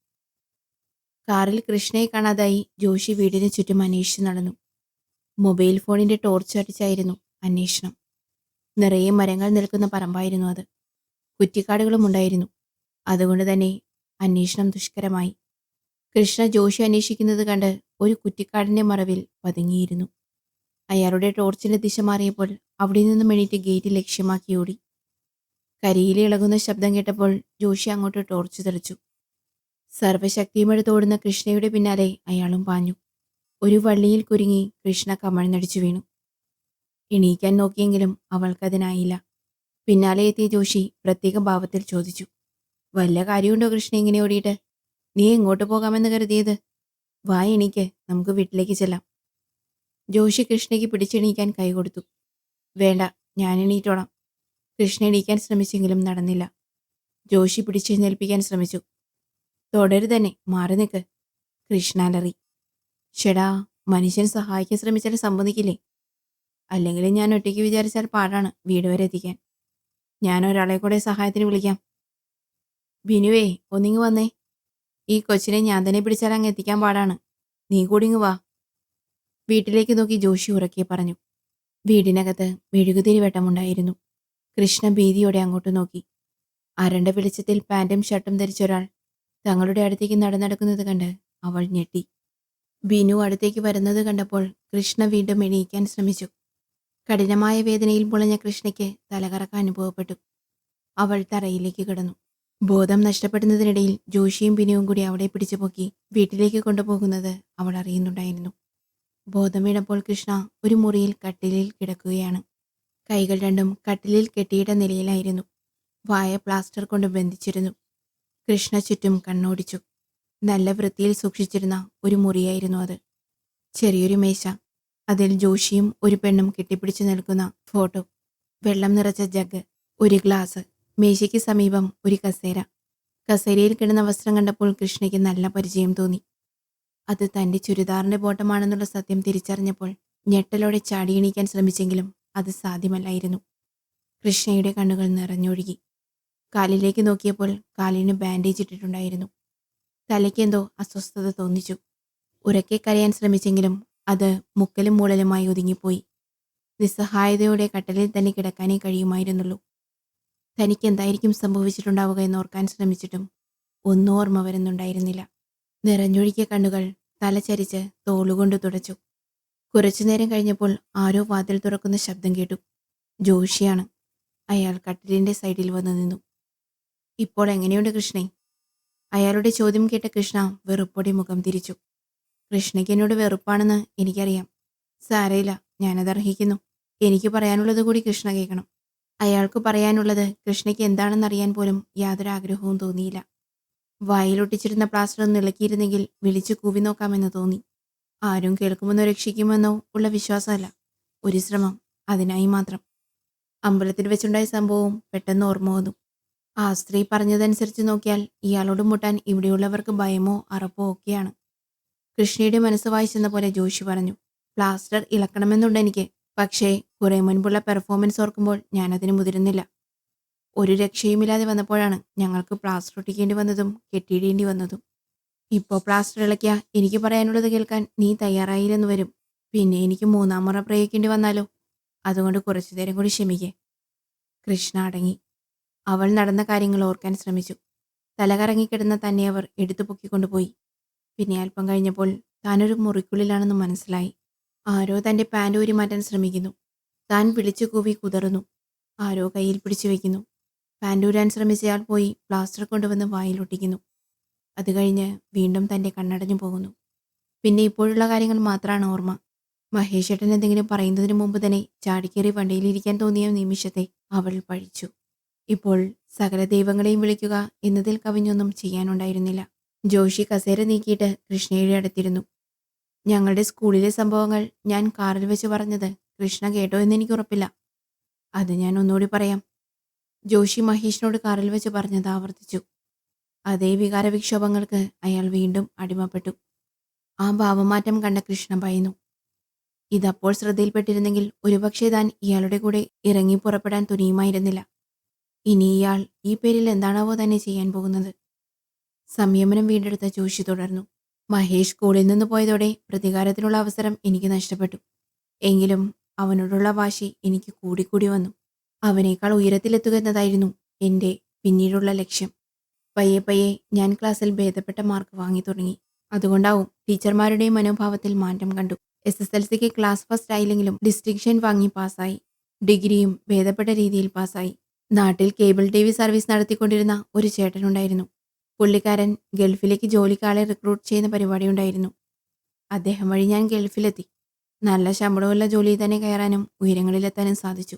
കാറിൽ കൃഷ്ണയെ കാണാതായി ജോഷി വീടിന് ചുറ്റും അന്വേഷിച്ചു നടന്നു. മൊബൈൽ ഫോണിന്റെ ടോർച്ച് അടിച്ചായിരുന്നു അന്വേഷണം. നിറയെ മരങ്ങൾ നിൽക്കുന്ന പറമ്പായിരുന്നു അത്. കുറ്റിക്കാടുകളും ഉണ്ടായിരുന്നു. അതുകൊണ്ട് തന്നെ അന്വേഷണം ദുഷ്കരമായി. കൃഷ്ണ ജോഷി അന്വേഷിക്കുന്നത് കണ്ട് ഒരു കുറ്റിക്കാടിന്റെ മറവിൽ പതുങ്ങിയിരുന്നു. അയാളുടെ ടോർച്ചിന്റെ ദിശ മാറിയപ്പോൾ അവിടെ നിന്നും എണീറ്റ് ഗേറ്റ് ലക്ഷ്യമാക്കി ഓടി. കരിയിലെ ഇളകുന്ന ശബ്ദം കേട്ടപ്പോൾ ജോഷി അങ്ങോട്ട് ടോർച്ച് തെളിച്ചു. സർവശക്തിയുമെടുത്തോടുന്ന കൃഷ്ണയുടെ പിന്നാലെ അയാളും പാഞ്ഞു. ഒരു വള്ളിയിൽ കുരുങ്ങി കൃഷ്ണ കമഴ്ന്നടിച്ചു വീണു. എണീക്കാൻ നോക്കിയെങ്കിലും അവൾക്കതിനായില്ല. പിന്നാലെ എത്തിയ ജോഷി പ്രത്യേക ഭാവത്തിൽ ചോദിച്ചു. വല്ല കാര്യമുണ്ടോ കൃഷ്ണ ഇങ്ങനെ ഓടിയിട്ട്? നീ എങ്ങോട്ട് പോകാമെന്ന് കരുതിയത്? വാ, എണീക്ക്, നമുക്ക് വീട്ടിലേക്ക് ചെല്ലാം. ജോഷി കൃഷ്ണയ്ക്ക് പിടിച്ചെണീക്കാൻ കൈകൊടുത്തു. വേണ്ട, ഞാൻ എണീറ്റോളാം. കൃഷ്ണ എണീക്കാൻ ശ്രമിച്ചെങ്കിലും നടന്നില്ല. ജോഷി പിടിച്ചെഴുന്നേൽപ്പിക്കാൻ ശ്രമിച്ചു. തുടരുതന്നെ, മാറി നിൽക്ക്. കൃഷ്ണ അലറി. ഷെടാ, മനുഷ്യൻ സഹായിക്കാൻ ശ്രമിച്ചാൽ സമ്മതിക്കില്ലേ? അല്ലെങ്കിൽ ഞാൻ ഒറ്റയ്ക്ക് വിചാരിച്ചാൽ പാടാണ് വീട് വരെ എത്തിക്കാൻ. ഞാൻ ഒരാളെ കൂടെ സഹായത്തിന് വിളിക്കാം. ബിനുവേ, ഒന്നിങ്ങ് വന്നേ. ഈ കൊച്ചിനെ ഞാൻ തന്നെ പിടിച്ചാൽ അങ്ങ് എത്തിക്കാൻ പാടാണ്. നീ കൂടി ഇങ്ങ് വാ. വീട്ടിലേക്ക് നോക്കി ജോഷി ഉറക്കെ പറഞ്ഞു. വീടിനകത്ത് മെഴുകുതിരി വെട്ടമുണ്ടായിരുന്നു. കൃഷ്ണ ഭീതിയോടെ അങ്ങോട്ട് നോക്കി. അരണ്ട വെളിച്ചത്തിൽ പാന്റും ഷർട്ടും ധരിച്ച ഒരാൾ തങ്ങളുടെ അടുത്തേക്ക് നടന്നത് കണ്ട് അവൾ ഞെട്ടി. ബിനു അടുത്തേക്ക് വരുന്നത് കണ്ടപ്പോൾ കൃഷ്ണ വീണ്ടും എണീക്കാൻ ശ്രമിച്ചു. കഠിനമായ വേദനയിൽ മുളഞ്ഞ കൃഷ്ണയ്ക്ക് തലകറക്കം അനുഭവപ്പെട്ടു. അവൾ തറയിലേക്ക് കിടന്നു. ബോധം നഷ്ടപ്പെടുന്നതിനിടയിൽ ജോഷിയും ബിനുവും കൂടി അവളെ പിടിച്ചുപൊക്കി വീട്ടിലേക്ക് കൊണ്ടുപോകുന്നത് അവൾ അറിയുന്നുണ്ടായിരുന്നു. ബോധം വീണപ്പോൾ കൃഷ്ണ ഒരു മുറിയിൽ കട്ടിലിൽ കിടക്കുകയാണ്. കൈകൾ രണ്ടും കട്ടിലിൽ കെട്ടിയിട്ട നിലയിലായിരുന്നു. വായ പ്ലാസ്റ്റർ കൊണ്ട് ബന്ധിച്ചിരുന്നു. കൃഷ്ണ ചുറ്റും കണ്ണോടിച്ചു. നല്ല വൃത്തിയിൽ സൂക്ഷിച്ചിരുന്ന ഒരു മുറിയായിരുന്നു അത്. ചെറിയൊരു മേശ, അതിൽ ജോഷിയും ഒരു പെണ്ണും കെട്ടിപ്പിടിച്ചു നിൽക്കുന്ന ഫോട്ടോ, വെള്ളം നിറച്ച ജഗ്, ഒരു ഗ്ലാസ്, മേശയ്ക്ക് സമീപം ഒരു കസേര. കസേരയിൽ കിടന്ന വസ്ത്രം കണ്ടപ്പോൾ കൃഷ്ണയ്ക്ക് നല്ല പരിചയം തോന്നി. അത് തൻ്റെ ചുരിദാറിൻ്റെ ബോട്ടമാണെന്നുള്ള സത്യം തിരിച്ചറിഞ്ഞപ്പോൾ ഞെട്ടലോടെ ചാടിയെണീക്കാൻ ശ്രമിച്ചെങ്കിലും അത് സാധ്യമല്ലായിരുന്നു. കൃഷ്ണയുടെ കണ്ണുകൾ നിറഞ്ഞൊഴുകി. കാലിലേക്ക് നോക്കിയപ്പോൾ കാലിന് ബാൻഡേജ് ഇട്ടിട്ടുണ്ടായിരുന്നു. തലയ്ക്കെന്തോ അസ്വസ്ഥത തോന്നിച്ചു. ഉറക്കെ കരയാൻ ശ്രമിച്ചെങ്കിലും അത് മുക്കലും മൂളലുമായി ഒതുങ്ങിപ്പോയി. നിസ്സഹായതയോടെ കട്ടലിൽ തന്നെ കിടക്കാനേ കഴിയുമായിരുന്നുള്ളൂ. തനിക്ക് എന്തായിരിക്കും സംഭവിച്ചിട്ടുണ്ടാവുക എന്നോർക്കാൻ ശ്രമിച്ചിട്ടും ഒന്നും ഓർമ്മ വരുന്നുണ്ടായിരുന്നില്ല. നിറഞ്ഞൊഴുകിയ കണ്ണുകൾ തലചരിച്ച് തോളുകൊണ്ട് തുടച്ചു. കുറച്ചുനേരം കഴിഞ്ഞപ്പോൾ ആരോ വാതിൽ തുറക്കുന്ന ശബ്ദം കേട്ടു. ജോഷിയാണ്. അയാൾ കട്ടിലിൻ്റെ സൈഡിൽ വന്നു നിന്നു. ഇപ്പോൾ എങ്ങനെയുണ്ട് കൃഷ്ണേ? അയാളുടെ ചോദ്യം കേട്ട കൃഷ്ണ വെറുപ്പോടെ മുഖം തിരിച്ചു. കൃഷ്ണയ്ക്ക് എന്നോട് വെറുപ്പാണെന്ന് എനിക്കറിയാം. സാരയില്ല, ഞാനത് അർഹിക്കുന്നു. എനിക്ക് പറയാനുള്ളത് കൂടി കൃഷ്ണ കേൾക്കണം. അയാൾക്ക് പറയാനുള്ളത് കൃഷ്ണയ്ക്ക് എന്താണെന്നറിയാൻ പോലും യാതൊരു ആഗ്രഹവും തോന്നിയില്ല. വായിലൊട്ടിച്ചിരുന്ന പ്ലാസ്റ്റർ ഒന്ന് ഇളക്കിയിരുന്നെങ്കിൽ വിളിച്ചു കൂവി നോക്കാമെന്ന് തോന്നി. ആരും കേൾക്കുമെന്നോ രക്ഷിക്കുമെന്നോ ഉള്ള വിശ്വാസമല്ല, ഒരു ശ്രമം, അതിനായി മാത്രം. അമ്പലത്തിൽ വെച്ചുണ്ടായ സംഭവവും പെട്ടെന്ന് ഓർമ്മ വന്നു. ആ സ്ത്രീ പറഞ്ഞതനുസരിച്ച് നോക്കിയാൽ ഇയാളോട് മുട്ടാൻ ഇവിടെയുള്ളവർക്ക് ഭയമോ അറപ്പോ ഒക്കെയാണ്. കൃഷ്ണയുടെ മനസ്സ് വായിച്ചെന്ന പോലെ ജോഷി പറഞ്ഞു. പ്ലാസ്റ്റർ ഇളക്കണമെന്നുണ്ട് എനിക്ക്. പക്ഷേ കുറെ മുൻപുള്ള പെർഫോമൻസ് ഓർക്കുമ്പോൾ ഞാനതിന് മുതിരുന്നില്ല. ഒരു രക്ഷയുമില്ലാതെ വന്നപ്പോഴാണ് ഞങ്ങൾക്ക് പ്ലാസ്റ്റർ ഒട്ടിക്കേണ്ടി വന്നതും കെട്ടിയിടേണ്ടി വന്നതും. ഇപ്പോൾ പ്ലാസ്റ്റർ ഇളക്കിയ എനിക്ക് പറയാനുള്ളത് കേൾക്കാൻ നീ തയ്യാറായില്ലെന്ന് വരും. പിന്നെ എനിക്ക് മൂന്നാം മുറ പ്രയോഗിക്കേണ്ടി വന്നാലോ? അതുകൊണ്ട് കുറച്ചു നേരം കൂടി ക്ഷമിക്കേ. കൃഷ്ണ അടങ്ങി. അവൾ നടന്ന കാര്യങ്ങൾ ഓർക്കാൻ ശ്രമിച്ചു. തലകറങ്ങിക്കിടന്ന തന്നെ അവർ എടുത്തു പൊക്കിക്കൊണ്ടുപോയി. പിന്നെ അല്പം കഴിഞ്ഞപ്പോൾ താനൊരു മുറിക്കുള്ളിലാണെന്ന് മനസ്സിലായി. ആരോ തൻ്റെ പാൻറ് ഊരി മാറ്റാൻ ശ്രമിക്കുന്നു. താൻ വിളിച്ചു കൂവി കുതറുന്നു. ആരോ കയ്യിൽ പിടിച്ചു വയ്ക്കുന്നു. പാൻറ് ഊരാൻ ശ്രമിച്ചയാൾ പോയി പ്ലാസ്റ്റർ കൊണ്ടുവന്ന് വായിലൊട്ടിക്കുന്നു. അത് കഴിഞ്ഞ് വീണ്ടും തൻ്റെ കണ്ണടഞ്ഞു പോകുന്നു. പിന്നെ ഇപ്പോഴുള്ള കാര്യങ്ങൾ മാത്രമാണ് ഓർമ്മ. മഹേഷ് ഏട്ടൻ എന്തെങ്കിലും പറയുന്നതിന് മുമ്പ് തന്നെ ചാടിക്കേറി വണ്ടിയിലിരിക്കാൻ തോന്നിയ നിമിഷത്തെ അവൾ പഴിച്ചു. ഇപ്പോൾ സകല ദൈവങ്ങളെയും വിളിക്കുക എന്നതിൽ കവിഞ്ഞൊന്നും ചെയ്യാനുണ്ടായിരുന്നില്ല. ജോഷി കസേര നീക്കിയിട്ട് കൃഷ്ണയുടെ അടുത്തിരുന്നു. ഞങ്ങളുടെ സ്കൂളിലെ സംഭവങ്ങൾ ഞാൻ കാറിൽ വെച്ച് പറഞ്ഞത് കൃഷ്ണ കേട്ടോ എന്ന് എനിക്ക് ഉറപ്പില്ല. അത് ഞാൻ ഒന്നുകൂടി പറയാം. ജോഷി മഹേഷിനോട് കാറിൽ വെച്ച് പറഞ്ഞത് ആവർത്തിച്ചു. അതേ വികാരവിക്ഷോഭങ്ങൾക്ക് അയാൾ വീണ്ടും അടിമപ്പെട്ടു. ആ ഭാവമാറ്റം കണ്ട കൃഷ്ണ ഭയന്നു. ഇതപ്പോൾ ശ്രദ്ധയിൽപ്പെട്ടിരുന്നെങ്കിൽ ഒരുപക്ഷെ താൻ ഇയാളുടെ കൂടെ ഇറങ്ങി പുറപ്പെടാൻ തുനിയുമായിരുന്നില്ല. ഇനി ഇയാൾ ഈ പേരിൽ എന്താണാവോ തന്നെ ചെയ്യാൻ പോകുന്നത്? സംയമനം വീണ്ടെടുത്ത ജോഷി തുടർന്നു. മഹേഷ് സ്കൂളിൽ നിന്ന് പോയതോടെ പ്രതികാരത്തിനുള്ള അവസരം എനിക്ക് നഷ്ടപ്പെട്ടു. എങ്കിലും അവനോടുള്ള വാശി എനിക്ക് കൂടിക്കൂടി വന്നു. അവനേക്കാൾ ഉയരത്തിലെത്തുക എന്നതായിരുന്നു എൻ്റെ പിന്നീടുള്ള ലക്ഷ്യം. പയ്യെ പയ്യെ ഞാൻ ക്ലാസ്സിൽ ഭേദപ്പെട്ട മാർക്ക് വാങ്ങി തുടങ്ങി. അതുകൊണ്ടാവും ടീച്ചർമാരുടെയും മനോഭാവത്തിൽ മാറ്റം കണ്ടു. SSLCക്ക് ക്ലാസ് ഫസ്റ്റ് ആയില്ലെങ്കിലും ഡിസ്റ്റിങ്ഷൻ വാങ്ങി പാസ്സായി. ഡിഗ്രിയും ഭേദപ്പെട്ട രീതിയിൽ പാസ്സായി. നാട്ടിൽ കേബിൾ TV സർവീസ് നടത്തിക്കൊണ്ടിരുന്ന ഒരു ചേട്ടനുണ്ടായിരുന്നു. പുള്ളിക്കാരൻ ഗൾഫിലേക്ക് ജോലിക്കാളെ റിക്രൂട്ട് ചെയ്യുന്ന പരിപാടിയുണ്ടായിരുന്നു. അദ്ദേഹം വഴി ഞാൻ ഗൾഫിലെത്തി. നല്ല ശമ്പളമുള്ള ജോലിയിൽ തന്നെ കയറാനും ഉയരങ്ങളിലെത്താനും സാധിച്ചു.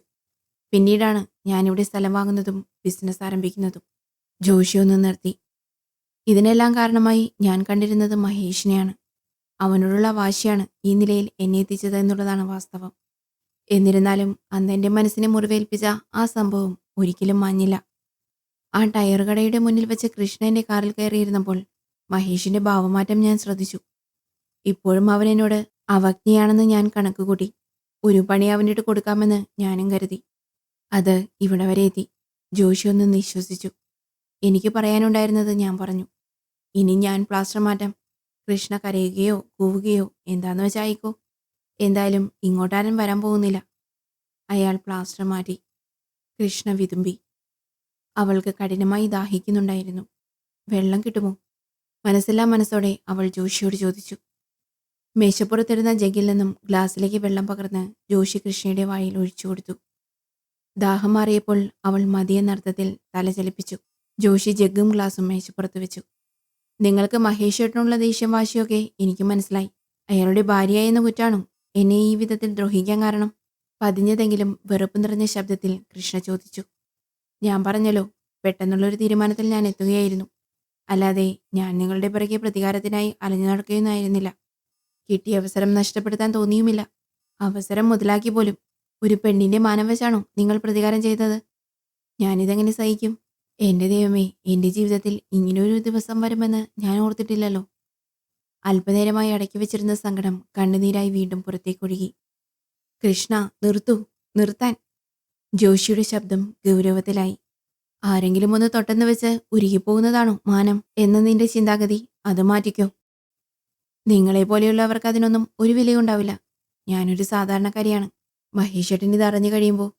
പിന്നീടാണ് ഞാനിവിടെ സ്ഥലം വാങ്ങുന്നതും ബിസിനസ് ആരംഭിക്കുന്നതും. ജോഷി ഒന്ന് നിർത്തി. ഇതിനെല്ലാം കാരണമായി ഞാൻ കണ്ടിരുന്നത് മഹേഷിനെയാണ്. അവനോടുള്ള വാശിയാണ് ഈ നിലയിൽ എന്നെ എത്തിച്ചത് എന്നുള്ളതാണ് വാസ്തവം. എന്നിരുന്നാലും അന്ന് എൻ്റെ മനസ്സിനെ മുറിവേൽപ്പിച്ച ആ സംഭവം ഒരിക്കലും മാഞ്ഞില്ല. ആ ടയർ കടയുടെ മുന്നിൽ വെച്ച് കൃഷ്ണ എൻ്റെ കാറിൽ കയറിയിരുന്നപ്പോൾ മഹേഷിൻ്റെ ഭാവമാറ്റം ഞാൻ ശ്രദ്ധിച്ചു. ഇപ്പോഴും അവൻ എന്നോട് അവജ്ഞയാണെന്ന് ഞാൻ കണക്കുകൂട്ടി. ഒരു പണി അവനിട്ട് കൊടുക്കാമെന്ന് ഞാനും കരുതി. അത് ഇവിടെ വരെ എത്തി. ജോഷി ഒന്ന് നിശ്വസിച്ചു. എനിക്ക് പറയാനുണ്ടായിരുന്നത് ഞാൻ പറഞ്ഞു. ഇനി ഞാൻ പ്ലാസ്റ്റർ മാറ്റാം. കൃഷ്ണ കരയുകയോ കൂവുകയോ എന്താന്ന് വെച്ചായിക്കോ. എന്തായാലും ഇങ്ങോട്ടാരും വരാൻ പോകുന്നില്ല. അയാൾ പ്ലാസ്റ്റർ മാറ്റി. കൃഷ്ണ വിതുമ്പി. അവൾക്ക് കഠിനമായി ദാഹിക്കുന്നുണ്ടായിരുന്നു. വെള്ളം കിട്ടുമോ? മനസ്സില്ലാ മനസ്സോടെ അവൾ ജോഷിയോട് ചോദിച്ചു. മേശപ്പുറത്തിരുന്ന ജഗ്ഗിൽ നിന്നും ഗ്ലാസ്സിലേക്ക് വെള്ളം പകർന്ന് ജോഷി കൃഷ്ണയുടെ വായിൽ ഒഴിച്ചു കൊടുത്തു. ദാഹം മാറിയപ്പോൾ അവൾ മതിയെന്നർത്ഥത്തിൽ തല ചലിപ്പിച്ചു. ജോഷി ജഗ്ഗും ഗ്ലാസും മേശപ്പുറത്ത് വെച്ചു. നിങ്ങൾക്ക് മഹേഷേട്ടനുള്ള ദേഷ്യം വാശിയൊക്കെ എനിക്ക് മനസ്സിലായി. അയാളുടെ ഭാര്യയായെന്ന കുറ്റാണോ എന്നെ ഈ വിധത്തിൽ ദ്രോഹിക്കാൻ കാരണം? പതിഞ്ഞതെങ്കിലും വെറുപ്പ് നിറഞ്ഞ ശബ്ദത്തിൽ കൃഷ്ണ ചോദിച്ചു. ഞാൻ പറഞ്ഞല്ലോ, പെട്ടെന്നുള്ളൊരു തീരുമാനത്തിൽ ഞാൻ എത്തുകയായിരുന്നു. അല്ലാതെ ഞാൻ നിങ്ങളുടെ പിറകെ പ്രതികാരത്തിനായി അലഞ്ഞു നടക്കുകയൊന്നായിരുന്നില്ല. കിട്ടിയ അവസരം നഷ്ടപ്പെടുത്താൻ തോന്നിയുമില്ല. അവസരം മുതലാക്കി പോലും. ഒരു പെണ്ണിന്റെ മാനം വെച്ചാണോ നിങ്ങൾ പ്രതികാരം ചെയ്തത്? ഞാനിതെങ്ങനെ സഹിക്കും? എന്റെ ദൈവമേ, എന്റെ ജീവിതത്തിൽ ഇങ്ങനൊരു ദിവസം വരുമെന്ന് ഞാൻ ഓർത്തിട്ടില്ലല്ലോ. അല്പനേരമായി അടക്കി വെച്ചിരുന്ന സങ്കടം കണ്ണുനീരായി വീണ്ടും പുറത്തേക്കൊഴുകി. കൃഷ്ണ, നിർത്തൂ, നിർത്താൻ. ജോഷിയുടെ ശബ്ദം ഗൗരവത്തിലായി. ആരെങ്കിലും ഒന്ന് തൊട്ടെന്ന് വെച്ച് ഉരുകിപ്പോകുന്നതാണോ മാനം എന്ന നിന്റെ ചിന്താഗതി? അത് മാറ്റിക്കോ. നിങ്ങളെപ്പോലെയുള്ളവർക്ക് അതിനൊന്നും ഒരു വിലയുണ്ടാവില്ല. ഞാനൊരു സാധാരണക്കാരിയാണ്. മഹേഷേട്ടൻ ഇത് അറിഞ്ഞു കഴിയുമ്പോൾ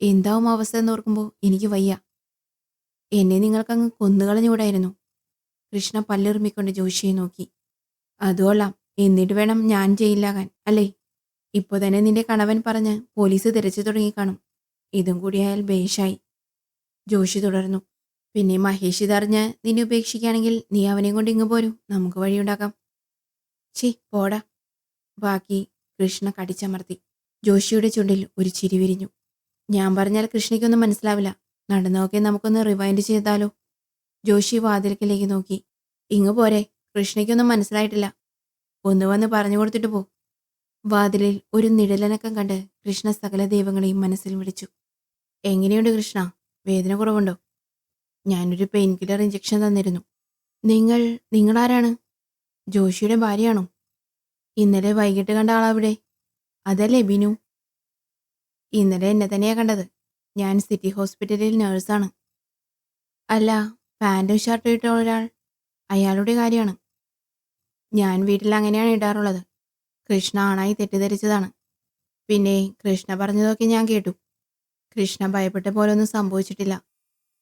എന്താവും അവസ്ഥ എന്നോർക്കുമ്പോൾ എനിക്ക് വയ്യ. എന്നെ നിങ്ങൾക്കങ്ങ് കൊന്നുകളഞ്ഞുകൂടായിരുന്നു. കൃഷ്ണ പല്ലിറുമ്മിക്കൊണ്ട് ജോഷിയെ നോക്കി. അതുകൊള്ളാം. എന്നിട്ട് വേണം ഞാൻ ജയിലിലാകാൻ അല്ലേ? ഇപ്പോൾ തന്നെ നിന്റെ കണവൻ പറഞ്ഞ് പോലീസ് തിരച്ചു തുടങ്ങിക്കാണും. ഇതും കൂടിയായാൽ ബേഷായി. ജോഷി തുടർന്നു. പിന്നെ മഹേഷ് ഇതറിഞ്ഞ് നിന്നെ ഉപേക്ഷിക്കുകയാണെങ്കിൽ നീ അവനെയും കൊണ്ട് ഇങ്ങ് പോരൂ, നമുക്ക് വഴിയുണ്ടാക്കാം. ഛീ, പോടാ. ബാക്കി കൃഷ്ണ കടിച്ചമർത്തി. ജോഷിയുടെ ചുണ്ടിൽ ഒരു ചിരി വിരിഞ്ഞു. ഞാൻ പറഞ്ഞാൽ കൃഷ്ണയ്ക്കൊന്നും മനസ്സിലാവില്ല. നടന്നതൊക്കെ നമുക്കൊന്ന് റിവൈൻഡ് ചെയ്താലോ? ജോഷി വാതിൽക്കലേക്ക് നോക്കി. ഇങ്ങ് പോരെ, കൃഷ്ണയ്ക്കൊന്നും മനസ്സിലായിട്ടില്ല. ഒന്ന് വന്ന് പറഞ്ഞു കൊടുത്തിട്ട് പോ. വാതിലിൽ ഒരു നിഴലനക്കം കണ്ട് കൃഷ്ണ സകല ദൈവങ്ങളെയും മനസ്സിൽ വിളിച്ചു. എങ്ങനെയുണ്ട് കൃഷ്ണ? വേദന കുറവുണ്ടോ? ഞാനൊരു പെയിൻ കില്ലർ ഇഞ്ചക്ഷൻ തന്നിരുന്നു. നിങ്ങളാരാണ്? ജോഷിയുടെ ഭാര്യയാണോ? ഇന്നലെ വൈകിട്ട് കണ്ട ആളവിടെ? അതല്ലേ ബിനു? ഇന്നലെ എന്നെ തന്നെയാ കണ്ടത്. ഞാൻ സിറ്റി ഹോസ്പിറ്റലിൽ നേഴ്സാണ്. അല്ല, പാൻറ്റും ഷർട്ടും ഇട്ട ഒരാൾ, അയാളുടെ കാര്യമാണ്. ഞാൻ വീട്ടിൽ അങ്ങനെയാണ് ഇടാറുള്ളത്. കൃഷ്ണ ആണായി തെറ്റിദ്ധരിച്ചതാണ്. പിന്നെ കൃഷ്ണ പറഞ്ഞതൊക്കെ ഞാൻ കേട്ടു. കൃഷ്ണ ഭയപ്പെട്ട പോലൊന്നും സംഭവിച്ചിട്ടില്ല.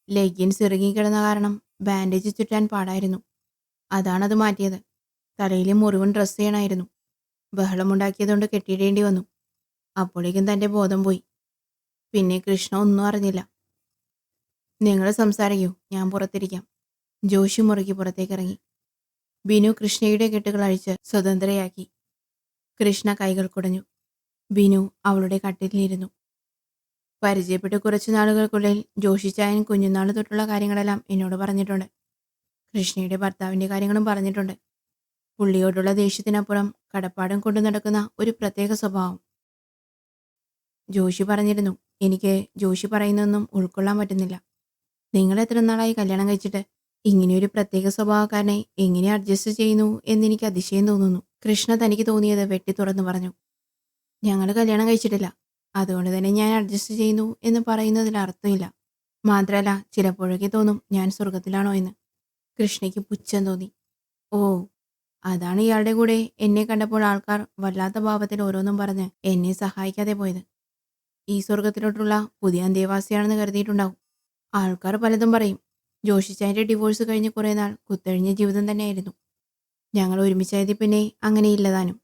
ലെഗിൻസ് ഇറുകിക്കിടന്ന കാരണം ബാൻഡേജ് ചുറ്റാൻ പാടായിരുന്നു. അതാണത് മാറ്റിയത്. തലയിലെ മുറിവും ഡ്രസ്സ് ചെയ്യണമായിരുന്നു. ബഹളമുണ്ടാക്കിയതുകൊണ്ട് കെട്ടിയിടേണ്ടി വന്നു. അപ്പോഴേക്കും തൻ്റെ ബോധം പോയി. പിന്നെ കൃഷ്ണ ഒന്നും അറിഞ്ഞില്ല. നിങ്ങൾ സംസാരിക്കൂ, ഞാൻ പുറത്തിരിക്കാം. ജോഷി മുറിക്ക് പുറത്തേക്കിറങ്ങി. ബിനു കൃഷ്ണയുടെ കെട്ടുകൾ അഴിച്ച് സ്വതന്ത്രയാക്കി. കൃഷ്ണ കൈകൾ കുടഞ്ഞു. ബിനു അവളുടെ കട്ടിലിരുന്നു. പരിചയപ്പെട്ട് കുറച്ചു നാളുകൾക്കുള്ളിൽ ജോഷി ചായൻ കുഞ്ഞുനാൾ തൊട്ടുള്ള കാര്യങ്ങളെല്ലാം എന്നോട് പറഞ്ഞിട്ടുണ്ട്. കൃഷ്ണയുടെ ഭർത്താവിൻ്റെ കാര്യങ്ങളും പറഞ്ഞിട്ടുണ്ട്. പുള്ളിയോടുള്ള ദേഷ്യത്തിനപ്പുറം കടപ്പാടും കൊണ്ടു നടക്കുന്ന ഒരു പ്രത്യേക സ്വഭാവം. ജോഷി പറഞ്ഞിരുന്നു. എനിക്ക് ജോഷി പറയുന്നൊന്നും ഉൾക്കൊള്ളാൻ പറ്റുന്നില്ല. നിങ്ങൾ എത്ര നാളായി കല്യാണം കഴിച്ചിട്ട്? ഇങ്ങനെയൊരു പ്രത്യേക സ്വഭാവക്കാരനെ എങ്ങനെ അഡ്ജസ്റ്റ് ചെയ്യുന്നു എന്നെനിക്ക് അതിശയം തോന്നുന്നു. കൃഷ്ണ തനിക്ക് തോന്നിയത് വെട്ടി തുറന്നു പറഞ്ഞു. ഞങ്ങൾ കല്യാണം കഴിച്ചിട്ടില്ല. അതുകൊണ്ട് തന്നെ ഞാൻ അഡ്ജസ്റ്റ് ചെയ്യുന്നു എന്ന് പറയുന്നതിൽ അർത്ഥമില്ല. മാത്രമല്ല, ചിലപ്പോഴൊക്കെ തോന്നും ഞാൻ സ്വർഗത്തിലാണോ എന്ന്. കൃഷ്ണയ്ക്ക് പുച്ഛം തോന്നി. ഓ, അതാണ് ഇയാളുടെ കൂടെ എന്നെ കണ്ടപ്പോൾ ആൾക്കാർ വല്ലാത്ത ഭാവത്തിൽ ഓരോന്നും പറഞ്ഞ് എന്നെ സഹായിക്കാതെ പോയത്. ഈ സ്വർഗത്തിലോട്ടുള്ള പുതിയ അന്തേവാസിയാണെന്ന് കരുതിയിട്ടുണ്ടാവും. ആൾക്കാർ പലതും പറയും. ജോഷിച്ചായൻ്റെ ഡിവോഴ്സ് കഴിഞ്ഞ് കുറേ നാൾ കുത്തഴിഞ്ഞ ജീവിതം തന്നെയായിരുന്നു. ഞങ്ങൾ ഒരുമിച്ചായതിൽ പിന്നെ അങ്ങനെയില്ലതാനും.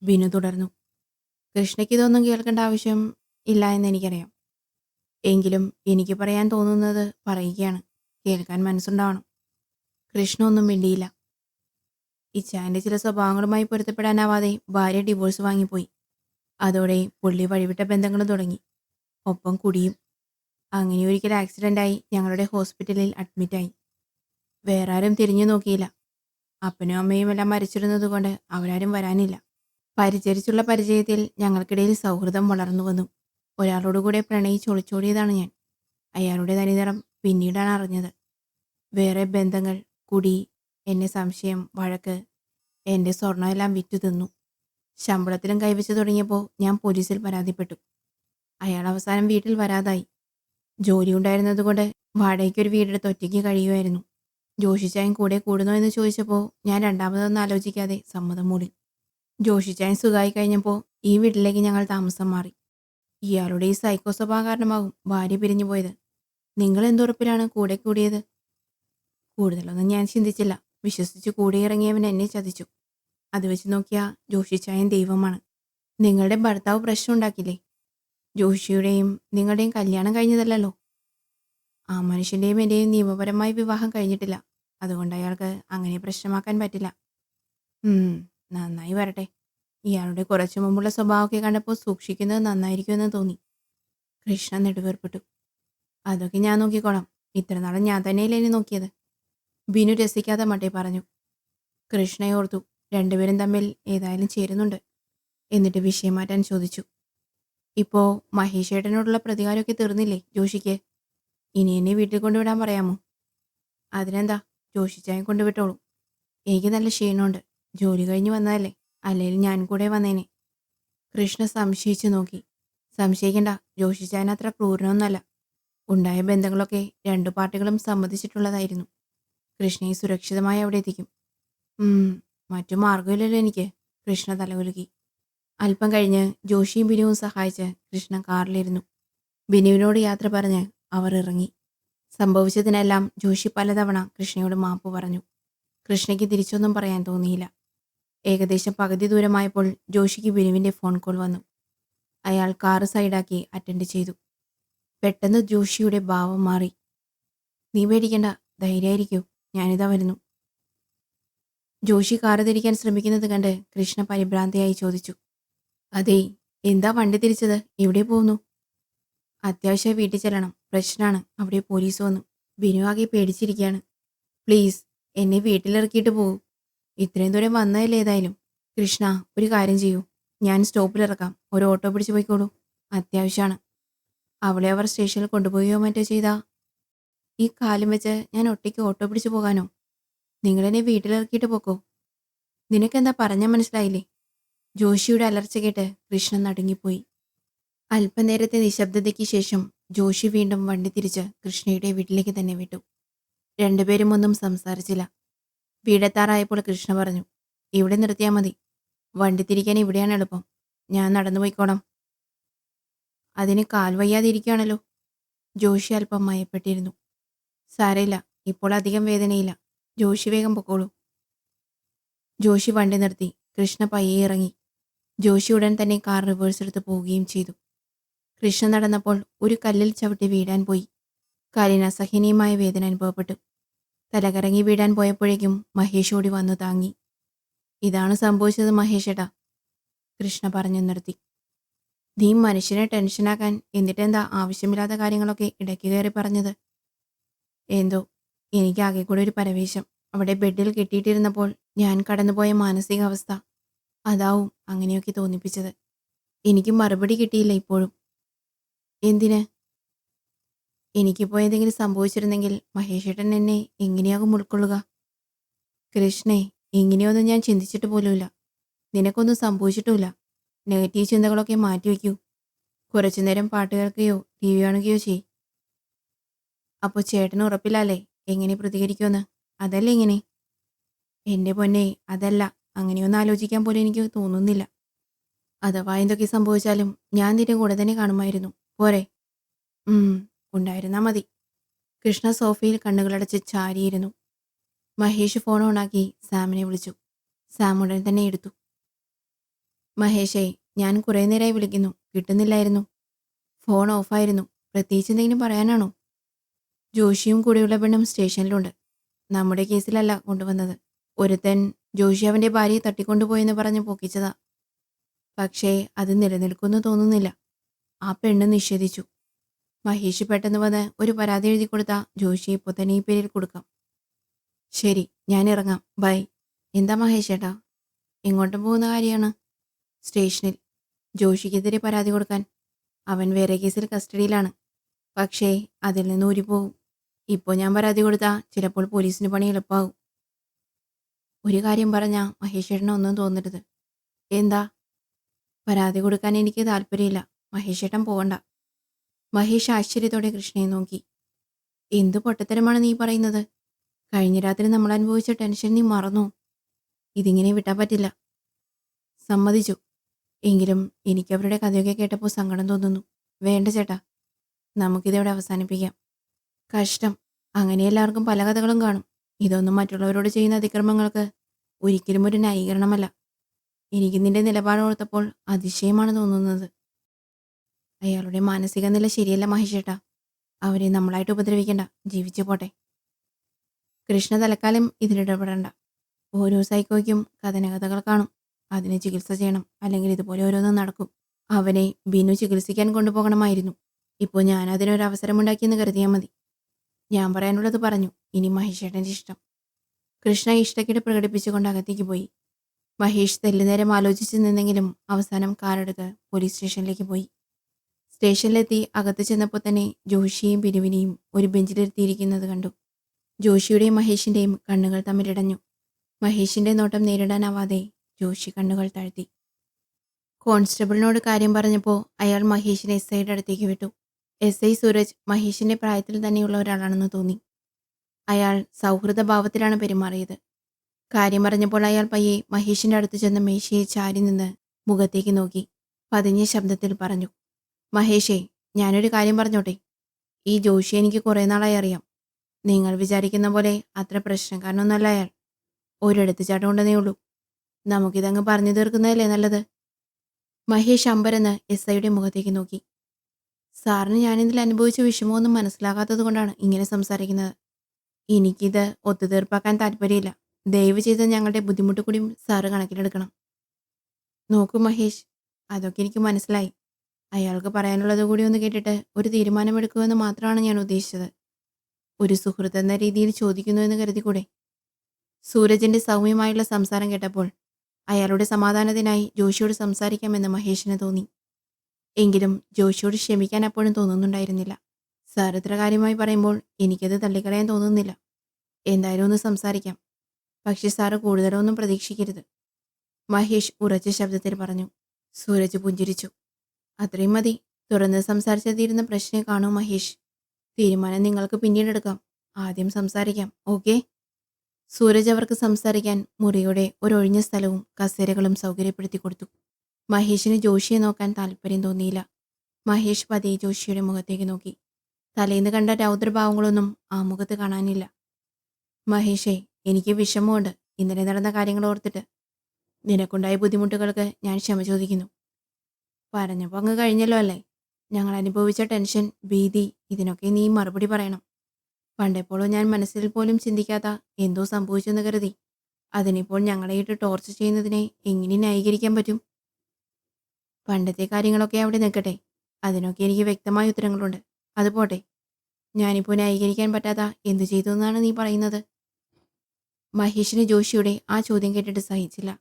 ബിനു തുടർന്നു. കൃഷ്ണയ്ക്ക് ഇതൊന്നും കേൾക്കേണ്ട ആവശ്യം ഇല്ല എന്ന് എനിക്കറിയാം. എങ്കിലും എനിക്ക് പറയാൻ തോന്നുന്നത് പറയുകയാണ്. കേൾക്കാൻ മനസ്സുണ്ടാവണം. കൃഷ്ണ ഒന്നും മിണ്ടിയില്ല. ഇച്ചായൻ്റെ ചില സ്വഭാവങ്ങളുമായി പൊരുത്തപ്പെടാനാവാതെ ഭാര്യ ഡിവോഴ്സ് വാങ്ങിപ്പോയി. അതോടെ പുള്ളി വഴിവിട്ട ബന്ധങ്ങളും തുടങ്ങി. ഒപ്പം കുടിയും. അങ്ങനെ ഒരിക്കൽ ആക്സിഡൻ്റായി ഞങ്ങളുടെ ഹോസ്പിറ്റലിൽ അഡ്മിറ്റായി. വേറെ ആരും തിരിഞ്ഞു നോക്കിയില്ല. അപ്പനും അമ്മയും എല്ലാം മരിച്ചിരുന്നത് കൊണ്ട് അവരാരും വരാനില്ല. പരിചരിച്ചുള്ള പരിചയത്തിൽ ഞങ്ങൾക്കിടയിൽ സൗഹൃദം വളർന്നു വന്നു. ഒരാളോടുകൂടെ പ്രണയിച്ച് ഒളിച്ചോടിയതാണ് ഞാൻ. അയാളുടെ തനിനിറം പിന്നീടാണ് അറിഞ്ഞത്. വേറെ ബന്ധങ്ങൾ, കുടി, എന്നെ സംശയം, വഴക്ക്, എൻ്റെ സ്വർണ്ണമെല്ലാം വിറ്റു തിന്നു. ശമ്പളത്തിലും കൈവച്ച് തുടങ്ങിയപ്പോൾ ഞാൻ പോലീസിൽ പരാതിപ്പെട്ടു. അയാൾ അവസാനം വീട്ടിൽ വരാതായി. ജോലി ഉണ്ടായിരുന്നതുകൊണ്ട് വാടകയ്ക്കൊരു വീടെടുത്ത് ഒറ്റയ്ക്ക് കഴിയുമായിരുന്നു. ജോഷിച്ചായൻ കൂടെ കൂടുന്നോ എന്ന് ചോദിച്ചപ്പോൾ ഞാൻ രണ്ടാമതൊന്നും ആലോചിക്കാതെ സമ്മതം മൂടി. ജോഷിച്ചായൻ സുഖമായി കഴിഞ്ഞപ്പോൾ ഈ വീട്ടിലേക്ക് ഞങ്ങൾ താമസം മാറി. ഇയാളുടെ ഈ സൈക്കോ സ്വഭാവം കാരണമാകും ഭാര്യ പിരിഞ്ഞു പോയത്. നിങ്ങൾ എന്തുറപ്പിലാണ് കൂടെ കൂടിയത്? കൂടുതലൊന്നും ഞാൻ ചിന്തിച്ചില്ല. വിശ്വസിച്ച് കൂടെ ഇറങ്ങിയവൻ എന്നെ ചതിച്ചു. അത് വെച്ച് നോക്കിയാ ജോഷിച്ചായൻ ദൈവമാണ്. നിങ്ങളുടെ ഭർത്താവ് പ്രശ്നം ഉണ്ടാക്കില്ലേ? ജോഷിയുടെയും നിങ്ങളുടെയും കല്യാണം കഴിഞ്ഞതല്ലല്ലോ. ആ മനുഷ്യൻ്റെയും എൻ്റെയും നിയമപരമായി വിവാഹം കഴിഞ്ഞിട്ടില്ല. അതുകൊണ്ട് അയാൾക്ക് അങ്ങനെ പ്രശ്നമാക്കാൻ പറ്റില്ല. ഉം, നന്നായി വരട്ടെ. ഇയാളുടെ കുറച്ചു മുമ്പുള്ള സ്വഭാവമൊക്കെ കണ്ടപ്പോൾ സൂക്ഷിക്കുന്നത് നന്നായിരിക്കുമെന്ന് തോന്നി. കൃഷ്ണ നെടുവേർപ്പെട്ടു. അതൊക്കെ ഞാൻ നോക്കിക്കോളാം. ഇത്രനാളും ഞാൻ തന്നെയല്ലേ എന്നെ നോക്കിയത്? ബിനു രസിക്കാതെ മട്ടേ പറഞ്ഞു. കൃഷ്ണയോർത്തു, രണ്ടുപേരും തമ്മിൽ ഏതായാലും ചേരുന്നുണ്ട്. എന്നിട്ട് വിഷയം മാറ്റാൻ ചോദിച്ചു. ഇപ്പോ മഹേഷേട്ടനോടുള്ള പ്രതികാരമൊക്കെ തീർന്നില്ലേ ജോഷിക്ക്? ഇനി എന്നെ വീട്ടിൽ കൊണ്ടുവിടാൻ പറയാമോ? അതിനെന്താ, ജോഷിച്ചായം കൊണ്ടുവിട്ടോളൂ. എനിക്ക് നല്ല ക്ഷീണമുണ്ട്. ജോലി കഴിഞ്ഞ് വന്നതല്ലേ, അല്ലെങ്കിൽ ഞാൻ കൂടെ വന്നേനെ. കൃഷ്ണ സംശയിച്ചു നോക്കി. സംശയിക്കണ്ട, ജോഷിച്ചായൻ അത്ര ക്രൂരനൊന്നല്ല. ഉണ്ടായ ബന്ധങ്ങളൊക്കെ രണ്ടു പാർട്ടികളും സമ്മതിച്ചിട്ടുള്ളതായിരുന്നു. കൃഷ്ണയെ സുരക്ഷിതമായി അവിടെ എത്തിക്കും. മറ്റു മാർഗമില്ലല്ലോ എനിക്ക്. കൃഷ്ണ തലകുലുക്കി. അല്പം കഴിഞ്ഞ് ജോഷിയും ബിനുവും സഹായിച്ച് കൃഷ്ണ കാറിലിരുന്നു. ബിനുവിനോട് യാത്ര പറഞ്ഞ് അവർ ഇറങ്ങി. സംഭവിച്ചതിനെല്ലാം ജോഷി പലതവണ കൃഷ്ണയോട് മാപ്പ് പറഞ്ഞു. കൃഷ്ണയ്ക്ക് തിരിച്ചൊന്നും പറയാൻ തോന്നിയില്ല. ഏകദേശം പകുതി ദൂരമായപ്പോൾ ജോഷിക്ക് ബിനുവിൻ്റെ ഫോൺ കോൾ വന്നു. അയാൾ കാറ് സൈഡാക്കി അറ്റൻഡ് ചെയ്തു. പെട്ടെന്ന് ജോഷിയുടെ ഭാവം മാറി. നീ പേടിക്കണ്ട, ധൈര്യമായിരിക്കൂ, ഞാനിതാ വരുന്നു. ജോഷി കാറ് തിരിക്കാൻ ശ്രമിക്കുന്നത് കണ്ട് കൃഷ്ണ പരിഭ്രാന്തിയായി ചോദിച്ചു. അതേ, എന്താ വണ്ടി തിരിച്ചത്? എവിടെ പോകുന്നു? അത്യാവശ്യം വീട്ടിൽ ചെല്ലണം, പ്രശ്നമാണ്, അവിടെ പോലീസ് വന്നു. ബിനു ആകെ പേടിച്ചിരിക്കുകയാണ്. പ്ലീസ്, എന്നെ വീട്ടിലിറക്കിയിട്ട് പോകൂ. ഇത്രയും ദൂരം വന്നതല്ലേ ഏതായാലും. കൃഷ്ണ, ഒരു കാര്യം ചെയ്യൂ, ഞാൻ സ്റ്റോപ്പിലിറക്കാം, ഒരു ഓട്ടോ പിടിച്ച് പോയിക്കോളൂ. അത്യാവശ്യമാണ്. അവളെ അവർ സ്റ്റേഷനിൽ കൊണ്ടുപോയോ മറ്റോ ചെയ്താ? ഈ കാലം വെച്ച് ഞാൻ ഒറ്റയ്ക്ക് ഓട്ടോ പിടിച്ച് പോകാനോ? നിങ്ങളെന്നെ വീട്ടിലിറക്കിയിട്ട് പോക്കോ. നിനക്കെന്താ പറഞ്ഞാൽ മനസ്സിലായില്ലേ? ജോഷിയുടെ അലർച്ച കേട്ട് കൃഷ്ണൻ നടുങ്ങിപ്പോയി. അല്പനേരത്തെ നിശബ്ദതയ്ക്ക് ശേഷം ജോഷി വീണ്ടും വണ്ടി തിരിച്ച് കൃഷ്ണയുടെ വീട്ടിലേക്ക് തന്നെ വിട്ടു. രണ്ടുപേരും ഒന്നും സംസാരിച്ചില്ല. വീടെത്താറായപ്പോൾ കൃഷ്ണ പറഞ്ഞു, ഇവിടെ നിർത്തിയാൽ മതി. വണ്ടി തിരിക്കാൻ ഇവിടെയാണ് എളുപ്പം. ഞാൻ നടന്നു പോയിക്കോളാം. അതിന് കാൽ വയ്യാതിരിക്കുകയാണല്ലോ. ജോഷി അല്പം മയപ്പെട്ടിരുന്നു. സാരയില്ല, ഇപ്പോൾ അധികം വേദനയില്ല. ജോഷി വേഗം പൊക്കോളൂ. ജോഷി വണ്ടി നിർത്തി. കൃഷ്ണ പയ്യെ ഇറങ്ങി. ജോഷി ഉടൻ തന്നെ കാർ റിവേഴ്സ് എടുത്ത് പോവുകയും ചെയ്തു. കൃഷ്ണ നടന്നപ്പോൾ ഒരു കല്ലിൽ ചവിട്ടി വീഴാൻ പോയി. കാലിന് അസഹനീയമായ വേദന അനുഭവപ്പെട്ടു. തലകറങ്ങി വീഴാൻ പോയപ്പോഴേക്കും മഹേഷ് ഓടി വന്നു താങ്ങി. ഇതാണ് സംഭവിച്ചത് മഹേഷേട്ടാ, കൃഷ്ണ പറഞ്ഞു നിർത്തി. നീ മനുഷ്യനെ ടെൻഷനാക്കാൻ എന്നിട്ടെന്താ ആവശ്യമില്ലാത്ത കാര്യങ്ങളൊക്കെ ഇടയ്ക്ക് കയറി പറഞ്ഞത്? എന്തോ എനിക്കാകെ കൂടെ ഒരു പരവേശം. അവിടെ ബെഡിൽ കെട്ടിയിട്ടിരുന്നപ്പോൾ ഞാൻ കടന്നുപോയ മാനസികാവസ്ഥ, അതാവും അങ്ങനെയൊക്കെ തോന്നിപ്പിച്ചത്. എനിക്ക് മറുപടി കിട്ടിയില്ല ഇപ്പോഴും. എന്തിന്? എനിക്കിപ്പോൾ എന്തെങ്കിലും സംഭവിച്ചിരുന്നെങ്കിൽ മഹേഷേട്ടൻ എന്നെ എങ്ങനെയാകും ഉൾക്കൊള്ളുക? കൃഷ്ണേ, ഇങ്ങനെയൊന്നും ഞാൻ ചിന്തിച്ചിട്ട് പോലുമില്ല. നിനക്കൊന്നും സംഭവിച്ചിട്ടുമില്ല. നെഗറ്റീവ് ചിന്തകളൊക്കെ മാറ്റിവെക്കൂ. കുറച്ചു നേരം പാട്ട് കേൾക്കുകയോ ടി വി കാണുകയോ ചെയ്. അപ്പോൾ ചേട്ടന് ഉറപ്പില്ലല്ലേ എങ്ങനെ പ്രതികരിക്കുമെന്ന്? അതല്ലേ ഇങ്ങനെ? എൻ്റെ പൊന്നെ, അതല്ല. അങ്ങനെയൊന്നും ആലോചിക്കാൻ പോലും എനിക്ക് തോന്നുന്നില്ല. അഥവാ എന്തൊക്കെ സംഭവിച്ചാലും ഞാൻ നിന്റെ കൂടെ തന്നെ കാണുമായിരുന്നു. പോരെ? ഉണ്ടായിരുന്നാ മതി. കൃഷ്ണ സോഫയിൽ കണ്ണുകളടച്ച് ചാരിയിരുന്നു. മഹേഷ് ഫോൺ ഓണാക്കി സാമിനെ വിളിച്ചു. സാം ഉടൻ തന്നെ എടുത്തു. മഹേഷേ, ഞാൻ കുറേ നേരമായി വിളിക്കുന്നു, കിട്ടുന്നില്ലായിരുന്നു. ഫോൺ ഓഫായിരുന്നു. പ്രത്യേകിച്ച് എന്തെങ്കിലും പറയാനാണോ? ജോഷിയും കൂടെയുള്ള പെണ്ണും സ്റ്റേഷനിലുണ്ട്. നമ്മുടെ കേസിലല്ല കൊണ്ടുവന്നത്. ഒരുത്തൻ ജോഷി അവൻ്റെ ഭാര്യയെ തട്ടിക്കൊണ്ടുപോയെന്ന് പറഞ്ഞ് പൊക്കിച്ചതാ. പക്ഷേ അത് നിലനിൽക്കുമെന്ന് തോന്നുന്നില്ല. ആ പെണ്ണ് നിഷേധിച്ചു. മഹേഷ് പെട്ടെന്ന് വന്ന് ഒരു പരാതി എഴുതി കൊടുത്താൽ ജോഷി ഇപ്പോൾ തന്നെ ഈ പേരിൽ കൊടുക്കാം. ശരി, ഞാൻ ഇറങ്ങാം. ബൈ. എന്താ മഹേഷേട്ടാ? എങ്ങോട്ടും പോകുന്ന കാര്യമാണ്? സ്റ്റേഷനിൽ ജോഷിക്കെതിരെ പരാതി കൊടുക്കാൻ. അവൻ വേറെ കേസിൽ കസ്റ്റഡിയിലാണ്. പക്ഷേ അതിൽ നിന്ന് ഊരിപ്പോവും. ഇപ്പോൾ ഞാൻ പരാതി കൊടുത്താൽ ചിലപ്പോൾ പോലീസിന് പണി എളുപ്പമാവും. ഒരു കാര്യം പറഞ്ഞാൽ മഹേഷേട്ടന് ഒന്നും തോന്നരുത്. എന്താ? പരാതി കൊടുക്കാൻ എനിക്ക് താല്പര്യമില്ല. മഹേഷേട്ടൻ പോകണ്ട. മഹേഷ് ആശ്ചര്യത്തോടെ കൃഷ്ണയെ നോക്കി. എന്തു പൊട്ടത്തരമാണ് നീ പറയുന്നത്? കഴിഞ്ഞ രാത്രി നമ്മൾ അനുഭവിച്ച ടെൻഷൻ നീ മറന്നോ? ഇതിങ്ങനെ വിട്ടാൻ പറ്റില്ല. സമ്മതിച്ചു. എങ്കിലും എനിക്ക് അവരുടെ കഥയൊക്കെ കേട്ടപ്പോൾ സങ്കടം തോന്നുന്നു. വേണ്ട ചേട്ടാ, നമുക്കിതവിടെ അവസാനിപ്പിക്കാം. കഷ്ടം. അങ്ങനെ എല്ലാവർക്കും പല കഥകളും കാണും. ഇതൊന്നും മറ്റുള്ളവരോട് ചെയ്യുന്ന അതിക്രമങ്ങൾക്ക് ഒരിക്കലും ഒരു ന്യായീകരണമല്ല. എനിക്ക് നിന്റെ നിലപാടോർത്തപ്പോൾ അതിശയമാണ് തോന്നുന്നത്. അയാളുടെ മാനസിക നില ശരിയല്ല മഹേഷേട്ടാ. അവരെ നമ്മളായിട്ട് ഉപദ്രവിക്കണ്ട. ജീവിച്ചു പോട്ടെ. കൃഷ്ണ തൽക്കാലം ഇതിലിടപെടണ്ട. ഓരോ സൈക്കോയ്ക്കും കഥനകഥകൾ കാണും. അതിന് ചികിത്സ ചെയ്യണം. അല്ലെങ്കിൽ ഇതുപോലെ ഓരോന്നും നടക്കും. അവനെ ബിനു ചികിത്സിക്കാൻ കൊണ്ടുപോകണമായിരുന്നു. ഇപ്പോൾ ഞാൻ അതിനൊരു അവസരമുണ്ടാക്കിയെന്ന് കരുതിയാൽ മതി. ഞാൻ പറയാനുള്ളത് പറഞ്ഞു. ഇനി മഹേഷേട്ടൻ്റെ ഇഷ്ടം. കൃഷ്ണ ഇഷ്ടക്കേട് പ്രകടിപ്പിച്ചുകൊണ്ട് അകത്തേക്ക് പോയി. മഹേഷ് തെല്ലുനേരം ആലോചിച്ച് നിന്നെങ്കിലും അവസാനം കാറെടുത്ത് പോലീസ് സ്റ്റേഷനിലേക്ക് പോയി. സ്റ്റേഷനിലെത്തി അകത്ത് ചെന്നപ്പോൾ തന്നെ ജോഷിയെയും ബിനുവിനെയും ഒരു ബെഞ്ചിലിരുത്തിയിരിക്കുന്നത് കണ്ടു. ജോഷിയുടെയും മഹേഷിൻ്റെയും കണ്ണുകൾ തമ്മിലിടഞ്ഞു. മഹേഷിൻ്റെ നോട്ടം നേരിടാനാവാതെ ജോഷി കണ്ണുകൾ താഴ്ത്തി. കോൺസ്റ്റബിളിനോട് കാര്യം പറഞ്ഞപ്പോൾ അയാൾ മഹേഷിനെ എസ് ഐയുടെ അടുത്തേക്ക് വിട്ടു. എസ് ഐ സൂരജ് മഹേഷിൻ്റെ പ്രായത്തിൽ തന്നെയുള്ള ഒരാളാണെന്ന് തോന്നി. അയാൾ സൗഹൃദഭാവത്തിലാണ് പെരുമാറിയത്. കാര്യം പറഞ്ഞപ്പോൾ അയാൾ പയ്യെ മഹേഷിൻ്റെ അടുത്ത് ചെന്ന് മേശയെ ചാരി നിന്ന് മുഖത്തേക്ക് നോക്കി പതിഞ്ഞ ശബ്ദത്തിൽ പറഞ്ഞു, മഹേഷേ, ഞാനൊരു കാര്യം പറഞ്ഞോട്ടെ. ഈ ജോഷി എനിക്ക് കുറേ നാളായി അറിയാം. നിങ്ങൾ വിചാരിക്കുന്ന പോലെ അത്ര പ്രശ്നക്കാരനൊന്നല്ല അയാൾ. ഒരെടുത്തുചാട്ടം ഉണ്ടെന്നേ ഉള്ളൂ. നമുക്കിതങ്ങ് പറഞ്ഞു തീർക്കുന്നതല്ലേ നല്ലത്. മഹേഷ് അമ്പരന്ന് എസ് ഐയുടെ മുഖത്തേക്ക് നോക്കി. സാറിന് ഞാനിതിൽ അനുഭവിച്ച വിഷമമൊന്നും മനസ്സിലാകാത്തത് കൊണ്ടാണ് ഇങ്ങനെ സംസാരിക്കുന്നത്. എനിക്കിത് ഒത്തുതീർപ്പാക്കാൻ താല്പര്യമില്ല. ദയവ് ചെയ്ത് ഞങ്ങളുടെ ബുദ്ധിമുട്ട് കൂടി സാറ് കണക്കിലെടുക്കണം. നോക്കൂ മഹേഷ്, അതൊക്കെ എനിക്ക് മനസ്സിലായി. അയാൾക്ക് പറയാനുള്ളത് കൂടി ഒന്ന് കേട്ടിട്ട് ഒരു തീരുമാനമെടുക്കുമെന്ന് മാത്രമാണ് ഞാൻ ഉദ്ദേശിച്ചത്. ഒരു സുഹൃത്ത് എന്ന രീതിയിൽ ചോദിക്കുന്നു എന്ന് കരുതിക്കൂടെ? സൂരജിന്റെ സൗമ്യമായുള്ള സംസാരം കേട്ടപ്പോൾ അയാളുടെ സമാധാനത്തിനായി ജോഷിയോട് സംസാരിക്കാമെന്ന് മഹേഷിന് തോന്നി. എങ്കിലും ജോഷിയോട് ക്ഷമിക്കാൻ അപ്പോഴും തോന്നുന്നുണ്ടായിരുന്നില്ല. സാർ ഇത്ര കാര്യമായി പറയുമ്പോൾ എനിക്കത് തള്ളിക്കളയാൻ തോന്നുന്നില്ല. എന്തായാലും ഒന്ന് സംസാരിക്കാം. പക്ഷെ സാറ് കൂടുതലൊന്നും പ്രതീക്ഷിക്കരുത്, മഹേഷ് ഉറച്ച ശബ്ദത്തിൽ പറഞ്ഞു. സൂരജ് പുഞ്ചിരിച്ചു. അത്രയും മതി. തുറന്ന് സംസാരിച്ചാൽ തീരുന്ന പ്രശ്നമേ കാണൂ മഹേഷ്. തീരുമാനം നിങ്ങൾക്ക് പിന്നീടെടുക്കാം. ആദ്യം സംസാരിക്കാം, ഓക്കെ? സൂരജ് അവർക്ക് സംസാരിക്കാൻ മുറിയുടെ ഒരൊഴിഞ്ഞ സ്ഥലവും കസേരകളും സൗകര്യപ്പെടുത്തി കൊടുത്തു. മഹേഷിന് ജോഷിയെ നോക്കാൻ താല്പര്യം തോന്നിയില്ല. മഹേഷ് പതിയെ ജോഷിയുടെ മുഖത്തേക്ക് നോക്കി. തലേന്ന് കണ്ട രൗദ്രഭാവങ്ങളൊന്നും ആ മുഖത്ത് കാണാനില്ല. മഹേഷേ, എനിക്ക് വിഷമമുണ്ട് ഇന്നലെ നടന്ന കാര്യങ്ങൾ ഓർത്തിട്ട്. നിനക്കുണ്ടായ ബുദ്ധിമുട്ടുകൾക്ക് ഞാൻ ക്ഷമ ചോദിക്കുന്നു. പറഞ്ഞപ്പോൾ അങ്ങ് കഴിഞ്ഞല്ലോ അല്ലേ? ഞങ്ങൾ അനുഭവിച്ച ടെൻഷൻ, ഭീതി, ഇതിനൊക്കെ നീ മറുപടി പറയണം. പണ്ടെപ്പോഴും ഞാൻ മനസ്സിൽ പോലും ചിന്തിക്കാത്ത എന്തോ സംഭവിച്ചെന്ന് കരുതി അതിനിപ്പോൾ ഞങ്ങളെ ഇട്ട് ടോർച്ചർ ചെയ്യുന്നതിനെ എങ്ങനെ ന്യായീകരിക്കാൻ പറ്റും? പണ്ടത്തെ കാര്യങ്ങളൊക്കെ അവിടെ നിൽക്കട്ടെ. അതിനൊക്കെ എനിക്ക് വ്യക്തമായ ഉത്തരങ്ങളുണ്ട്. അതുപോട്ടെ, ഞാനിപ്പോൾ ന്യായീകരിക്കാൻ പറ്റാത്ത എന്തു ചെയ്തു എന്നാണ് നീ പറയുന്നത്? മഹേഷിന് ജോഷിയുടെ ആ ചോദ്യം കേട്ടിട്ട് സഹിച്ചില്ല.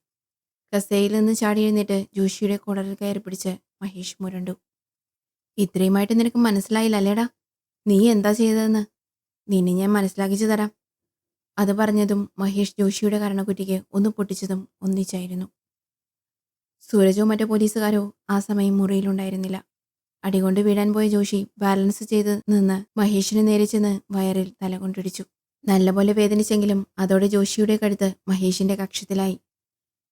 കസേരയിൽ നിന്ന് ചാടി എഴുന്നേറ്റ് ജോഷിയുടെ കുടലിൽ കയറി പിടിച്ച് മഹേഷ് മുരണ്ടു. ഇത്രയുമായിട്ട് നിനക്ക് മനസ്സിലായില്ല അല്ലേടാ? നീ എന്താ ചെയ്തതെന്ന് നിന്നെ ഞാൻ മനസ്സിലാക്കിച്ചു തരാം. അത് പറഞ്ഞതും മഹേഷ് ജോഷിയുടെ കരണക്കുറ്റിക്ക് ഒന്ന് പൊട്ടിച്ചതും ഒന്നിച്ചായിരുന്നു. സൂരജോ മറ്റോ പോലീസുകാരോ ആ സമയം മുറിയിലുണ്ടായിരുന്നില്ല. അടികൊണ്ട് വീഴാൻ പോയ ജോഷി ബാലൻസ് ചെയ്ത് നിന്ന് മഹേഷിന് നേരെ ചെന്ന് വയറിൽ തലകൊണ്ടിടിച്ചു. നല്ലപോലെ വേദനിച്ചെങ്കിലും അതോടെ ജോഷിയുടെ കഴുത്ത് മഹേഷിന്റെ കക്ഷത്തിലായി.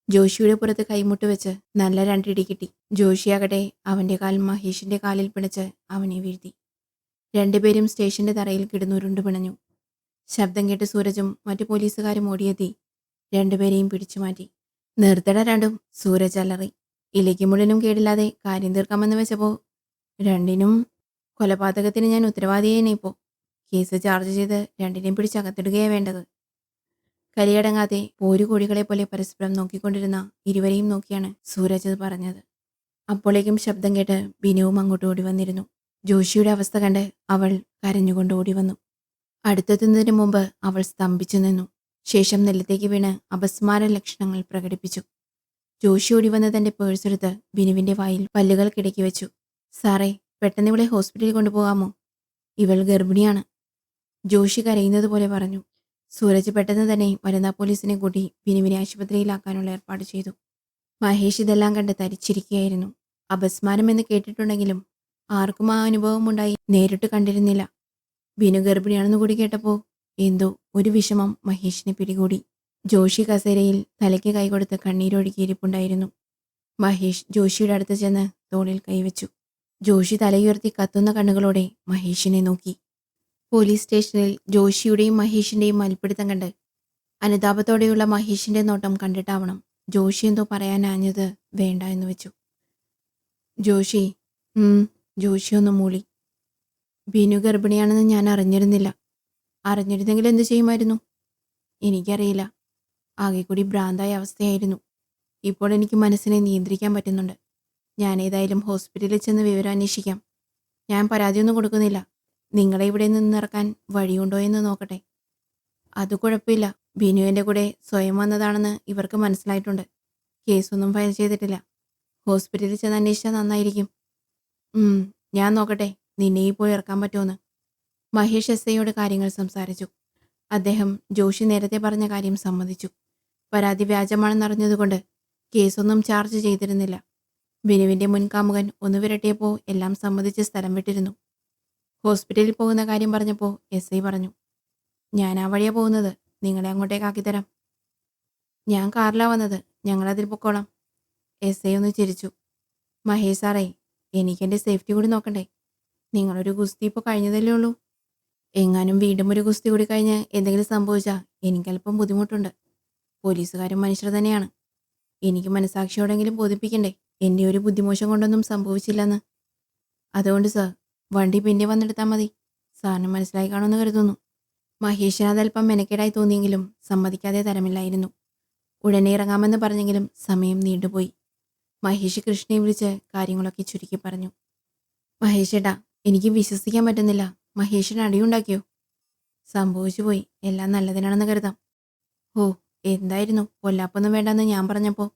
ജോഷിയുടെ പുറത്ത് കൈമുട്ട് വെച്ച് നല്ല രണ്ടിടി കിട്ടി. ജോഷിയാകട്ടെ അവന്റെ കാൽ മഹേഷിന്റെ കാലിൽ പിണച്ച് അവനെ വീഴ്ത്തി. രണ്ടുപേരും സ്റ്റേഷന്റെ തറയിൽ കിടന്നുരുണ്ടു പിണഞ്ഞു. ശബ്ദം കേട്ട് സൂരജും മറ്റു പോലീസുകാരും ഓടിയെത്തി രണ്ടുപേരെയും പിടിച്ചു മാറ്റി. നിർത്തട രണ്ടും, സൂരജ് അലറി. ഇലയ്ക്ക് മുള്ളിനും കേടില്ലാതെ കാര്യം തീർക്കാമെന്ന് വെച്ചപ്പോൾ രണ്ടിനും കൊലപാതകത്തിന് ഞാൻ ഉത്തരവാദിയേനെ. ഇപ്പോൾ കേസ് ചാർജ് ചെയ്ത് രണ്ടിനെയും പിടിച്ചകത്തിടുകയാണ് വേണ്ടത്. കലിയടങ്ങാതെ പോരുകോഴികളെ പോലെ പരസ്പരം നോക്കിക്കൊണ്ടിരുന്ന ഇരുവരെയും നോക്കിയാണ് സൂരജ് പറഞ്ഞത്. അപ്പോഴേക്കും ശബ്ദം കേട്ട് ബിനുവും അങ്ങോട്ട് ഓടി വന്നിരുന്നു. ജോഷിയുടെ അവസ്ഥ കണ്ട് അവൾ കരഞ്ഞുകൊണ്ട് ഓടി വന്നു. അടുത്തെത്തുന്നതിന് മുമ്പ് അവൾ സ്തംഭിച്ചു നിന്നു. ശേഷം നിലത്തേക്ക് വീണ് അപസ്മാര ലക്ഷണങ്ങൾ പ്രകടിപ്പിച്ചു. ജോഷി ഓടി വന്ന് തന്റെ പേഴ്സെടുത്ത് ബിനുവിന്റെ വായിൽ പല്ലുകൾ കിടക്കി വെച്ചു. സാറേ, പെട്ടെന്ന് ഇവളെ ഹോസ്പിറ്റലിൽ കൊണ്ടുപോകാമോ? ഇവൾ ഗർഭിണിയാണ്, ജോഷി കരയുന്നത് പോലെ പറഞ്ഞു. സൂരജ് പെട്ടെന്ന് തന്നെ വനിതാ പോലീസിനെ കൂട്ടി ബിനുവിനെ ആശുപത്രിയിലാക്കാനുള്ള ഏർപ്പാട് ചെയ്തു. മഹേഷ് ഇതെല്ലാം കണ്ട് തരിച്ചിരിക്കുകയായിരുന്നു. അപസ്മാരം എന്ന് കേട്ടിട്ടുണ്ടെങ്കിലും ആർക്കും ആ അനുഭവമുണ്ടായി നേരിട്ട് കണ്ടിരുന്നില്ല. ബിനു ഗർഭിണിയാണെന്ന് കൂടി കേട്ടപ്പോൾ എന്തോ ഒരു വിഷമം മഹേഷിനെ പിടികൂടി. ജോഷി കസേരയിൽ തലയ്ക്ക് കൈകൊടുത്ത് കണ്ണീരൊഴുകിയിരിപ്പുണ്ടായിരുന്നു. മഹേഷ് ജോഷിയുടെ അടുത്ത് ചെന്ന് തോളിൽ കൈവച്ചു. ജോഷി തലയുയർത്തി കത്തുന്ന കണ്ണുകളോടെ മഹേഷിനെ നോക്കി. പോലീസ് സ്റ്റേഷനിൽ ജോഷിയുടെയും മഹേഷിന്റെയും മൽപ്പിടുത്തം കണ്ട് അനുതാപത്തോടെയുള്ള മഹേഷിന്റെ നോട്ടം കണ്ടിട്ടാവണം ജോഷി എന്തോ പറയാനാഞ്ഞത് വേണ്ട എന്ന് വെച്ചു. ജോഷി ജോഷി ഒന്ന് മൂളി. ബിനു ഗർഭിണിയാണെന്ന് ഞാൻ അറിഞ്ഞിരുന്നില്ല. അറിഞ്ഞിരുന്നെങ്കിൽ എന്തു ചെയ്യുമായിരുന്നു? എനിക്കറിയില്ല. ആകെ കൂടി ഭ്രാന്തായ അവസ്ഥയായിരുന്നു. ഇപ്പോൾ എനിക്ക് മനസ്സിനെ നിയന്ത്രിക്കാൻ പറ്റുന്നുണ്ട്. ഞാൻ ഏതായാലും ഹോസ്പിറ്റലിൽ ചെന്ന് വിവരം അന്വേഷിക്കാം. ഞാൻ പരാതിയൊന്നും കൊടുക്കുന്നില്ല. നിങ്ങളെ ഇവിടെ നിന്നിറക്കാൻ വഴിയുണ്ടോ എന്ന് നോക്കട്ടെ. അത് കുഴപ്പമില്ല. ബിനു എൻ്റെ കൂടെ സ്വയം വന്നതാണെന്ന് ഇവർക്ക് മനസ്സിലായിട്ടുണ്ട്. കേസൊന്നും ഫയൽ ചെയ്തിട്ടില്ല. ഹോസ്പിറ്റലിൽ ചെന്ന് അന്വേഷിച്ചാൽ നന്നായിരിക്കും. ഞാൻ നോക്കട്ടെ നിന്നെ പോയി ഇറക്കാൻ പറ്റുമെന്ന്. മഹേഷ് എസ് ഐയോട് കാര്യങ്ങൾ സംസാരിച്ചു. അദ്ദേഹം ജോഷി നേരത്തെ പറഞ്ഞ കാര്യം സമ്മതിച്ചു. പരാതി വ്യാജമാണെന്നറിഞ്ഞതുകൊണ്ട് കേസൊന്നും ചാർജ് ചെയ്തിരുന്നില്ല. ബിനുവിൻ്റെ മുൻകാമുകൻ ഒന്ന് വിരട്ടിയപ്പോൾ എല്ലാം സമ്മതിച്ച് സ്ഥലം വിട്ടിരുന്നു. ഹോസ്പിറ്റലിൽ പോകുന്ന കാര്യം പറഞ്ഞപ്പോൾ എസ് ഐ പറഞ്ഞു, ഞാൻ ആ വഴിയാണ് പോകുന്നത്. നിങ്ങളെ അങ്ങോട്ടേക്കാക്കിത്തരാം. ഞാൻ കാറിലാണ് വന്നത്. ഞങ്ങളതിൽ പൊക്കോളാം. എസ് ഐ ഒന്ന് ചിരിച്ചു. മഹേഷ് സാറേ, എനിക്കെൻ്റെ സേഫ്റ്റി കൂടി നോക്കണ്ടേ? നിങ്ങളൊരു ഗുസ്തി ഇപ്പോൾ കഴിഞ്ഞതല്ലേ ഉള്ളൂ. എങ്ങാനും വീണ്ടും ഒരു ഗുസ്തി കൂടി കഴിഞ്ഞ് എന്തെങ്കിലും സംഭവിച്ചാൽ എനിക്കല്പം ബുദ്ധിമുട്ടുണ്ട്. പോലീസുകാരും മനുഷ്യർ തന്നെയാണ്. എനിക്ക് മനസാക്ഷിയോടെങ്കിലും ബോധിപ്പിക്കണ്ടേ എൻ്റെ ഒരു ബുദ്ധിമോശം കൊണ്ടൊന്നും സംഭവിച്ചില്ലെന്ന്. അതുകൊണ്ട് സാർ, വണ്ടി പിന്നെ വന്നെടുത്താൽ മതി. സാറിന് മനസ്സിലായി കാണുമെന്ന് കരുതുന്നു. മഹേഷിന് അതല്പം മെനക്കേടായി തോന്നിയെങ്കിലും സമ്മതിക്കാതെ തരമില്ലായിരുന്നു. ഉടനെ ഇറങ്ങാമെന്ന് പറഞ്ഞെങ്കിലും സമയം നീണ്ടുപോയി. മഹേഷ് കൃഷ്ണയെ വിളിച്ച് കാര്യങ്ങളൊക്കെ ചുരുക്കി പറഞ്ഞു. മഹേഷേട്ടാ, എനിക്ക് വിശ്വസിക്കാൻ പറ്റുന്നില്ല. മഹേഷിന് അടിയുണ്ടാക്കിയോ? സംഭവിച്ചു പോയി. എല്ലാം നല്ലതിനാണെന്ന് കരുതാം. ഓ, എന്തായിരുന്നു പൊല്ലാപ്പൊന്നും വേണ്ടെന്ന് ഞാൻ പറഞ്ഞപ്പോൾ.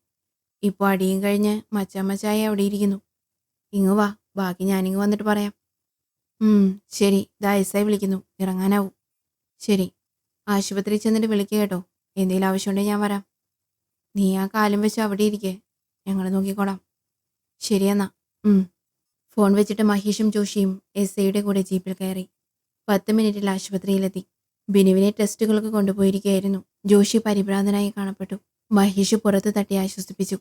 ഇപ്പോൾ അടിയും കഴിഞ്ഞ് മച്ചാമച്ചായി അവിടെ ഇരിക്കുന്നു. ഇങ്ങ് വാ, ബാക്കി ഞാനിങ്ങ് വന്നിട്ട് പറയാം. ശരി, ദാ എസ് ഐ വിളിക്കുന്നു. ഇറങ്ങാനാവും. ശരി, ആശുപത്രിയിൽ ചെന്നിട്ട് വിളിക്കുക കേട്ടോ. എന്തെങ്കിലും ആവശ്യമുണ്ടെങ്കിൽ ഞാൻ വരാം. നീ ആ കാലും വെച്ച് അവിടെ ഇരിക്കേ, ഞങ്ങൾ നോക്കിക്കോളാം. ശരിയെന്നാ. ഫോൺ വെച്ചിട്ട് മഹേഷും ജോഷിയും എസ് ഐയുടെ കൂടെ ജീപ്പിൽ കയറി. 10 മിനിറ്റിൽ ആശുപത്രിയിലെത്തി. ബിനുവിനെ ടെസ്റ്റുകൾക്ക് കൊണ്ടുപോയിരിക്കുകയായിരുന്നു. ജോഷി പരിഭ്രാന്തനായി കാണപ്പെട്ടു. മഹേഷ് പുറത്ത് തട്ടി ആശ്വസിപ്പിച്ചു.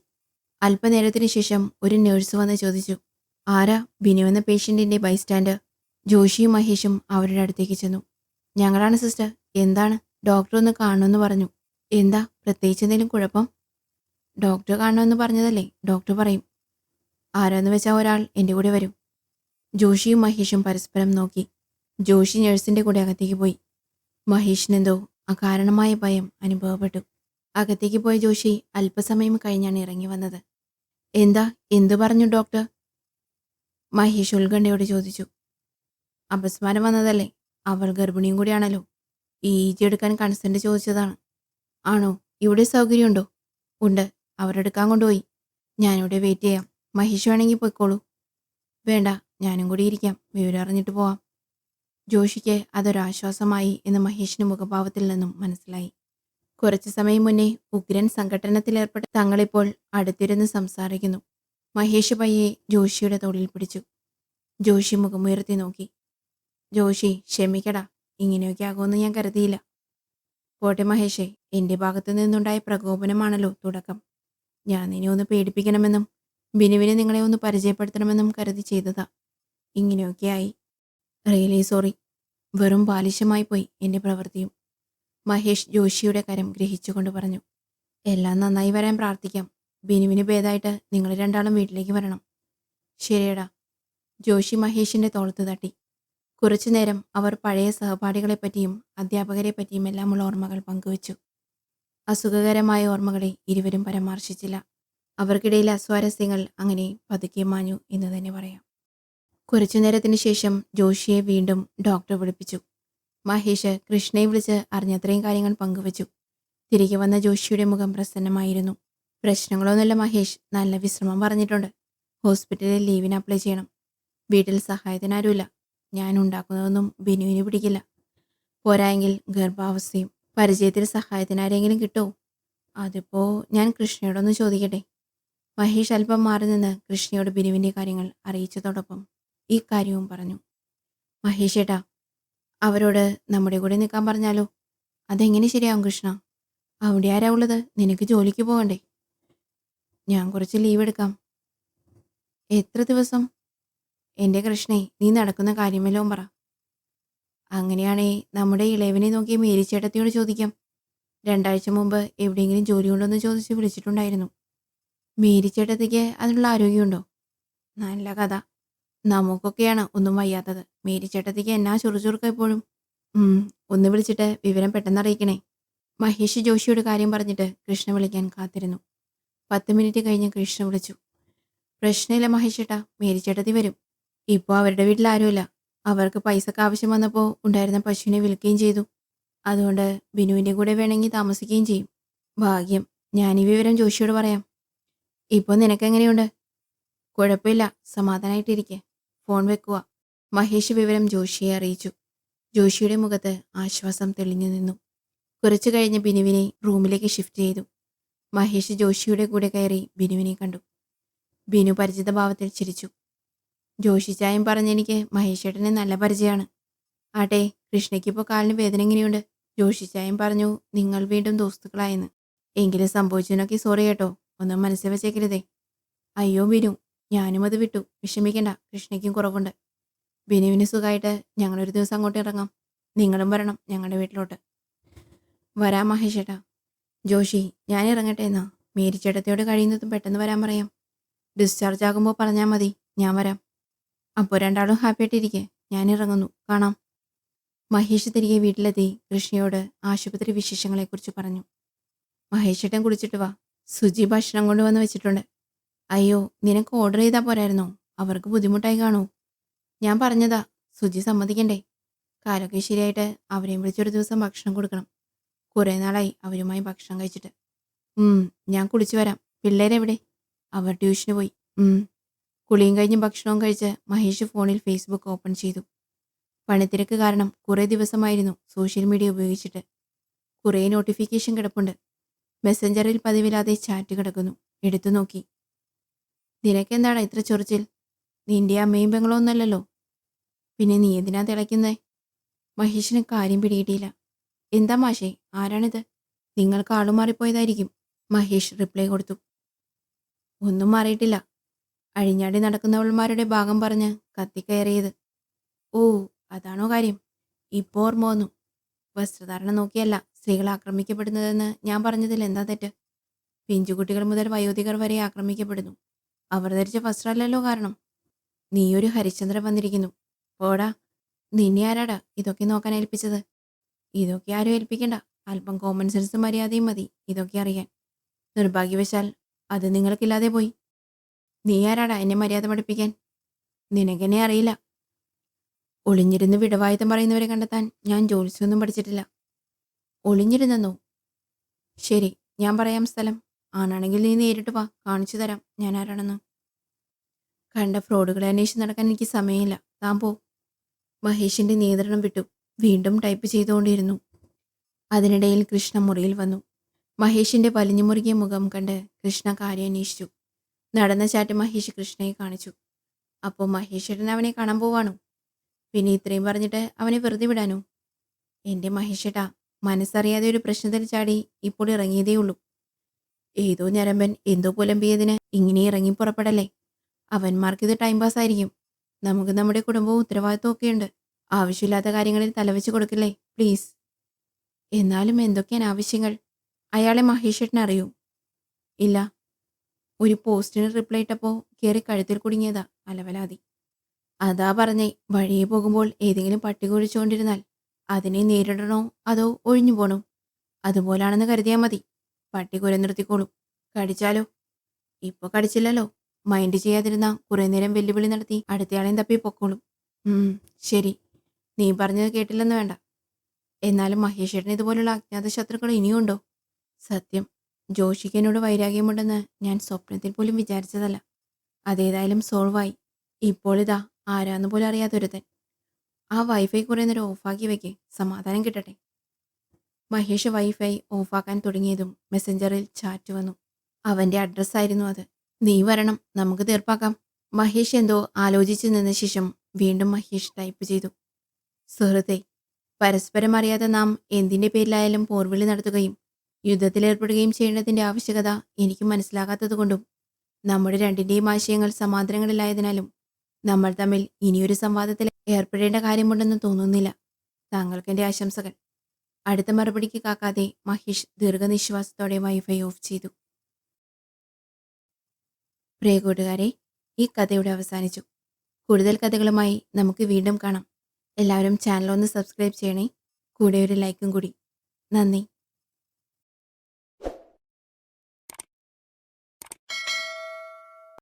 അല്പനേരത്തിന് ശേഷം ഒരു നേഴ്സ് വന്ന് ചോദിച്ചു, ആരാ ബിനു എന്ന പേഷ്യൻറ്റിൻ്റെ ബൈസ്റ്റാൻഡർ? ജോഷിയും മഹേഷും അവരുടെ അടുത്തേക്ക് ചെന്നു. ഞങ്ങളാണ് സിസ്റ്റർ. എന്താണ്? ഡോക്ടർ ഒന്ന് കാണണമെന്ന് പറഞ്ഞു. എന്താ, പ്രത്യേകിച്ച് എന്തെങ്കിലും കുഴപ്പം? ഡോക്ടർ കാണണമെന്ന് പറഞ്ഞതല്ലേ, ഡോക്ടർ പറയും. ആരാന്ന് വെച്ചാൽ ഒരാൾ എൻ്റെ കൂടെ വരും. ജോഷിയും മഹേഷും പരസ്പരം നോക്കി. ജോഷി നഴ്സിൻ്റെ കൂടെ അകത്തേക്ക് പോയി. മഹേഷിനെന്തോ അകാരണമായ ഭയം അനുഭവപ്പെട്ടു. അകത്തേക്ക് പോയ ജോഷി അല്പസമയം കഴിഞ്ഞാണ് ഇറങ്ങി വന്നത്. എന്താ, എന്തു പറഞ്ഞു ഡോക്ടർ? മഹേഷ് ഉത്കണ്ഠയോട് ചോദിച്ചു. അപസ്മാരം വന്നതല്ലേ, അവൾ ഗർഭിണിയും കൂടിയാണല്ലോ. EEG എടുക്കാൻ കൺസെന്റ് ചോദിച്ചതാണ്. ആണോ? ഇവിടെ സൗകര്യമുണ്ടോ? ഉണ്ട്, അവരെടുക്കാൻ കൊണ്ടുപോയി. ഞാനിവിടെ വെയിറ്റ് ചെയ്യാം. മഹേഷ് വേണമെങ്കിൽ പോയിക്കോളൂ. വേണ്ട, ഞാനും കൂടി ഇരിക്കാം, വിവരം അറിഞ്ഞിട്ട് പോവാം. ജോഷിക്ക് അതൊരാശ്വാസമായി എന്ന് മഹേഷിന് മുഖഭാവത്തിൽ നിന്നും മനസ്സിലായി. കുറച്ചു സമയം മുന്നേ ഉഗ്രൻ സംഘട്ടനത്തിലേർപ്പെട്ട തങ്ങളിപ്പോൾ അടുത്തിരുന്ന് സംസാരിക്കുന്നു. മഹേഷ് പയ്യെ ജോഷിയുടെ തോളിൽ പിടിച്ചു. ജോഷി മുഖമുയർത്തി നോക്കി. ജോഷി, ക്ഷമിക്കടാ, ഇങ്ങനെയൊക്കെ ആകുമെന്ന് ഞാൻ കരുതിയില്ല. പോട്ടെ മഹേഷേ, എൻ്റെ ഭാഗത്തു നിന്നുണ്ടായ പ്രകോപനമാണല്ലോ തുടക്കം. ഞാൻ നിന്നെ ഒന്ന് പേടിപ്പിക്കണമെന്നും ബിനുവിനെ നിങ്ങളെ ഒന്ന് പരിചയപ്പെടുത്തണമെന്നും കരുതി ചെയ്തതാ. ഇങ്ങനെയൊക്കെയായി. Really sorry. വെറും ബാലിശമായി പോയി എൻ്റെ പ്രവൃത്തിയും. മഹേഷ് ജോഷിയുടെ കരം ഗ്രഹിച്ചുകൊണ്ട് പറഞ്ഞു. എല്ലാം നന്നായി വരാൻ പ്രാർത്ഥിക്കാം. ബിനുവിന് ഭേദമായിട്ട് നിങ്ങൾ രണ്ടാളും വീട്ടിലേക്ക് വരണം. ശരിയടാ. ജോഷി മഹേഷിൻ്റെ തോളത്ത് തട്ടി. കുറച്ചുനേരം അവർ പഴയ സഹപാഠികളെപ്പറ്റിയും അധ്യാപകരെ പറ്റിയും എല്ലാമുള്ള ഓർമ്മകൾ പങ്കുവച്ചു. അസുഖകരമായ ഓർമ്മകളെ ഇരുവരും പരാമർശിച്ചില്ല. അവർക്കിടയിലെ അസ്വാരസ്യങ്ങൾ അങ്ങനെ പതുക്കെ മാഞ്ഞു എന്ന് തന്നെ പറയാം. കുറച്ചു നേരത്തിന് ശേഷം ജോഷിയെ വീണ്ടും ഡോക്ടർ വിളിപ്പിച്ചു. മഹേഷ് കൃഷ്ണയെ വിളിച്ച് അറിഞ്ഞത്രയും കാര്യങ്ങൾ പങ്കുവച്ചു. തിരികെ വന്ന ജോഷിയുടെ മുഖം പ്രസന്നമായിരുന്നു. പ്രശ്നങ്ങളൊന്നുമില്ല മഹേഷ്, നല്ല വിശ്രമം പറഞ്ഞിട്ടുണ്ട്. ഹോസ്പിറ്റലിൽ ലീവിന് അപ്ലൈ ചെയ്യണം. വീട്ടിൽ സഹായത്തിനാരുമില്ല. ഞാൻ ഉണ്ടാക്കുന്നതൊന്നും ബിനുവിന് പിടിക്കില്ല. പോരായെങ്കിൽ ഗർഭാവസ്ഥയും. പരിചയത്തിൽ സഹായത്തിനാരെങ്കിലും കിട്ടുമോ? അതിപ്പോൾ ഞാൻ കൃഷ്ണയോടൊന്ന് ചോദിക്കട്ടെ. മഹേഷ് അല്പം മാറി നിന്ന് കൃഷ്ണയോട് ബിനുവിൻ്റെ കാര്യങ്ങൾ അറിയിച്ചതോടൊപ്പം ഈ കാര്യവും പറഞ്ഞു. മഹേഷ് ഏട്ടാ, അവരോട് നമ്മുടെ കൂടെ നിൽക്കാൻ പറഞ്ഞാലോ? അതെങ്ങനെ ശരിയാവും കൃഷ്ണ? അവിടെ ആരാ ഉള്ളത്? നിനക്ക് ജോലിക്ക് പോകണ്ടേ? ഞാൻ കുറച്ച് ലീവ് എടുക്കാം. എത്ര ദിവസം? എൻ്റെ കൃഷ്ണേ, നീ നടക്കുന്ന കാര്യം വല്ലതും പറ. അങ്ങനെയാണേ നമ്മുടെ ഇളയവനെ നോക്കി മേരിച്ചേട്ടത്തിയോട് ചോദിക്കാം. 2 ആഴ്ച മുമ്പ് എവിടെയെങ്കിലും ജോലി ഉണ്ടോയെന്ന് ചോദിച്ച് വിളിച്ചിട്ടുണ്ടായിരുന്നു. മേരിച്ചേട്ടത്തിക്ക് അതിനുള്ള ആരോഗ്യമുണ്ടോ? നല്ല കഥ. നമുക്കൊക്കെയാണ് ഒന്നും വയ്യാത്തത്. മേരിച്ചേട്ടത്തിക്ക് എന്നാ ചുറുചുറുക്ക എപ്പോഴും. ഉം, ഒന്ന് വിളിച്ചിട്ട് വിവരം പെട്ടെന്ന് അറിയിക്കണേ. മഹേഷ് ജോഷിയോട് കാര്യം പറഞ്ഞിട്ട് കൃഷ്ണ വിളിക്കാൻ കാത്തിരുന്നു. 10 മിനിറ്റ് കഴിഞ്ഞ് കൃഷ്ണ വിളിച്ചു. പ്രശ്നമില്ല മഹേഷേട്ടാ, മേരിച്ചേട്ടത്തി വരും. ഇപ്പോൾ അവരുടെ വീട്ടിൽ ആരുമില്ല. അവർക്ക് പൈസക്ക് ആവശ്യം വന്നപ്പോൾ ഉണ്ടായിരുന്ന പശുവിനെ വിൽക്കുകയും ചെയ്തു. അതുകൊണ്ട് ബിനുവിൻ്റെ കൂടെ വേണമെങ്കിൽ താമസിക്കുകയും ചെയ്യും. ഭാഗ്യം. ഞാൻ ഈ വിവരം ജോഷിയോട് പറയാം. ഇപ്പോൾ നിനക്കെങ്ങനെയുണ്ട്? കുഴപ്പമില്ല, സമാധാനമായിട്ടിരിക്കെ. ഫോൺ വെക്കുക. മഹേഷ് വിവരം ജോഷിയെ അറിയിച്ചു. ജോഷിയുടെ മുഖത്ത് ആശ്വാസം തെളിഞ്ഞു നിന്നു. കുറച്ചു കഴിഞ്ഞ് ബിനുവിനെ റൂമിലേക്ക് ഷിഫ്റ്റ് ചെയ്തു. മഹേഷ് ജോഷിയുടെ കൂടെ കയറി ബിനുവിനെ കണ്ടു. ബിനു പരിചിത ഭാവത്തിൽ ചിരിച്ചു. ജോഷി ചായം പറഞ്ഞെനിക്ക് മഹേഷേട്ടനെ നല്ല പരിചയമാണ്. ആട്ടെ, കൃഷ്ണയ്ക്കിപ്പോൾ കാലിന് വേദന എങ്ങനെയുണ്ട്? ജോഷി ചായം പറഞ്ഞു നിങ്ങൾ വീണ്ടും ദോസ്തുക്കളായെന്ന്. എങ്കിലും സംഭവിച്ചതിനൊക്കെ സോറി കേട്ടോ, ഒന്നും മനസ്സിൽ വെച്ചേക്കരുതേ. അയ്യോ ബിനു, ഞാനും അത് വിട്ടു. വിഷമിക്കണ്ട, കൃഷ്ണയ്ക്കും കുറവുണ്ട്. ബിനുവിന് സുഖമായിട്ട് ഞങ്ങളൊരു ദിവസം അങ്ങോട്ട് ഇറങ്ങാം. നിങ്ങളും വരണം ഞങ്ങളുടെ വീട്ടിലോട്ട്. വരാം മഹേഷേട്ടാ. ജോഷി, ഞാൻ ഇറങ്ങട്ടെ എന്നാ. മേരിച്ചേട്ടത്തിയോട് കഴിയുന്നതും പെട്ടെന്ന് വരാൻ പറയാം. ഡിസ്ചാർജ് ആകുമ്പോൾ പറഞ്ഞാൽ മതി, ഞാൻ വരാം. അപ്പോൾ രണ്ടാളും ഹാപ്പി ആയിട്ടിരിക്കെ. ഞാൻ ഇറങ്ങുന്നു, കാണാം. മഹേഷ് തിരികെ വീട്ടിലെത്തി കൃഷ്ണയോട് ആശുപത്രി വിശേഷങ്ങളെക്കുറിച്ച് പറഞ്ഞു. മഹേഷേട്ടൻ കുളിച്ചിട്ട് വാ. സുജി ഭക്ഷണം കൊണ്ടുവന്ന് വെച്ചിട്ടുണ്ട്. അയ്യോ, നിനക്ക് ഓർഡർ ചെയ്താൽ പോരായിരുന്നോ? അവർക്ക് ബുദ്ധിമുട്ടായി കാണൂ. ഞാൻ പറഞ്ഞതാ, സുജി സമ്മതിക്കണ്ടേ? കാലൊക്കെ ശരിയായിട്ട് അവരെയും വിളിച്ചൊരു ദിവസം ഭക്ഷണം കൊടുക്കണം. കുറേ നാളായി അവരുമായി ഭക്ഷണം കഴിച്ചിട്ട്. ഞാൻ കുളിച്ചു വരാം. പിള്ളേരെവിടെ? അവർ ട്യൂഷന് പോയി. കുളിയും കഴിഞ്ഞ് ഭക്ഷണവും കഴിച്ച് മഹേഷ് ഫോണിൽ ഫേസ്ബുക്ക് ഓപ്പൺ ചെയ്തു. പണിത്തിരക്ക് കാരണം കുറേ ദിവസമായിരുന്നു സോഷ്യൽ മീഡിയ ഉപയോഗിച്ചിട്ട്. കുറേ നോട്ടിഫിക്കേഷൻ കിടപ്പുണ്ട്. മെസ്സഞ്ചറിൽ പതിവില്ലാതെ ചാറ്റ് കിടക്കുന്നു. എടുത്തു നോക്കി. നിനക്കെന്താണ് ഇത്ര ചൊറിച്ചിൽ? നിന്റെ അമ്മയും പെങ്ങളോ ഒന്നല്ലല്ലോ. പിന്നെ നീ എന്തിനാ തിളയ്ക്കുന്നേ? മഹേഷിന് കാര്യം പിടികിട്ടിയില്ല. എന്താ മാഷേ, ആരാണിത്? നിങ്ങൾക്ക് ആളു മാറിപ്പോയതായിരിക്കും. മഹേഷ് റിപ്ലൈ കൊടുത്തു. ഒന്നും മാറിയിട്ടില്ല. അഴിഞ്ഞാടി നടക്കുന്നവൾമാരുടെ ഭാഗം പറഞ്ഞ് കത്തിക്കയറിയത്. ഓ, അതാണോ കാര്യം? ഇപ്പോൾ ഓർമ്മ വന്നു. വസ്ത്രധാരണം നോക്കിയല്ല സ്ത്രീകൾ ആക്രമിക്കപ്പെടുന്നതെന്ന് ഞാൻ പറഞ്ഞതിൽ എന്താ തെറ്റ്? പിഞ്ചുകുട്ടികൾ മുതൽ വയോധികർ വരെ ആക്രമിക്കപ്പെടുന്നു. അവർ ധരിച്ച വസ്ത്രമല്ലല്ലോ കാരണം. നീയൊരു ഹരിശ്ചന്ദ്രൻ വന്നിരിക്കുന്നു. പോടാ. നിന്നെ ആരാടാ ഇതൊക്കെ നോക്കാൻ ഏൽപ്പിച്ചത്? ഇതൊക്കെ ആരും ഏൽപ്പിക്കണ്ട. അല്പം കോമൺ സെൻസ് മര്യാദയും മതി ഇതൊക്കെ അറിയാൻ. നിർഭാഗ്യവശാൽ അത് നിങ്ങൾക്കില്ലാതെ പോയി. നീ ആരാടാ എന്നെ മര്യാദ പഠിപ്പിക്കാൻ? നിനക്കെന്നെ അറിയില്ല. ഒളിഞ്ഞിരുന്ന് വിടവായുധം പറയുന്നവരെ കണ്ടെത്താൻ ഞാൻ ജോലിസൊന്നും പഠിച്ചിട്ടില്ല. ഒളിഞ്ഞിരുന്നെന്നോ? ശരി, ഞാൻ പറയാം സ്ഥലം. ആണാണെങ്കിൽ നീ നേരിട്ട് വാ, കാണിച്ചു തരാം ഞാൻ ആരാണെന്ന്. കണ്ട ഫ്രോഡുകളെ അന്വേഷിച്ച് നടക്കാൻ എനിക്ക് സമയമില്ല. താൻ പോ. മഹേഷിന്റെ നിയന്ത്രണം വിട്ടു. വീണ്ടും ടൈപ്പ് ചെയ്തുകൊണ്ടിരുന്നു. അതിനിടയിൽ കൃഷ്ണ മുറിയിൽ വന്നു. മഹേഷിന്റെ വലിഞ്ഞു മുറുകിയ മുഖം കണ്ട് കൃഷ്ണ കാര്യം അന്വേഷിച്ചു. നടന്ന ചാറ്റ് മഹേഷ് കൃഷ്ണയെ കാണിച്ചു. അപ്പോൾ മഹേഷേട്ടൻ അവനെ കാണാൻ പോവാണോ? പിന്നെ ഇത്രയും പറഞ്ഞിട്ട് അവനെ വെറുതെ വിടാനോ? എൻ്റെ മഹേഷേട്ടാ, മനസ്സറിയാതെ ഒരു പ്രശ്നത്തിൽ ചാടി ഇപ്പോൾ ഇറങ്ങിയതേ ഉള്ളൂ. ഏതോ ഞരമ്പൻ എന്തോ പുലമ്പിയതിന് ഇങ്ങനെ ഇറങ്ങി പുറപ്പെടല്ലേ. അവന്മാർക്കിത് ടൈം പാസ് ആയിരിക്കും. നമുക്ക് നമ്മുടെ കുടുംബവും ഉത്തരവാദിത്വം ഒക്കെയുണ്ട്. ആവശ്യമില്ലാത്ത കാര്യങ്ങളിൽ തലവെച്ച് കൊടുക്കില്ലേ പ്ലീസ്. എന്നാലും എന്തൊക്കെയാണ് ആവശ്യങ്ങൾ? അയാളെ മഹേഷേട്ടനെ അറിയൂ? ഇല്ല. ഒരു പോസ്റ്റിന് റിപ്ലൈ ഇട്ടപ്പോൾ കയറി കഴുത്തിൽ കുടുങ്ങിയതാ അലവലാതി. അതാ പറഞ്ഞേ, വഴിയെ പോകുമ്പോൾ ഏതെങ്കിലും പട്ടി കുഴിച്ചുകൊണ്ടിരുന്നാൽ അതിനെ നേരിടണോ അതോ ഒഴിഞ്ഞു പോണോ? അതുപോലാണെന്ന് കരുതിയാൽ മതി. പട്ടി കുര നിർത്തിക്കോളും. കടിച്ചാലോ? ഇപ്പോൾ കടിച്ചില്ലല്ലോ. മൈൻഡ് ചെയ്യാതിരുന്ന കുറേ നേരം വെല്ലുവിളി നടത്തി അടുത്തയാളെയും തപ്പി പൊക്കോളും. ശരി, നീ പറഞ്ഞത് കേട്ടില്ലെന്ന് വേണ്ട. എന്നാലും മഹേഷേട്ടന് ഇതുപോലുള്ള അജ്ഞാത ശത്രുക്കൾ ഇനിയുണ്ടോ? സത്യം, ജോഷിക്ക് എന്നോട് വൈരാഗ്യമുണ്ടെന്ന് ഞാൻ സ്വപ്നത്തിൽ പോലും വിചാരിച്ചതല്ല. അതേതായാലും സോൾവായി. ഇപ്പോൾ ഇതാ ആരാന്ന് പോലും അറിയാത്തൊരുത്തൻ. ആ വൈഫൈ കുറേ നേരം ഓഫാക്കി വെക്കേ, സമാധാനം കിട്ടട്ടെ. മഹേഷ് വൈഫൈ ഓഫാക്കാൻ തുടങ്ങിയതും മെസ്സഞ്ചറിൽ ചാറ്റ് വന്നു. അവൻ്റെ അഡ്രസ്സായിരുന്നു അത്. നീ വരണം, നമുക്ക് തീർപ്പാക്കാം. മഹേഷ് എന്തോ ആലോചിച്ചു നിന്ന ശേഷം വീണ്ടും മഹേഷ് ടൈപ്പ് ചെയ്തു. സുഹൃത്തെ, പരസ്പരം അറിയാതെ നാം എന്തിൻ്റെ പേരിലായാലും പോർവിളി നടത്തുകയും യുദ്ധത്തിലേർപ്പെടുകയും ചെയ്യേണ്ടതിൻ്റെ ആവശ്യകത എനിക്ക് മനസ്സിലാകാത്തതുകൊണ്ടും നമ്മുടെ രണ്ടിൻ്റെയും ആശയങ്ങൾ സമാന്തരങ്ങളിലായതിനാലും നമ്മൾ തമ്മിൽ ഇനിയൊരു സംവാദത്തിൽ ഏർപ്പെടേണ്ട കാര്യമുണ്ടെന്ന് തോന്നുന്നില്ല. താങ്കൾക്ക് എൻ്റെ ആശംസകൾ. അടുത്ത മറുപടിക്ക് കാക്കാതെ മഹേഷ് ദീർഘനിശ്വാസത്തോടെ വൈഫൈ ഓഫ് ചെയ്തു. പ്രിയ കൂട്ടുകാരെ, ഈ കഥയുടെ അവസാനിച്ചു. കൂടുതൽ കഥകളുമായി നമുക്ക് വീണ്ടും കാണാം. എല്ലാവരും ചാനൽ ഒന്ന് സബ്സ്ക്രൈബ് ചെയ്യണേ. കൂടെ ഒരു ലൈക്കും കൂടി. നന്ദി.